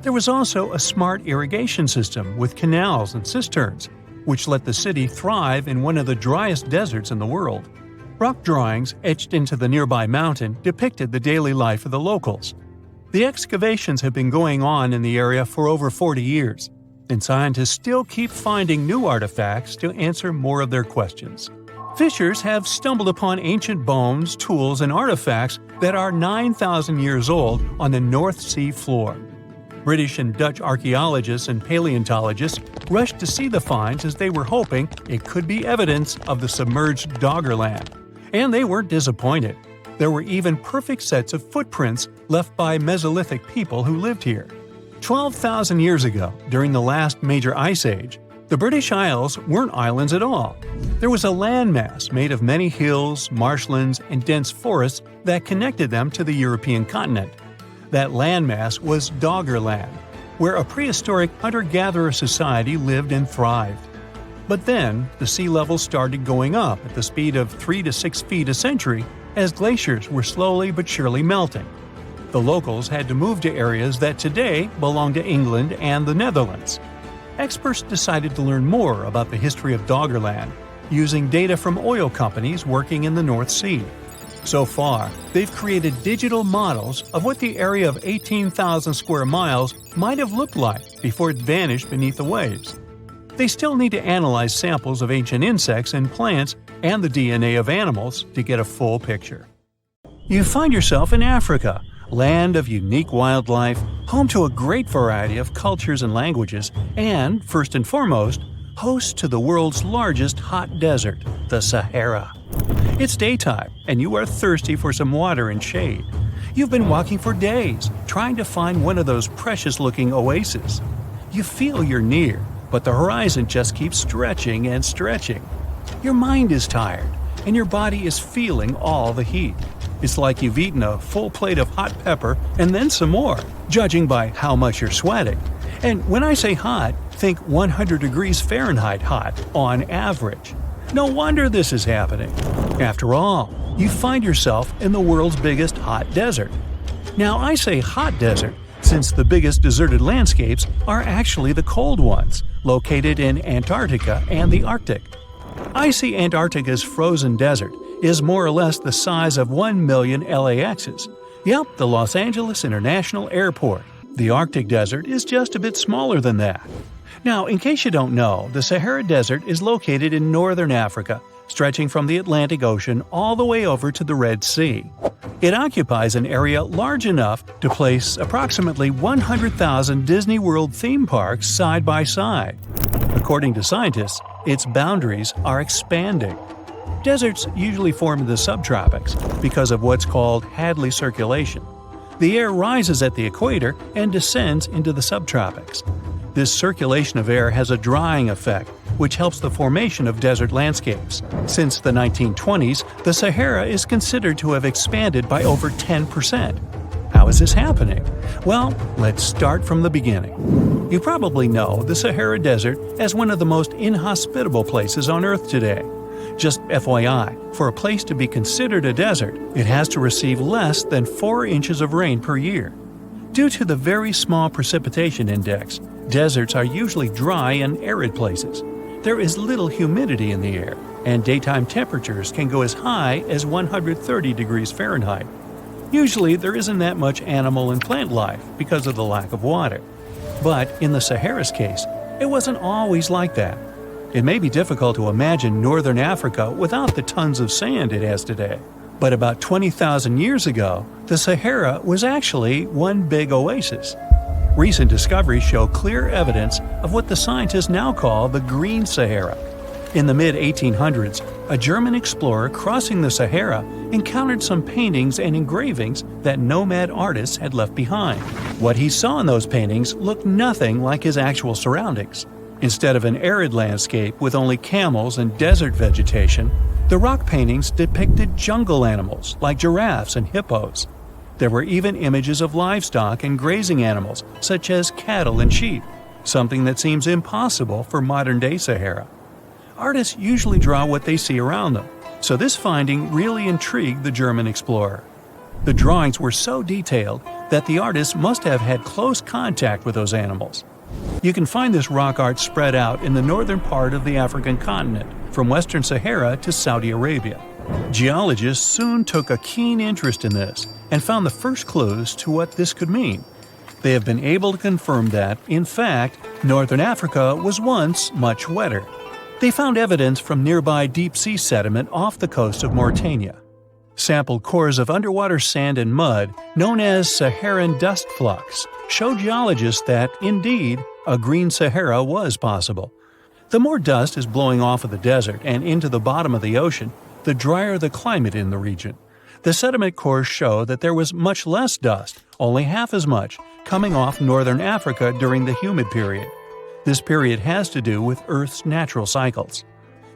There was also a smart irrigation system with canals and cisterns, which let the city thrive in one of the driest deserts in the world. Rock drawings etched into the nearby mountain depicted the daily life of the locals. The excavations have been going on in the area for over 40 years, and scientists still keep finding new artifacts to answer more of their questions. Fishers have stumbled upon ancient bones, tools, and artifacts that are 9,000 years old on the North Sea floor. British and Dutch archaeologists and paleontologists rushed to see the finds as they were hoping it could be evidence of the submerged Doggerland. And they weren't disappointed. There were even perfect sets of footprints left by Mesolithic people who lived here. 12,000 years ago, during the last major ice age, the British Isles weren't islands at all. There was a landmass made of many hills, marshlands, and dense forests that connected them to the European continent. That landmass was Doggerland, where a prehistoric hunter-gatherer society lived and thrived. But then, the sea level started going up at the speed of 3 to 6 feet a century as glaciers were slowly but surely melting. The locals had to move to areas that today belong to England and the Netherlands. Experts decided to learn more about the history of Doggerland, using data from oil companies working in the North Sea. So far, they've created digital models of what the area of 18,000 square miles might have looked like before it vanished beneath the waves. They still need to analyze samples of ancient insects and plants and the DNA of animals to get a full picture. You find yourself in Africa, land of unique wildlife, home to a great variety of cultures and languages, and, first and foremost, host to the world's largest hot desert, the Sahara. It's daytime, and you are thirsty for some water and shade. You've been walking for days, trying to find one of those precious-looking oases. You feel you're near, but the horizon just keeps stretching and stretching. Your mind is tired, and your body is feeling all the heat. It's like you've eaten a full plate of hot pepper and then some more, judging by how much you're sweating. And when I say hot, think 100 degrees Fahrenheit hot, on average. No wonder this is happening. After all, you find yourself in the world's biggest hot desert. Now, I say hot desert since the biggest deserted landscapes are actually the cold ones, located in Antarctica and the Arctic. Icy Antarctica's frozen desert is more or less the size of 1 million LAXs. Yep, the Los Angeles International Airport. The Arctic Desert is just a bit smaller than that. Now, in case you don't know, the Sahara Desert is located in northern Africa, stretching from the Atlantic Ocean all the way over to the Red Sea. It occupies an area large enough to place approximately 100,000 Disney World theme parks side by side. According to scientists, its boundaries are expanding. Deserts usually form in the subtropics because of what's called Hadley circulation. The air rises at the equator and descends into the subtropics. This circulation of air has a drying effect, which helps the formation of desert landscapes. Since the 1920s, the Sahara is considered to have expanded by over 10%. How is this happening? Well, let's start from the beginning. You probably know the Sahara Desert as one of the most inhospitable places on Earth today. Just FYI, for a place to be considered a desert, it has to receive less than 4 inches of rain per year. Due to the very small precipitation index, deserts are usually dry and arid places. There is little humidity in the air, and daytime temperatures can go as high as 130 degrees Fahrenheit. Usually, there isn't that much animal and plant life because of the lack of water. But in the Sahara's case, it wasn't always like that. It may be difficult to imagine northern Africa without the tons of sand it has today. But about 20,000 years ago, the Sahara was actually one big oasis. Recent discoveries show clear evidence of what the scientists now call the Green Sahara. In the mid-1800s, a German explorer crossing the Sahara encountered some paintings and engravings that nomad artists had left behind. What he saw in those paintings looked nothing like his actual surroundings. Instead of an arid landscape with only camels and desert vegetation, the rock paintings depicted jungle animals like giraffes and hippos. There were even images of livestock and grazing animals such as cattle and sheep, something that seems impossible for modern-day Sahara. Artists usually draw what they see around them, so this finding really intrigued the German explorer. The drawings were so detailed that the artists must have had close contact with those animals. You can find this rock art spread out in the northern part of the African continent, from western Sahara to Saudi Arabia. Geologists soon took a keen interest in this and found the first clues to what this could mean. They have been able to confirm that, in fact, northern Africa was once much wetter. They found evidence from nearby deep-sea sediment off the coast of Mauritania. Sampled cores of underwater sand and mud, known as Saharan dust flux, show geologists that, indeed, a green Sahara was possible. The more dust is blowing off of the desert and into the bottom of the ocean, the drier the climate in the region. The sediment cores show that there was much less dust, only half as much, coming off northern Africa during the humid period. This period has to do with Earth's natural cycles.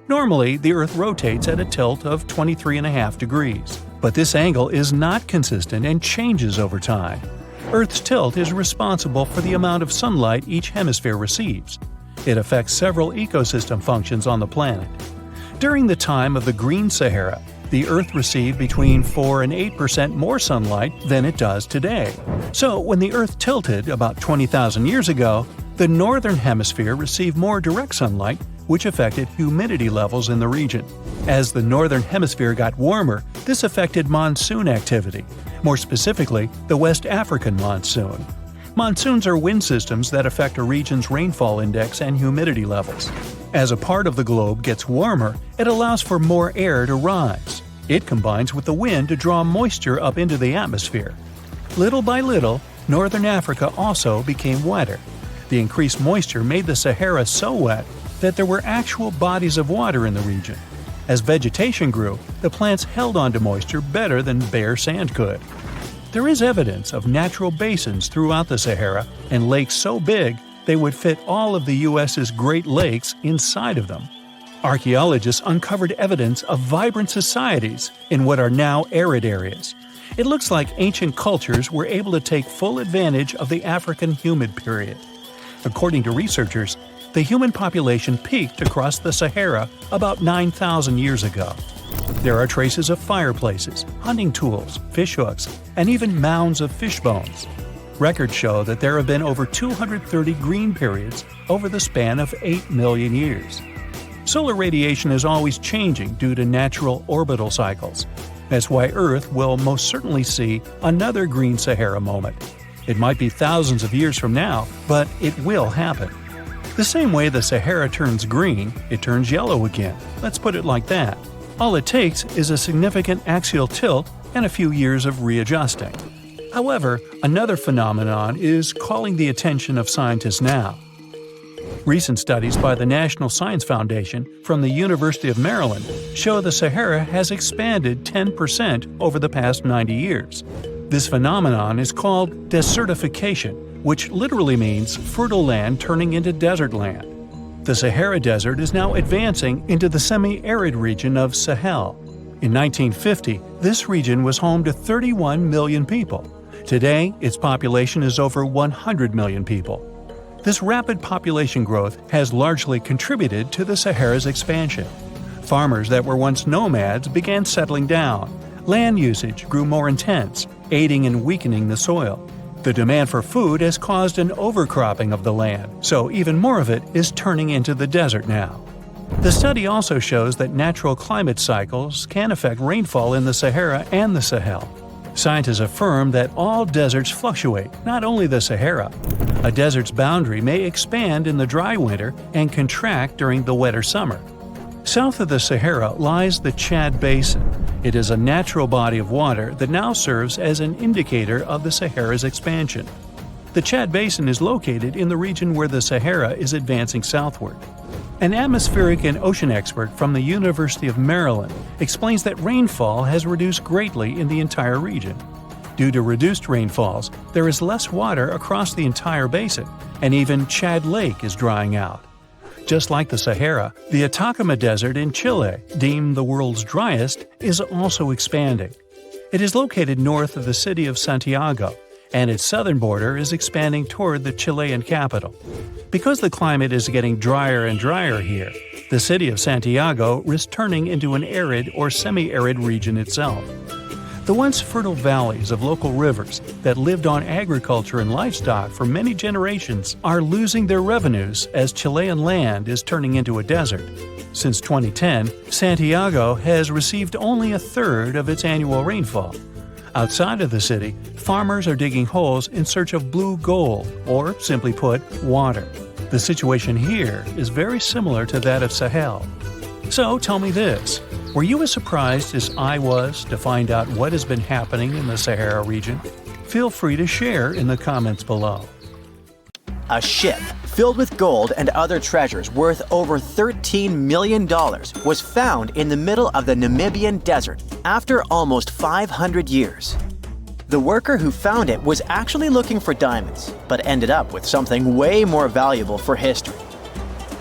Normally, the Earth rotates at a tilt of 23.5 degrees, but this angle is not consistent and changes over time. Earth's tilt is responsible for the amount of sunlight each hemisphere receives. It affects several ecosystem functions on the planet. During the time of the Green Sahara, the Earth received between 4 and 8% more sunlight than it does today. So, when the Earth tilted about 20,000 years ago, the northern hemisphere received more direct sunlight, which affected humidity levels in the region. As the northern hemisphere got warmer, this affected monsoon activity, more specifically, the West African monsoon. Monsoons are wind systems that affect a region's rainfall index and humidity levels. As a part of the globe gets warmer, it allows for more air to rise. It combines with the wind to draw moisture up into the atmosphere. Little by little, northern Africa also became wetter. The increased moisture made the Sahara so wet that there were actual bodies of water in the region. As vegetation grew, the plants held onto moisture better than bare sand could. There is evidence of natural basins throughout the Sahara and lakes so big they would fit all of the U.S.'s Great Lakes inside of them. Archaeologists uncovered evidence of vibrant societies in what are now arid areas. It looks like ancient cultures were able to take full advantage of the African humid period. According to researchers, the human population peaked across the Sahara about 9,000 years ago. There are traces of fireplaces, hunting tools, fishhooks, and even mounds of fish bones. Records show that there have been over 230 green periods over the span of 8 million years. Solar radiation is always changing due to natural orbital cycles. That's why Earth will most certainly see another green Sahara moment. It might be thousands of years from now, but it will happen. The same way the Sahara turns green, it turns yellow again. Let's put it like that. All it takes is a significant axial tilt and a few years of readjusting. However, another phenomenon is calling the attention of scientists now. Recent studies by the National Science Foundation from the University of Maryland show the Sahara has expanded 10% over the past 90 years. This phenomenon is called desertification, which literally means fertile land turning into desert land. The Sahara Desert is now advancing into the semi-arid region of Sahel. In 1950, this region was home to 31 million people. Today, its population is over 100 million people. This rapid population growth has largely contributed to the Sahara's expansion. Farmers that were once nomads began settling down. Land usage grew more intense, aiding in weakening the soil. The demand for food has caused an overcropping of the land, so even more of it is turning into the desert now. The study also shows that natural climate cycles can affect rainfall in the Sahara and the Sahel. Scientists affirm that all deserts fluctuate, not only the Sahara. A desert's boundary may expand in the dry winter and contract during the wetter summer. South of the Sahara lies the Chad Basin. It is a natural body of water that now serves as an indicator of the Sahara's expansion. The Chad Basin is located in the region where the Sahara is advancing southward. An atmospheric and ocean expert from the University of Maryland explains that rainfall has reduced greatly in the entire region. Due to reduced rainfalls, there is less water across the entire basin, and even Chad Lake is drying out. Just like the Sahara, the Atacama Desert in Chile, deemed the world's driest, is also expanding. It is located north of the city of Santiago, and its southern border is expanding toward the Chilean capital. Because the climate is getting drier and drier here, the city of Santiago risks turning into an arid or semi-arid region itself. The once fertile valleys of local rivers that lived on agriculture and livestock for many generations are losing their revenues as Chilean land is turning into a desert. Since 2010, Santiago has received only a third of its annual rainfall. Outside of the city, farmers are digging holes in search of blue gold, or simply put, water. The situation here is very similar to that of Sahel. So tell me this, were you as surprised as I was to find out what has been happening in the Sahara region? Feel free to share in the comments below. A ship filled with gold and other treasures worth over $13 million was found in the middle of the Namibian desert after almost 500 years. The worker who found it was actually looking for diamonds, but ended up with something way more valuable for history.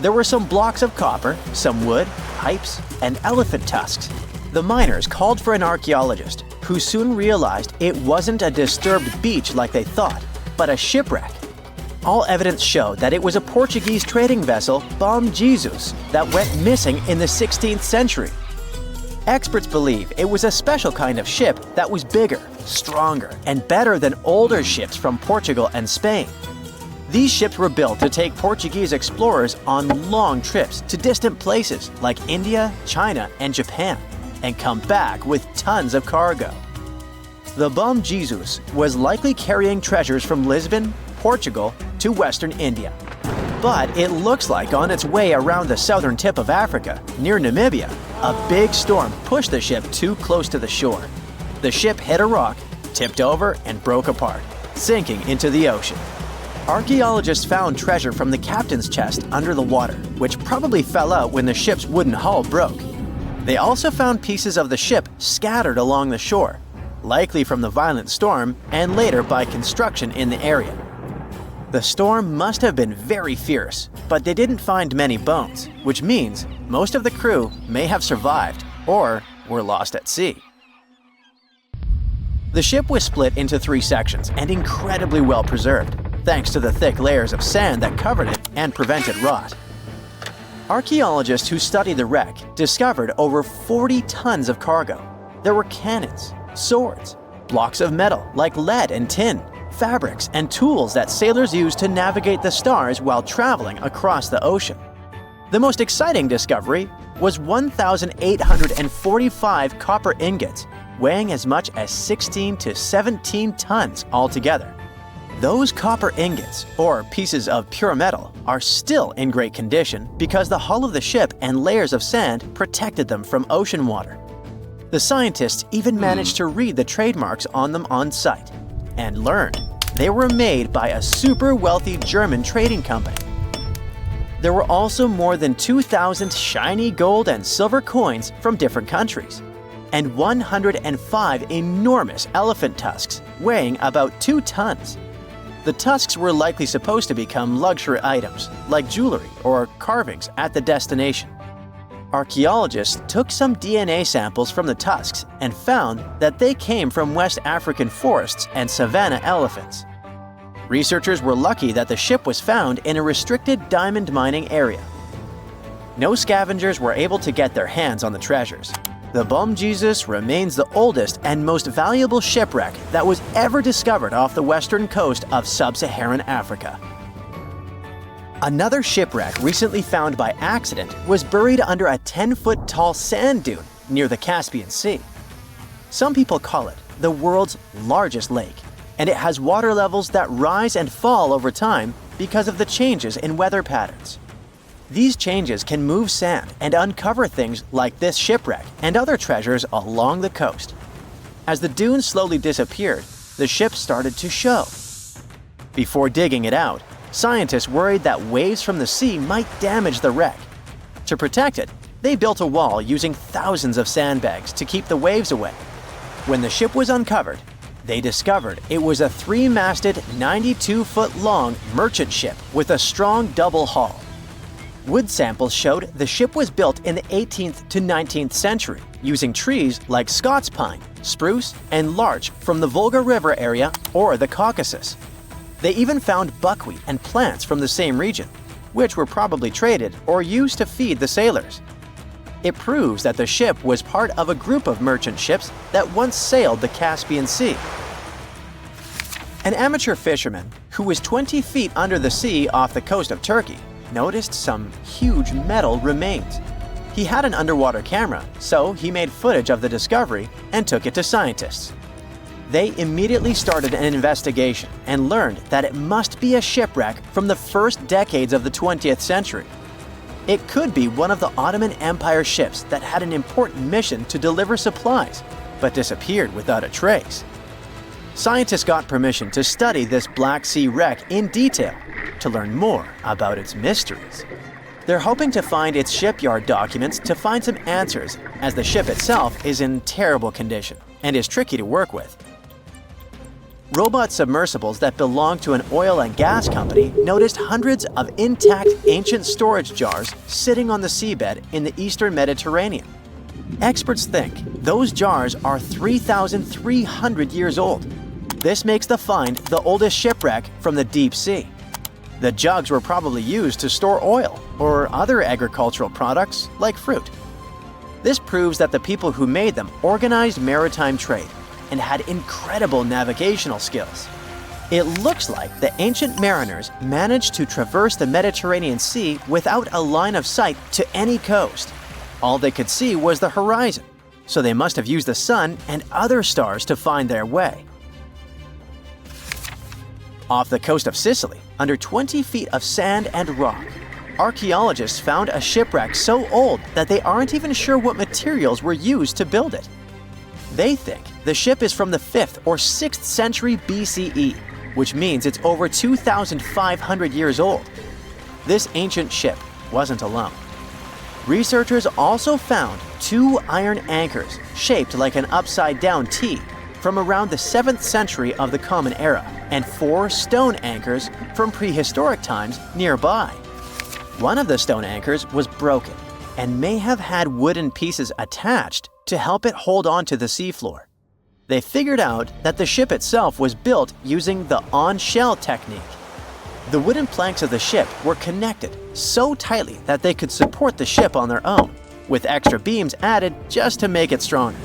There were some blocks of copper, some wood, pipes, and elephant tusks. The miners called for an archaeologist, who soon realized it wasn't a disturbed beach like they thought, but a shipwreck. All evidence showed that it was a Portuguese trading vessel, Bom Jesus, that went missing in the 16th century. Experts believe it was a special kind of ship that was bigger, stronger, and better than older ships from Portugal and Spain. These ships were built to take Portuguese explorers on long trips to distant places like India, China, and Japan, and come back with tons of cargo. The Bom Jesus was likely carrying treasures from Lisbon, Portugal, to Western India. But it looks like on its way around the southern tip of Africa, near Namibia, a big storm pushed the ship too close to the shore. The ship hit a rock, tipped over, and broke apart, sinking into the ocean. Archaeologists found treasure from the captain's chest under the water, which probably fell out when the ship's wooden hull broke. They also found pieces of the ship scattered along the shore, likely from the violent storm and later by construction in the area. The storm must have been very fierce, but they didn't find many bones, which means most of the crew may have survived or were lost at sea. The ship was split into 3 sections and incredibly well preserved, thanks to the thick layers of sand that covered it and prevented rot. Archaeologists who studied the wreck discovered over 40 tons of cargo. There were cannons, swords, blocks of metal like lead and tin, fabrics, and tools that sailors used to navigate the stars while traveling across the ocean. The most exciting discovery was 1,845 copper ingots, weighing as much as 16 to 17 tons altogether. Those copper ingots, or pieces of pure metal, are still in great condition because the hull of the ship and layers of sand protected them from ocean water. The scientists even managed to read the trademarks on them on site and learned they were made by a super wealthy German trading company. There were also more than 2,000 shiny gold and silver coins from different countries, and 105 enormous elephant tusks weighing about 2 tons. The tusks were likely supposed to become luxury items, like jewelry or carvings at the destination. Archaeologists took some DNA samples from the tusks and found that they came from West African forests and savanna elephants. Researchers were lucky that the ship was found in a restricted diamond mining area. No scavengers were able to get their hands on the treasures. The Bom Jesus remains the oldest and most valuable shipwreck that was ever discovered off the western coast of sub-Saharan Africa. Another shipwreck recently found by accident was buried under a 10-foot tall sand dune near the Caspian Sea. Some people call it the world's largest lake, and it has water levels that rise and fall over time because of the changes in weather patterns. These changes can move sand and uncover things like this shipwreck and other treasures along the coast. As the dune slowly disappeared, the ship started to show. Before digging it out, scientists worried that waves from the sea might damage the wreck. To protect it, they built a wall using thousands of sandbags to keep the waves away. When the ship was uncovered, they discovered it was a 3-masted, 92-foot-long merchant ship with a strong double hull. Wood samples showed the ship was built in the 18th to 19th century using trees like Scots pine, spruce, and larch from the Volga River area or the Caucasus. They even found buckwheat and plants from the same region, which were probably traded or used to feed the sailors. It proves that the ship was part of a group of merchant ships that once sailed the Caspian Sea. An amateur fisherman who was 20 feet under the sea off the coast of Turkey noticed some huge metal remains. He had an underwater camera, so he made footage of the discovery and took it to scientists. They immediately started an investigation and learned that it must be a shipwreck from the first decades of the 20th century. It could be one of the Ottoman Empire ships that had an important mission to deliver supplies, but disappeared without a trace. Scientists got permission to study this Black Sea wreck in detail to learn more about its mysteries. They're hoping to find its shipyard documents to find some answers, as the ship itself is in terrible condition and is tricky to work with. Robot submersibles that belong to an oil and gas company noticed hundreds of intact ancient storage jars sitting on the seabed in the eastern Mediterranean. Experts think those jars are 3,300 years old. This makes the find the oldest shipwreck from the deep sea. The jugs were probably used to store oil or other agricultural products like fruit. This proves that the people who made them organized maritime trade and had incredible navigational skills. It looks like the ancient mariners managed to traverse the Mediterranean Sea without a line of sight to any coast. All they could see was the horizon, so they must have used the sun and other stars to find their way. Off the coast of Sicily, under 20 feet of sand and rock, archaeologists found a shipwreck so old that they aren't even sure what materials were used to build it. They think the ship is from the 5th or 6th century BCE, which means it's over 2,500 years old. This ancient ship wasn't alone. Researchers also found 2 iron anchors shaped like an upside-down T from around the 7th century of the Common Era, and 4 stone anchors from prehistoric times nearby. One of the stone anchors was broken and may have had wooden pieces attached to help it hold on to the seafloor. They figured out that the ship itself was built using the on-shell technique. The wooden planks of the ship were connected so tightly that they could support the ship on their own, with extra beams added just to make it stronger.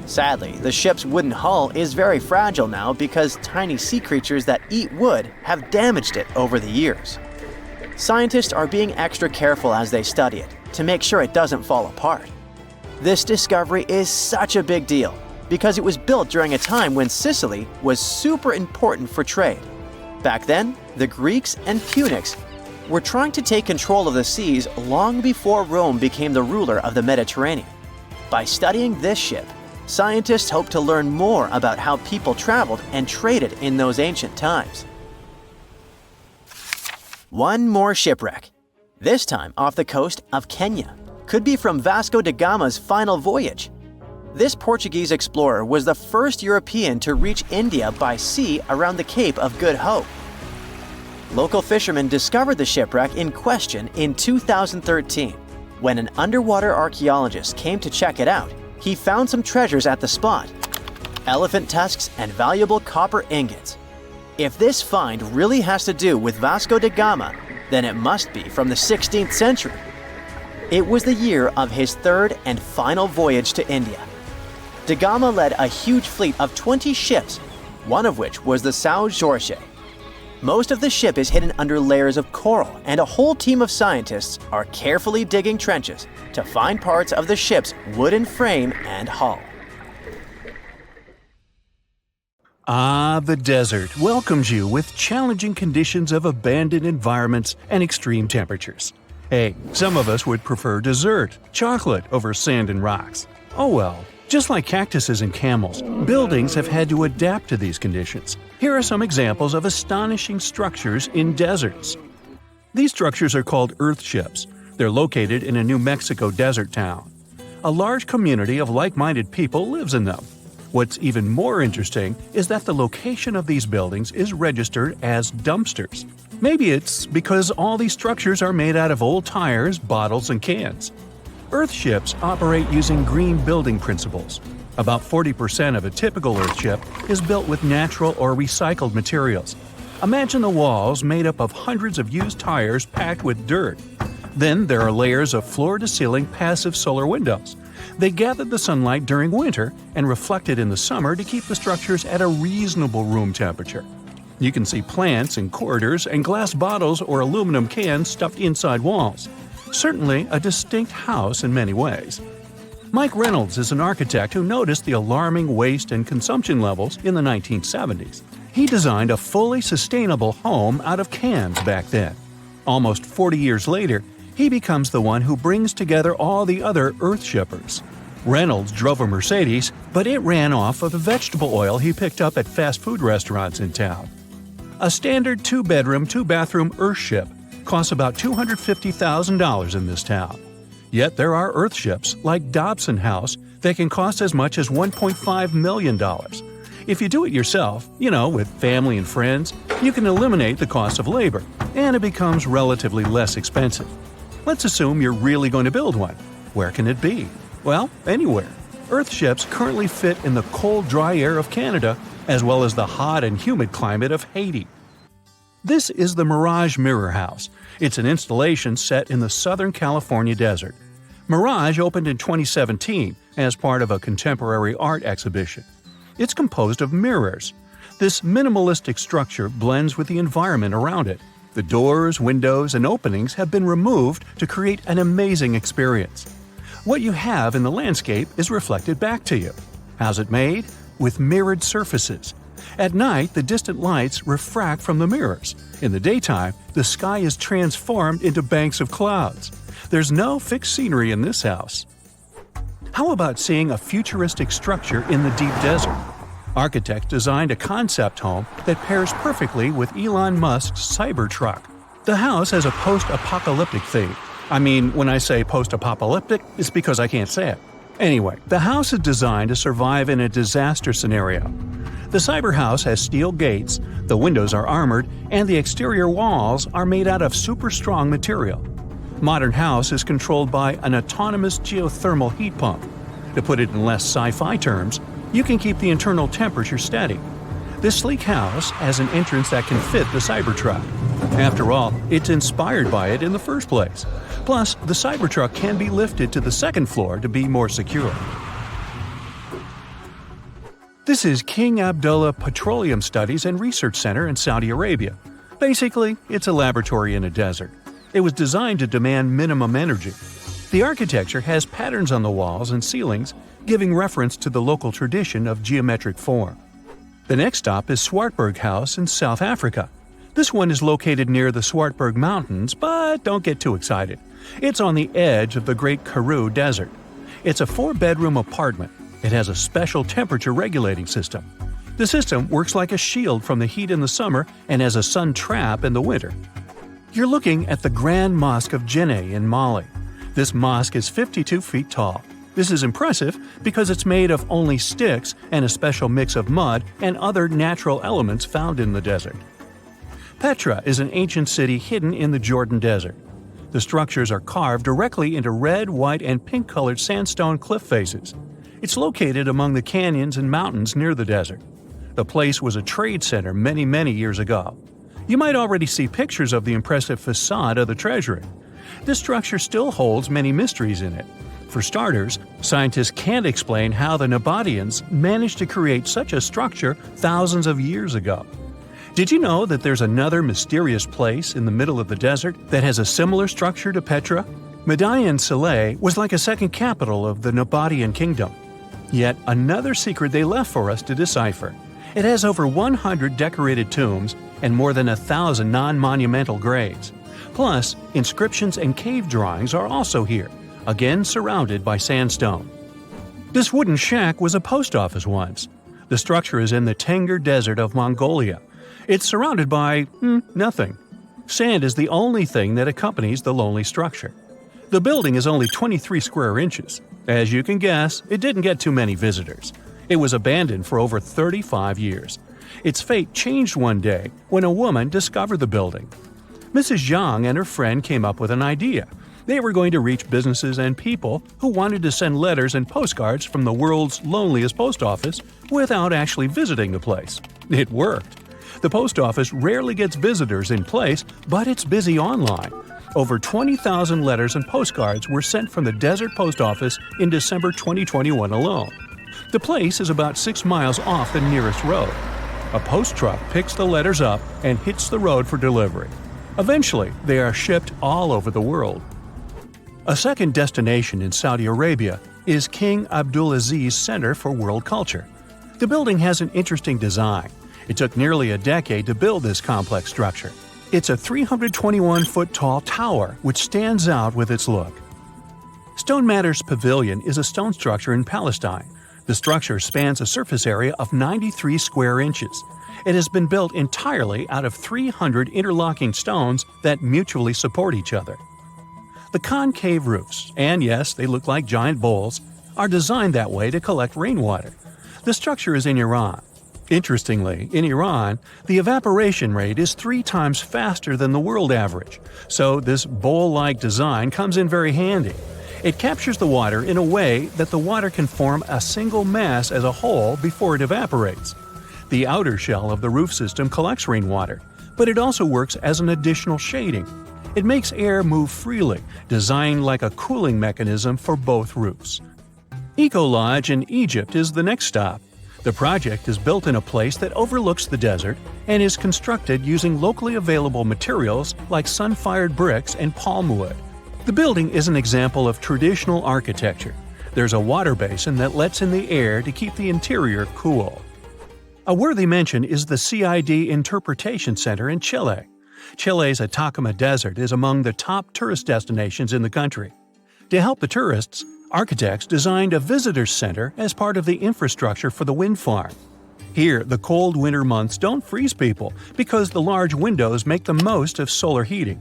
Sadly, the ship's wooden hull is very fragile now because tiny sea creatures that eat wood have damaged it over the years. Scientists are being extra careful as they study it to make sure it doesn't fall apart. This discovery is such a big deal because it was built during a time when Sicily was super important for trade. Back then, the Greeks and Punics were trying to take control of the seas long before Rome became the ruler of the Mediterranean. By studying this ship, scientists hope to learn more about how people traveled and traded in those ancient times. One more shipwreck, this time off the coast of Kenya. Could be from Vasco da Gama's final voyage. This Portuguese explorer was the first European to reach India by sea around the Cape of Good Hope. Local fishermen discovered the shipwreck in question in 2013. When an underwater archaeologist came to check it out, he found some treasures at the spot: elephant tusks and valuable copper ingots. If this find really has to do with Vasco da Gama, then it must be from the 16th century. It was the year of his third and final voyage to India. Da Gama led a huge fleet of 20 ships, one of which was the São Jorge. Most of the ship is hidden under layers of coral, and a whole team of scientists are carefully digging trenches to find parts of the ship's wooden frame and hull. The desert welcomes you with challenging conditions of abandoned environments and extreme temperatures. Hey, some of us would prefer dessert, chocolate, over sand and rocks. Oh well. Just like cactuses and camels, buildings have had to adapt to these conditions. Here are some examples of astonishing structures in deserts. These structures are called earthships. They're located in a New Mexico desert town. A large community of like-minded people lives in them. What's even more interesting is that the location of these buildings is registered as dumpsters. Maybe it's because all these structures are made out of old tires, bottles, and cans. Earthships operate using green building principles. About 40% of a typical earthship is built with natural or recycled materials. Imagine the walls made up of hundreds of used tires packed with dirt. Then there are layers of floor-to-ceiling passive solar windows. They gather the sunlight during winter and reflect it in the summer to keep the structures at a reasonable room temperature. You can see plants in corridors and glass bottles or aluminum cans stuffed inside walls. Certainly a distinct house in many ways. Mike Reynolds is an architect who noticed the alarming waste and consumption levels in the 1970s. He designed a fully sustainable home out of cans back then. Almost 40 years later, he becomes the one who brings together all the other earthshippers. Reynolds drove a Mercedes, but it ran off of the vegetable oil he picked up at fast food restaurants in town. A standard 2-bedroom, 2-bathroom earthship costs about $250,000 in this town. Yet there are earthships like Dobson House that can cost as much as $1.5 million. If you do it yourself, with family and friends, you can eliminate the cost of labor, and it becomes relatively less expensive. Let's assume you're really going to build one. Where can it be? Well, anywhere. Earthships currently fit in the cold, dry air of Canada, as well as the hot and humid climate of Haiti. This is the Mirage Mirror House. It's an installation set in the Southern California desert. Mirage opened in 2017 as part of a contemporary art exhibition. It's composed of mirrors. This minimalistic structure blends with the environment around it. The doors, windows, and openings have been removed to create an amazing experience. What you have in the landscape is reflected back to you. How's it made? With mirrored surfaces. At night, the distant lights refract from the mirrors. In the daytime, the sky is transformed into banks of clouds. There's no fixed scenery in this house. How about seeing a futuristic structure in the deep desert? Architects designed a concept home that pairs perfectly with Elon Musk's Cybertruck. The house has a post-apocalyptic theme. I mean, when I say post-apocalyptic, it's because I can't say it. Anyway, the house is designed to survive in a disaster scenario. The cyber house has steel gates, the windows are armored, and the exterior walls are made out of super strong material. Modern house is controlled by an autonomous geothermal heat pump. To put it in less sci-fi terms, you can keep the internal temperature steady. This sleek house has an entrance that can fit the Cybertruck. After all, it's inspired by it in the first place. Plus, the Cybertruck can be lifted to the second floor to be more secure. This is King Abdullah Petroleum Studies and Research Center in Saudi Arabia. Basically, it's a laboratory in a desert. It was designed to demand minimum energy. The architecture has patterns on the walls and ceilings, giving reference to the local tradition of geometric form. The next stop is Swartberg House in South Africa. This one is located near the Swartberg Mountains, but don't get too excited. It's on the edge of the Great Karoo Desert. It's a 4-bedroom apartment. It has a special temperature regulating system. The system works like a shield from the heat in the summer and as a sun trap in the winter. You're looking at the Grand Mosque of Djenné in Mali. This mosque is 52 feet tall. This is impressive because it's made of only sticks and a special mix of mud and other natural elements found in the desert. Petra is an ancient city hidden in the Jordan Desert. The structures are carved directly into red, white, and pink-colored sandstone cliff faces. It's located among the canyons and mountains near the desert. The place was a trade center many years ago. You might already see pictures of the impressive facade of the treasury. This structure still holds many mysteries in it. For starters, scientists can't explain how the Nabateans managed to create such a structure thousands of years ago. Did you know that there's another mysterious place in the middle of the desert that has a similar structure to Petra? Madain Saleh was like a second capital of the Nabatean kingdom. Yet another secret they left for us to decipher. It has over 100 decorated tombs and more than 1,000 non-monumental graves. Plus, inscriptions and cave drawings are also here, again surrounded by sandstone. This wooden shack was a post office once. The structure is in the Tengger Desert of Mongolia. It's surrounded by nothing. Sand is the only thing that accompanies the lonely structure. The building is only 23 square inches. As you can guess, it didn't get too many visitors. It was abandoned for over 35 years. Its fate changed one day when a woman discovered the building. Mrs. Zhang and her friend came up with an idea. They were going to reach businesses and people who wanted to send letters and postcards from the world's loneliest post office without actually visiting the place. It worked. The post office rarely gets visitors in place, but it's busy online. Over 20,000 letters and postcards were sent from the Desert Post Office in December 2021 alone. The place is about 6 miles off the nearest road. A post truck picks the letters up and hits the road for delivery. Eventually, they are shipped all over the world. A second destination in Saudi Arabia is King Abdulaziz Center for World Culture. The building has an interesting design. It took nearly a decade to build this complex structure. It's a 321-foot-tall tower which stands out with its look. Stone Matters Pavilion is a stone structure in Palestine. The structure spans a surface area of 93 square inches. It has been built entirely out of 300 interlocking stones that mutually support each other. The concave roofs, and yes, they look like giant bowls, are designed that way to collect rainwater. The structure is in Iran. Interestingly, in Iran, the evaporation rate is 3 times faster than the world average, so this bowl-like design comes in very handy. It captures the water in a way that the water can form a single mass as a whole before it evaporates. The outer shell of the roof system collects rainwater, but it also works as an additional shading. It makes air move freely, designed like a cooling mechanism for both roofs. Eco Lodge in Egypt is the next stop. The project is built in a place that overlooks the desert and is constructed using locally available materials like sun-fired bricks and palm wood. The building is an example of traditional architecture. There's a water basin that lets in the air to keep the interior cool. A worthy mention is the CID Interpretation Center in Chile. Chile's Atacama Desert is among the top tourist destinations in the country. To help the tourists, architects designed a visitor center as part of the infrastructure for the wind farm. Here, the cold winter months don't freeze people because the large windows make the most of solar heating.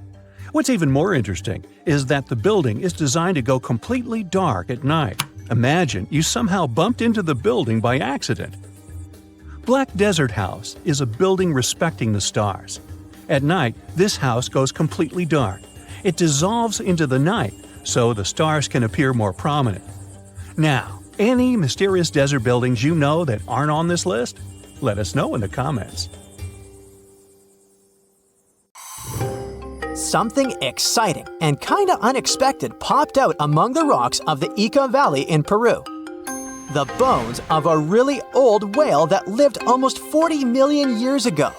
What's even more interesting is that the building is designed to go completely dark at night. Imagine you somehow bumped into the building by accident. Black Desert House is a building respecting the stars. At night, this house goes completely dark. It dissolves into the night, so the stars can appear more prominent. Now, any mysterious desert buildings you know that aren't on this list? Let us know in the comments. Something exciting and kinda unexpected popped out among the rocks of the Ica Valley in Peru. the bones of a really old whale that lived almost 40 million years ago.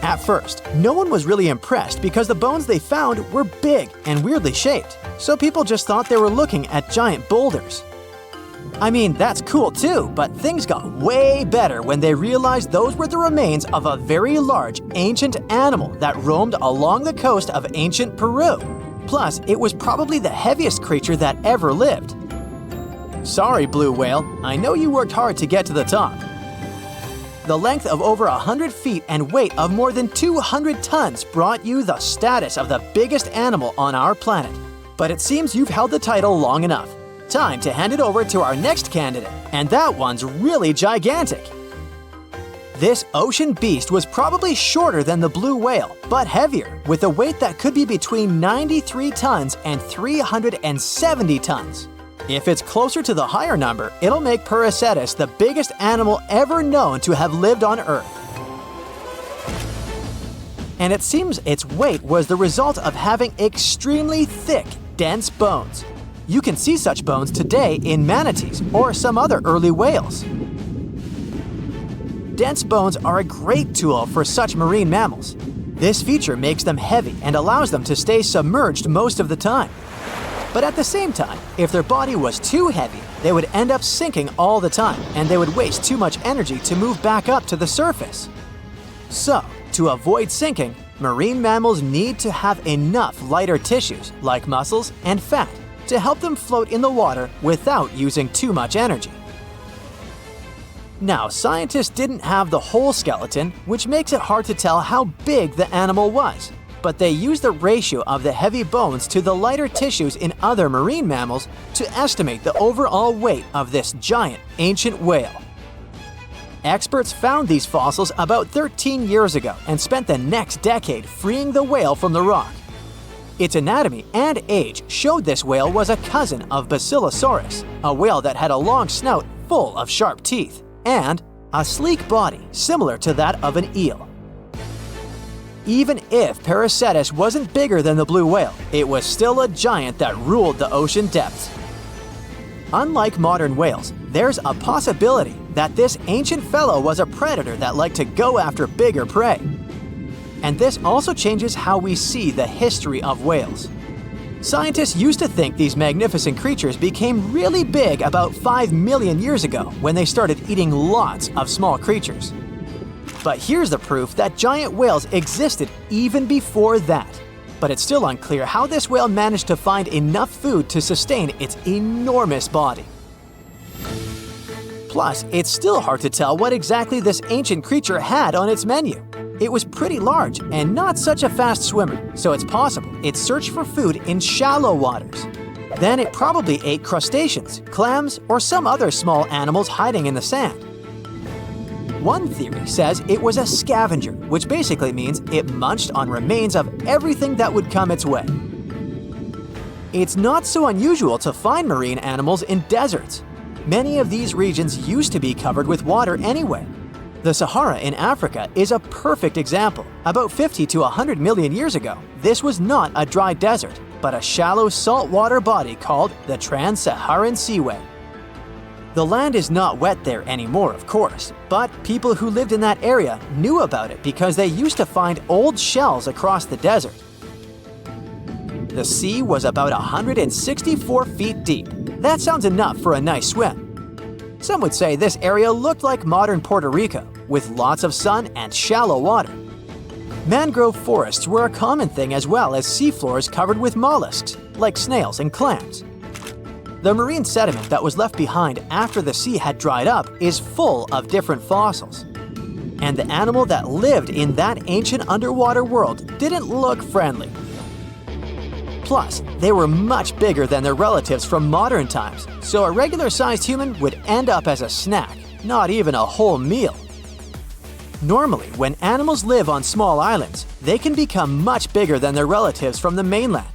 At first, no one was really impressed because the bones they found were big and weirdly shaped, so people just thought they were looking at giant boulders. I mean, that's cool too, but things got way better when they realized those were the remains of a very large ancient animal that roamed along the coast of ancient Peru. Plus, it was probably the heaviest creature that ever lived. Sorry, blue whale, I know you worked hard to get to the top. The length of over 100 feet and weight of more than 200 tons brought you the status of the biggest animal on our planet. But it seems you've held the title long enough. Time to hand it over to our next candidate, and that one's really gigantic. This ocean beast was probably shorter than the blue whale, but heavier, with a weight that could be between 93 tons and 370 tons. If it's closer to the higher number, it'll make Perseus the biggest animal ever known to have lived on Earth. And it seems its weight was the result of having extremely thick, dense bones. You can see such bones today in manatees or some other early whales. Dense bones are a great tool for such marine mammals. This feature makes them heavy and allows them to stay submerged most of the time. But at the same time, if their body was too heavy, they would end up sinking all the time, and they would waste too much energy to move back up to the surface. So, to avoid sinking, marine mammals need to have enough lighter tissues, like muscles and fat, to help them float in the water without using too much energy. Now, scientists didn't have the whole skeleton, which makes it hard to tell how big the animal was. But they used the ratio of the heavy bones to the lighter tissues in other marine mammals to estimate the overall weight of this giant ancient whale. Experts found these fossils about 13 years ago and spent the next decade freeing the whale from the rock. Its anatomy and age showed this whale was a cousin of Basilosaurus, a whale that had a long snout full of sharp teeth, and a sleek body similar to that of an eel. Even if Perseus wasn't bigger than the blue whale, it was still a giant that ruled the ocean depths. Unlike modern whales, there's a possibility that this ancient fellow was a predator that liked to go after bigger prey. And this also changes how we see the history of whales. Scientists used to think these magnificent creatures became really big about 5 million years ago when they started eating lots of small creatures. But here's the proof that giant whales existed even before that. But it's still unclear how this whale managed to find enough food to sustain its enormous body. Plus, it's still hard to tell what exactly this ancient creature had on its menu. It was pretty large and not such a fast swimmer, so it's possible it searched for food in shallow waters. Then it probably ate crustaceans, clams, or some other small animals hiding in the sand. One theory says it was a scavenger, which basically means it munched on remains of everything that would come its way. It's not so unusual to find marine animals in deserts. Many of these regions used to be covered with water anyway. The Sahara in Africa is a perfect example. About 50 to 100 million years ago, this was not a dry desert, but a shallow saltwater body called the Trans-Saharan Seaway. The land is not wet there anymore, of course, but people who lived in that area knew about it because they used to find old shells across the desert. The sea was about 164 feet deep. That sounds enough for a nice swim. Some would say this area looked like modern Puerto Rico, with lots of sun and shallow water. Mangrove forests were a common thing as well as seafloors covered with mollusks, like snails and clams. The marine sediment that was left behind after the sea had dried up is full of different fossils. And the animal that lived in that ancient underwater world didn't look friendly. Plus, they were much bigger than their relatives from modern times, so a regular-sized human would end up as a snack, not even a whole meal. Normally, when animals live on small islands, they can become much bigger than their relatives from the mainland.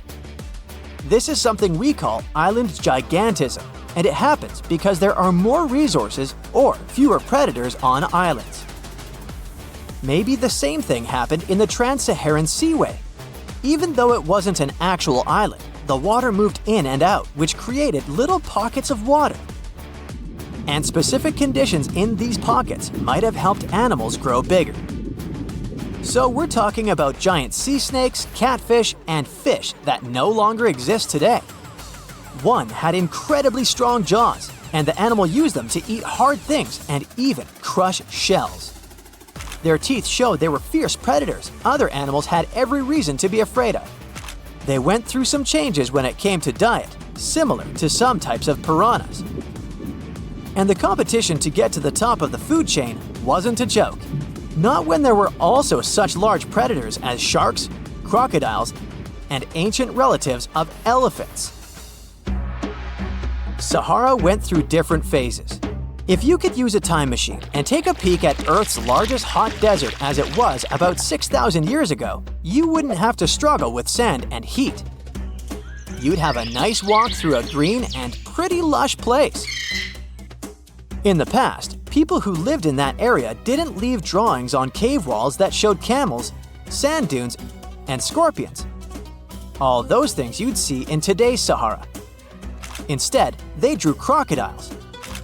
This is something we call island gigantism, and it happens because there are more resources or fewer predators on islands. Maybe the same thing happened in the Trans-Saharan Seaway. Even though it wasn't an actual island, the water moved in and out, which created little pockets of water. and specific conditions in these pockets might have helped animals grow bigger. So we're talking about giant sea snakes, catfish, and fish that no longer exist today. One had incredibly strong jaws, and the animal used them to eat hard things and even crush shells. Their teeth showed they were fierce predators other animals had every reason to be afraid of. They went through some changes when it came to diet, similar to some types of piranhas. And the competition to get to the top of the food chain wasn't a joke. Not when there were also such large predators as sharks, crocodiles, and ancient relatives of elephants. Sahara went through different phases. If you could use a time machine and take a peek at Earth's largest hot desert as it was about 6,000 years ago, you wouldn't have to struggle with sand and heat. You'd have a nice walk through a green and pretty lush place. In the past, people who lived in that area didn't leave drawings on cave walls that showed camels, sand dunes, and scorpions. All those things you'd see in today's Sahara. Instead, they drew crocodiles.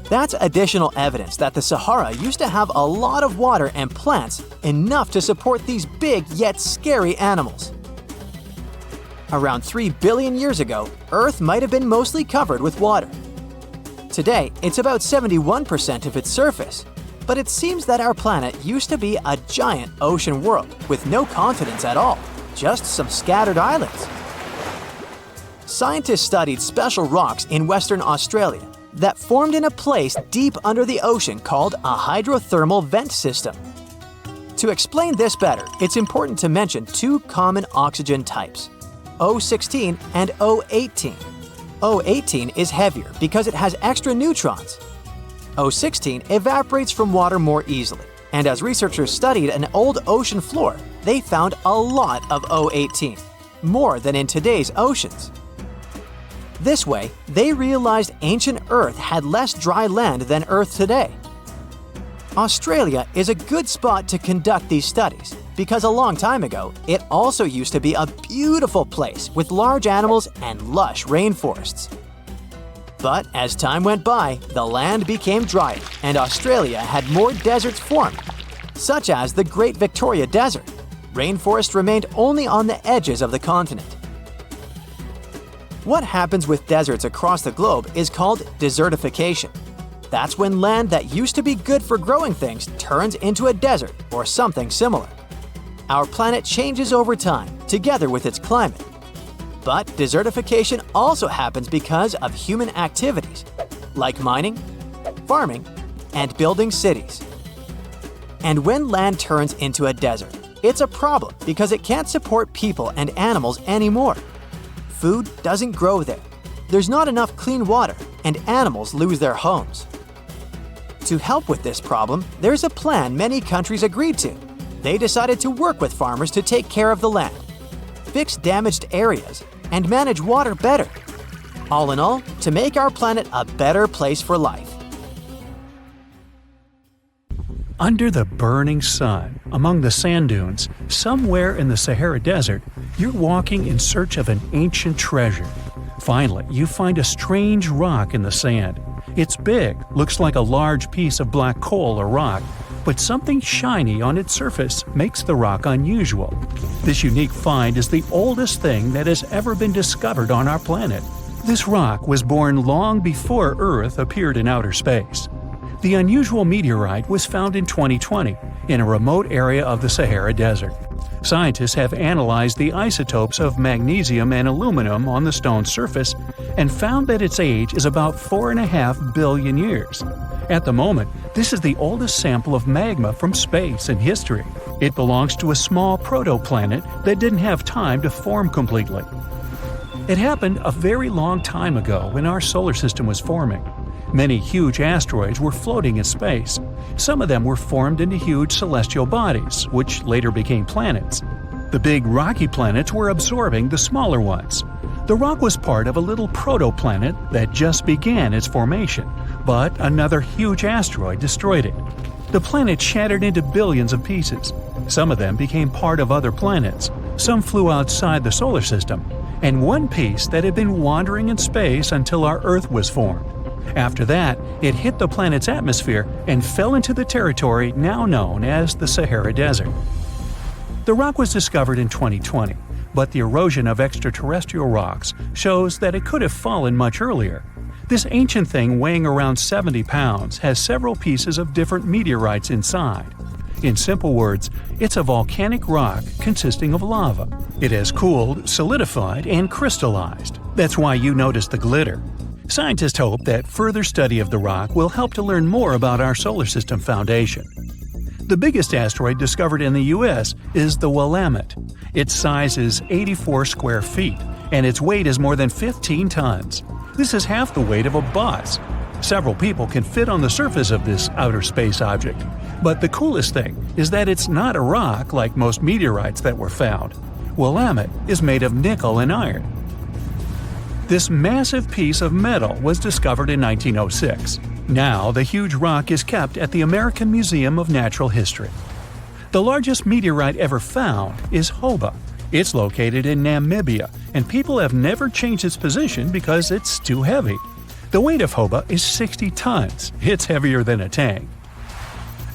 That's additional evidence that the Sahara used to have a lot of water and plants enough to support these big yet scary animals. Around 3 billion years ago, Earth might have been mostly covered with water. Today, it's about 71% of its surface, but it seems that our planet used to be a giant ocean world with no continents at all, just some scattered islands. Scientists studied special rocks in Western Australia that formed in a place deep under the ocean called a hydrothermal vent system. To explain this better, it's important to mention two common oxygen types, O16 and O18. O18 is heavier because it has extra neutrons. O16 evaporates from water more easily, and as researchers studied an old ocean floor, they found a lot of O18, more than in today's oceans. This way, they realized ancient Earth had less dry land than Earth today. Australia is a good spot to conduct these studies because a long time ago, it also used to be a beautiful place with large animals and lush rainforests. But as time went by, the land became drier and Australia had more deserts formed, such as the Great Victoria Desert. Rainforest remained only on the edges of the continent. What happens with deserts across the globe is called desertification. That's when land that used to be good for growing things turns into a desert or something similar. Our planet changes over time, together with its climate. But desertification also happens because of human activities, like mining, farming, and building cities. And when land turns into a desert, it's a problem because it can't support people and animals anymore. Food doesn't grow there. There's not enough clean water, and animals lose their homes. To help with this problem, there's a plan many countries agreed to. They decided to work with farmers to take care of the land, fix damaged areas, and manage water better. All in all, to make our planet a better place for life. Under the burning sun, among the sand dunes, somewhere in the Sahara Desert, you're walking in search of an ancient treasure. Finally, you find a strange rock in the sand. It's big, looks like a large piece of black coal or rock, but something shiny on its surface makes the rock unusual. This unique find is the oldest thing that has ever been discovered on our planet. This rock was born long before Earth appeared in outer space. The unusual meteorite was found in 2020 in a remote area of the Sahara Desert. Scientists have analyzed the isotopes of magnesium and aluminum on the stone's surface and found that its age is about 4.5 billion years. At the moment, this is the oldest sample of magma from space in history. It belongs to a small protoplanet that didn't have time to form completely. It happened a very long time ago when our solar system was forming. Many huge asteroids were floating in space. Some of them were formed into huge celestial bodies, which later became planets. The big rocky planets were absorbing the smaller ones. The rock was part of a little protoplanet that just began its formation, but another huge asteroid destroyed it. The planet shattered into billions of pieces. Some of them became part of other planets. Some flew outside the solar system, and one piece that had been wandering in space until our Earth was formed. After that, it hit the planet's atmosphere and fell into the territory now known as the Sahara Desert. The rock was discovered in 2020, but the erosion of extraterrestrial rocks shows that it could have fallen much earlier. This ancient thing weighing around 70 pounds has several pieces of different meteorites inside. In simple words, it's a volcanic rock consisting of lava. It has cooled, solidified, and crystallized. That's why you notice the glitter. Scientists hope that further study of the rock will help to learn more about our solar system foundation. The biggest asteroid discovered in the U.S. is the Willamette. Its size is 84 square feet, and its weight is more than 15 tons. This is half the weight of a bus. Several people can fit on the surface of this outer space object. But the coolest thing is that it's not a rock like most meteorites that were found. Willamette is made of nickel and iron. This massive piece of metal was discovered in 1906. Now, the huge rock is kept at the American Museum of Natural History. The largest meteorite ever found is Hoba. It's located in Namibia, and people have never changed its position because it's too heavy. The weight of Hoba is 60 tons. It's heavier than a tank.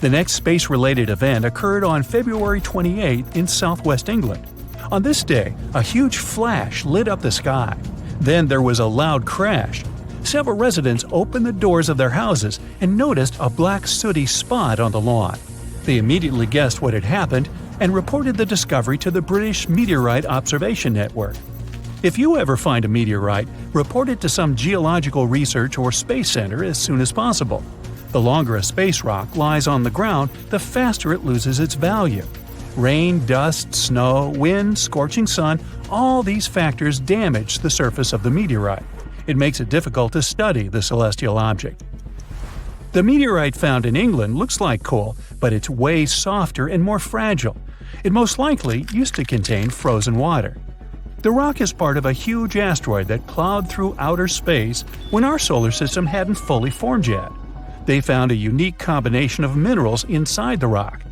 The next space-related event occurred on February 28 in southwest England. On this day, a huge flash lit up the sky. Then there was a loud crash. Several residents opened the doors of their houses and noticed a black sooty spot on the lawn. They immediately guessed what had happened and reported the discovery to the British Meteorite Observation Network. If you ever find a meteorite, report it to some geological research or space center as soon as possible. The longer a space rock lies on the ground, the faster it loses its value. Rain, dust, snow, wind, scorching sun, all these factors damage the surface of the meteorite. It makes it difficult to study the celestial object. The meteorite found in England looks like coal, but it's way softer and more fragile. It most likely used to contain frozen water. The rock is part of a huge asteroid that plowed through outer space when our solar system hadn't fully formed yet. They found a unique combination of minerals inside the rock.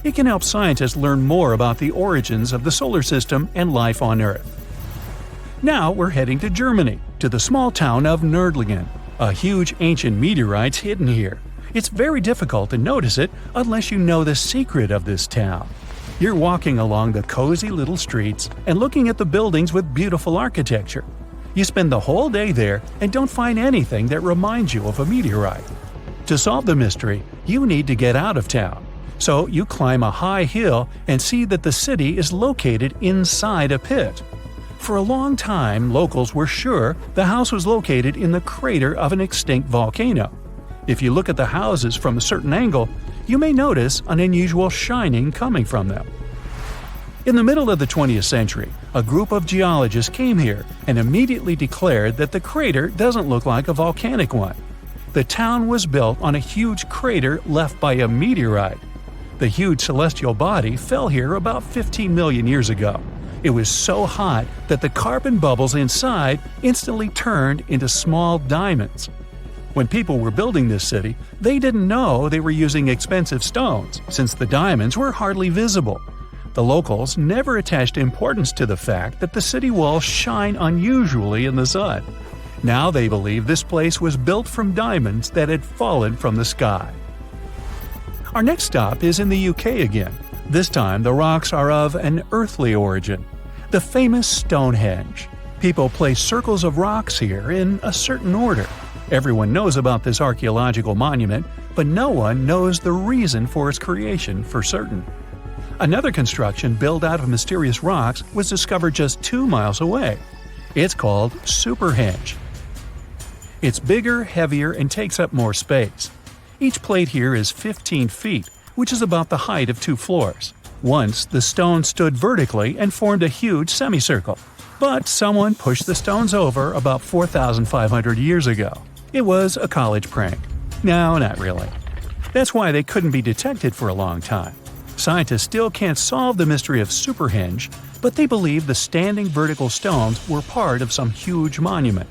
It can help scientists learn more about the origins of the solar system and life on Earth. Now we're heading to Germany, to the small town of Nördlingen. A huge ancient meteorite's hidden here. It's very difficult to notice it unless you know the secret of this town. You're walking along the cozy little streets and looking at the buildings with beautiful architecture. You spend the whole day there and don't find anything that reminds you of a meteorite. To solve the mystery, you need to get out of town. So you climb a high hill and see that the city is located inside a pit. For a long time, locals were sure the house was located in the crater of an extinct volcano. If you look at the houses from a certain angle, you may notice an unusual shining coming from them. In the middle of the 20th century, a group of geologists came here and immediately declared that the crater doesn't look like a volcanic one. The town was built on a huge crater left by a meteorite. The huge celestial body fell here about 15 million years ago. It was so hot that the carbon bubbles inside instantly turned into small diamonds. When people were building this city, they didn't know they were using expensive stones, since the diamonds were hardly visible. The locals never attached importance to the fact that the city walls shine unusually in the sun. Now they believe this place was built from diamonds that had fallen from the sky. Our next stop is in the UK again. This time the rocks are of an earthly origin. The famous Stonehenge. People place circles of rocks here in a certain order. Everyone knows about this archaeological monument, but no one knows the reason for its creation for certain. Another construction built out of mysterious rocks was discovered just 2 miles away. It's called Superhenge. It's bigger, heavier, and takes up more space. Each plate here is 15 feet, which is about the height of 2 floors. Once, the stone stood vertically and formed a huge semicircle. But someone pushed the stones over about 4,500 years ago. It was a college prank. No, not really. That's why they couldn't be detected for a long time. Scientists still can't solve the mystery of Superhenge, but they believe the standing vertical stones were part of some huge monument.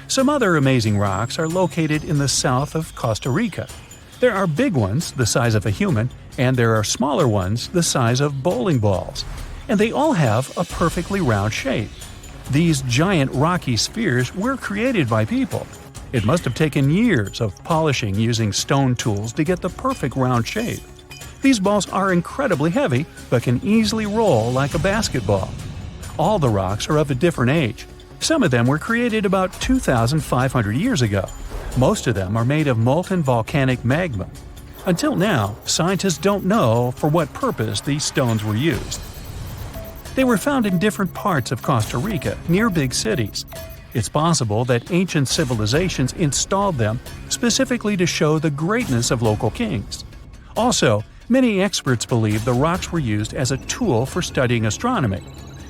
Some other amazing rocks are located in the south of Costa Rica. There are big ones, the size of a human, and there are smaller ones, the size of bowling balls. And they all have a perfectly round shape. These giant rocky spheres were created by people. It must have taken years of polishing using stone tools to get the perfect round shape. These balls are incredibly heavy, but can easily roll like a basketball. All the rocks are of a different age. Some of them were created about 2,500 years ago. Most of them are made of molten volcanic magma. Until now, scientists don't know for what purpose these stones were used. They were found in different parts of Costa Rica, near big cities. It's possible that ancient civilizations installed them specifically to show the greatness of local kings. Also, many experts believe the rocks were used as a tool for studying astronomy.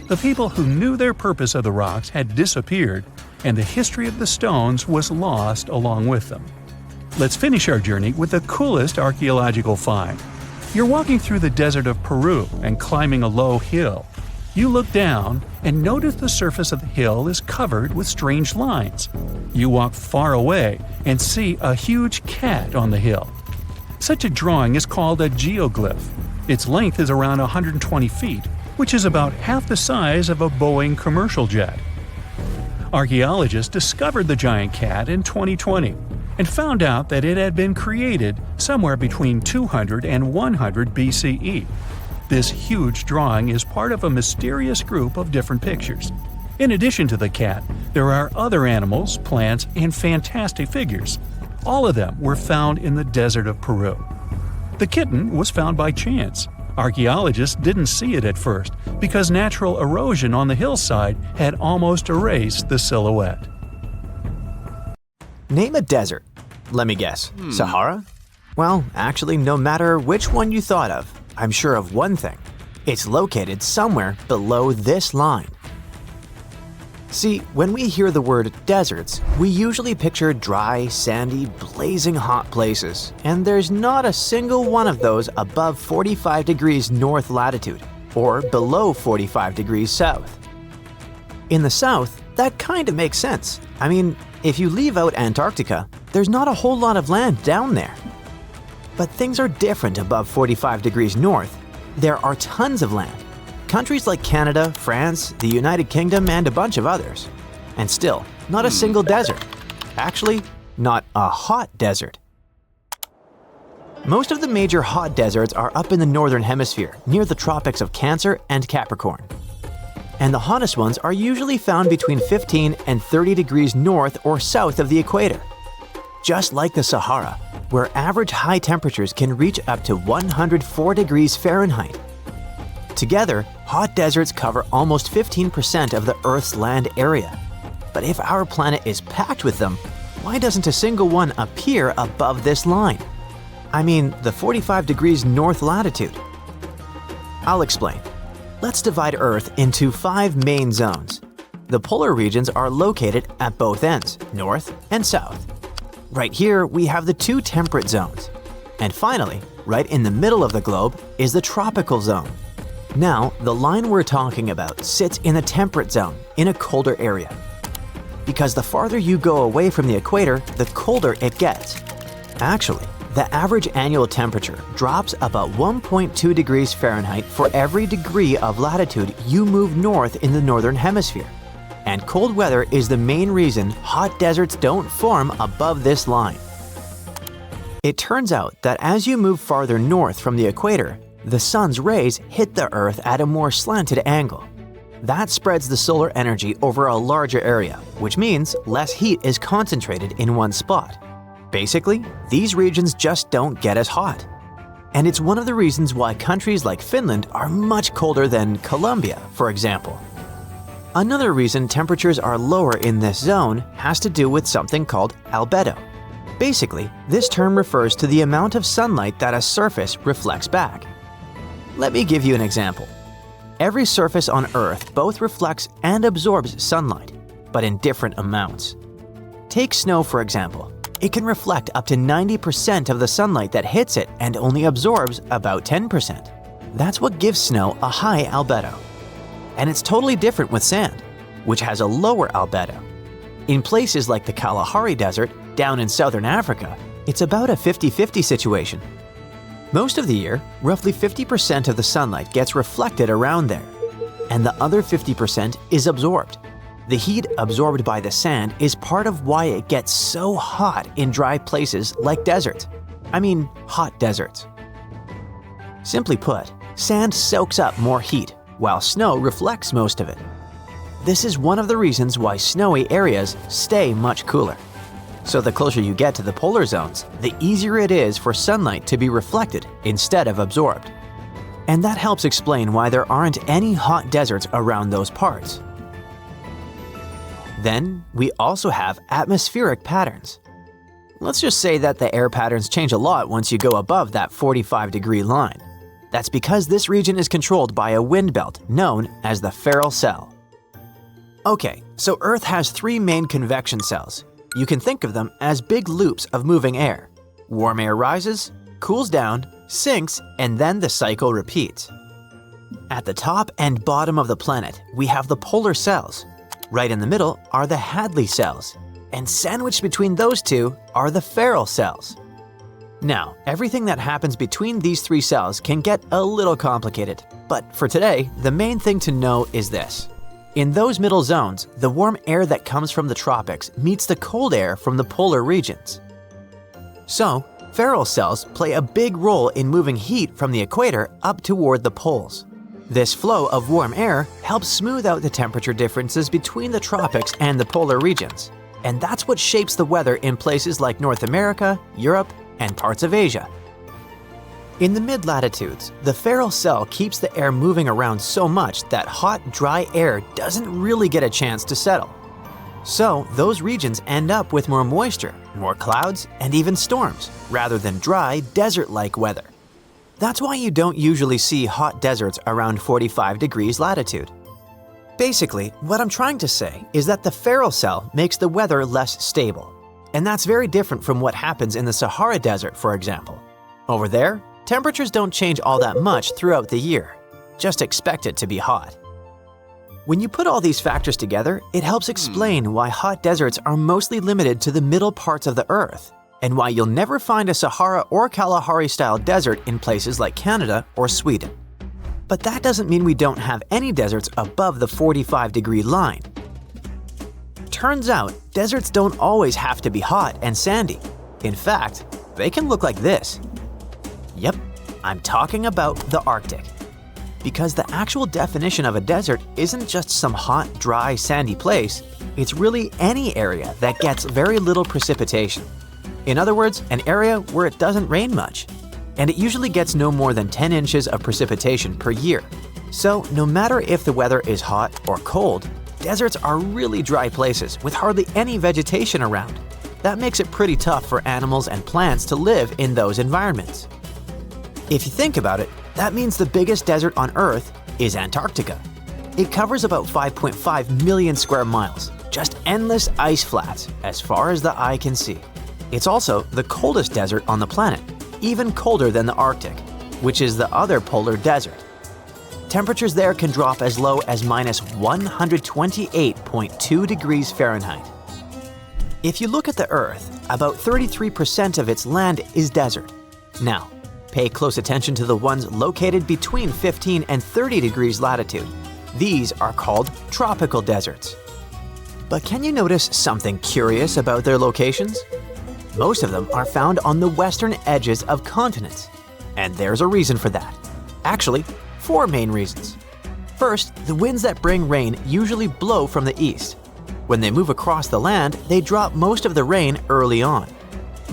The people who knew their purpose of the rocks had disappeared, and the history of the stones was lost along with them. Let's finish our journey with the coolest archaeological find. You're walking through the desert of Peru and climbing a low hill. You look down and notice the surface of the hill is covered with strange lines. You walk far away and see a huge cat on the hill. Such a drawing is called a geoglyph. Its length is around 120 feet, which is about half the size of a Boeing commercial jet. Archaeologists discovered the giant cat in 2020 and found out that it had been created somewhere between 200 and 100 BCE. This huge drawing is part of a mysterious group of different pictures. In addition to the cat, there are other animals, plants, and fantastic figures. All of them were found in the desert of Peru. The kitten was found by chance. Archaeologists didn't see it at first because natural erosion on the hillside had almost erased the silhouette. Name a desert. Let me guess. Sahara? Well, actually, no matter which one you thought of, I'm sure of one thing. It's located somewhere below this line. See, when we hear the word deserts, we usually picture dry, sandy, blazing hot places, and there's not a single one of those above 45 degrees north latitude, or below 45 degrees south. In the south, that kind of makes sense. I mean, if you leave out Antarctica, there's not a whole lot of land down there. But things are different above 45 degrees north. There are tons of land. Countries like Canada, France, the United Kingdom, and a bunch of others. And still, not a single desert. Actually, not a hot desert. Most of the major hot deserts are up in the northern hemisphere, near the tropics of Cancer and Capricorn. And the hottest ones are usually found between 15 and 30 degrees north or south of the equator. Just like the Sahara, where average high temperatures can reach up to 104 degrees Fahrenheit. Together, hot deserts cover almost 15% of the Earth's land area. But if our planet is packed with them, why doesn't a single one appear above this line? I mean, the 45 degrees north latitude. I'll explain. Let's divide Earth into 5 main zones. The polar regions are located at both ends, north and south. Right here, we have the 2 temperate zones. And finally, right in the middle of the globe is the tropical zone. Now, the line we're talking about sits in the temperate zone, in a colder area. Because the farther you go away from the equator, the colder it gets. Actually, the average annual temperature drops about 1.2 degrees Fahrenheit for every degree of latitude you move north in the northern hemisphere. And cold weather is the main reason hot deserts don't form above this line. It turns out that as you move farther north from the equator, the sun's rays hit the Earth at a more slanted angle. That spreads the solar energy over a larger area, which means less heat is concentrated in one spot. Basically, these regions just don't get as hot. And it's one of the reasons why countries like Finland are much colder than Colombia, for example. Another reason temperatures are lower in this zone has to do with something called albedo. Basically, this term refers to the amount of sunlight that a surface reflects back. Let me give you an example. Every surface on Earth both reflects and absorbs sunlight, but in different amounts. Take snow, for example. It can reflect up to 90% of the sunlight that hits it and only absorbs about 10%. That's what gives snow a high albedo. And it's totally different with sand, which has a lower albedo. In places like the Kalahari Desert, down in southern Africa, it's about a 50-50 situation. Most of the year, roughly 50% of the sunlight gets reflected around there, and the other 50% is absorbed. The heat absorbed by the sand is part of why it gets so hot in dry places like deserts. I mean, hot deserts. Simply put, sand soaks up more heat, while snow reflects most of it. This is one of the reasons why snowy areas stay much cooler. So the closer you get to the polar zones, the easier it is for sunlight to be reflected instead of absorbed. And that helps explain why there aren't any hot deserts around those parts. Then, we also have atmospheric patterns. Let's just say that the air patterns change a lot once you go above that 45-degree line. That's because this region is controlled by a wind belt known as the Ferrel Cell. Okay, so Earth has three main convection cells. You can think of them as big loops of moving air. Warm air rises, cools down, sinks, and then the cycle repeats. At the top and bottom of the planet, we have the polar cells. Right in the middle are the Hadley cells, and sandwiched between those two are the Ferrel cells. Now, everything that happens between these three cells can get a little complicated, but for today, the main thing to know is this. In those middle zones, the warm air that comes from the tropics meets the cold air from the polar regions. So, Ferrel cells play a big role in moving heat from the equator up toward the poles. This flow of warm air helps smooth out the temperature differences between the tropics and the polar regions. And that's what shapes the weather in places like North America, Europe, and parts of Asia. In the mid-latitudes, the Ferrel cell keeps the air moving around so much that hot, dry air doesn't really get a chance to settle. So, those regions end up with more moisture, more clouds, and even storms, rather than dry, desert-like weather. That's why you don't usually see hot deserts around 45 degrees latitude. Basically, what I'm trying to say is that the Ferrel cell makes the weather less stable. And that's very different from what happens in the Sahara Desert, for example. Over there, temperatures don't change all that much throughout the year. Just expect it to be hot. When you put all these factors together, it helps explain why hot deserts are mostly limited to the middle parts of the Earth, and why you'll never find a Sahara or Kalahari-style desert in places like Canada or Sweden. But that doesn't mean we don't have any deserts above the 45-degree line. Turns out, deserts don't always have to be hot and sandy. In fact, they can look like this. Yep, I'm talking about the Arctic. Because the actual definition of a desert isn't just some hot, dry, sandy place, it's really any area that gets very little precipitation. In other words, an area where it doesn't rain much. And it usually gets no more than 10 inches of precipitation per year. So no matter if the weather is hot or cold, deserts are really dry places with hardly any vegetation around. That makes it pretty tough for animals and plants to live in those environments. If you think about it, that means the biggest desert on Earth is Antarctica. It covers about 5.5 million square miles, just endless ice flats as far as the eye can see. It's also the coldest desert on the planet, even colder than the Arctic, which is the other polar desert. Temperatures there can drop as low as minus 128.2 degrees Fahrenheit. If you look at the Earth, about 33% of its land is desert. Now, pay close attention to the ones located between 15 and 30 degrees latitude. These are called tropical deserts. But can you notice something curious about their locations? Most of them are found on the western edges of continents. And there's a reason for that. Actually, 4 main reasons. First, the winds that bring rain usually blow from the east. When they move across the land, they drop most of the rain early on.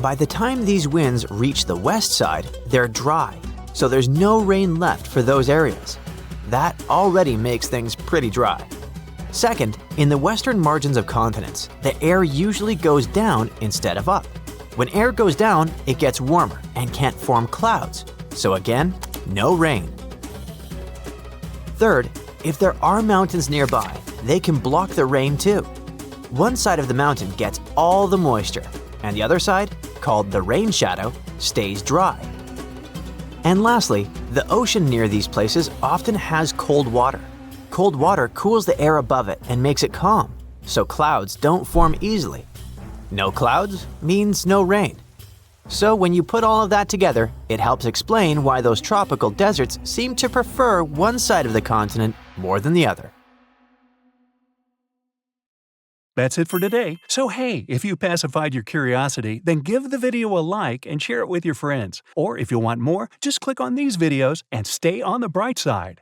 By the time these winds reach the west side, they're dry, so there's no rain left for those areas. That already makes things pretty dry. Second, in the western margins of continents, the air usually goes down instead of up. When air goes down, it gets warmer and can't form clouds, so again, no rain. Third, if there are mountains nearby, they can block the rain too. One side of the mountain gets all the moisture, and the other side, called the rain shadow, stays dry. And lastly, the ocean near these places often has cold water. Cold water cools the air above it and makes it calm, so clouds don't form easily. No clouds means no rain. So when you put all of that together, it helps explain why those tropical deserts seem to prefer one side of the continent more than the other. That's it for today. So hey, if you pacified your curiosity, then give the video a like and share it with your friends. Or if you want more, just click on these videos and stay on the bright side.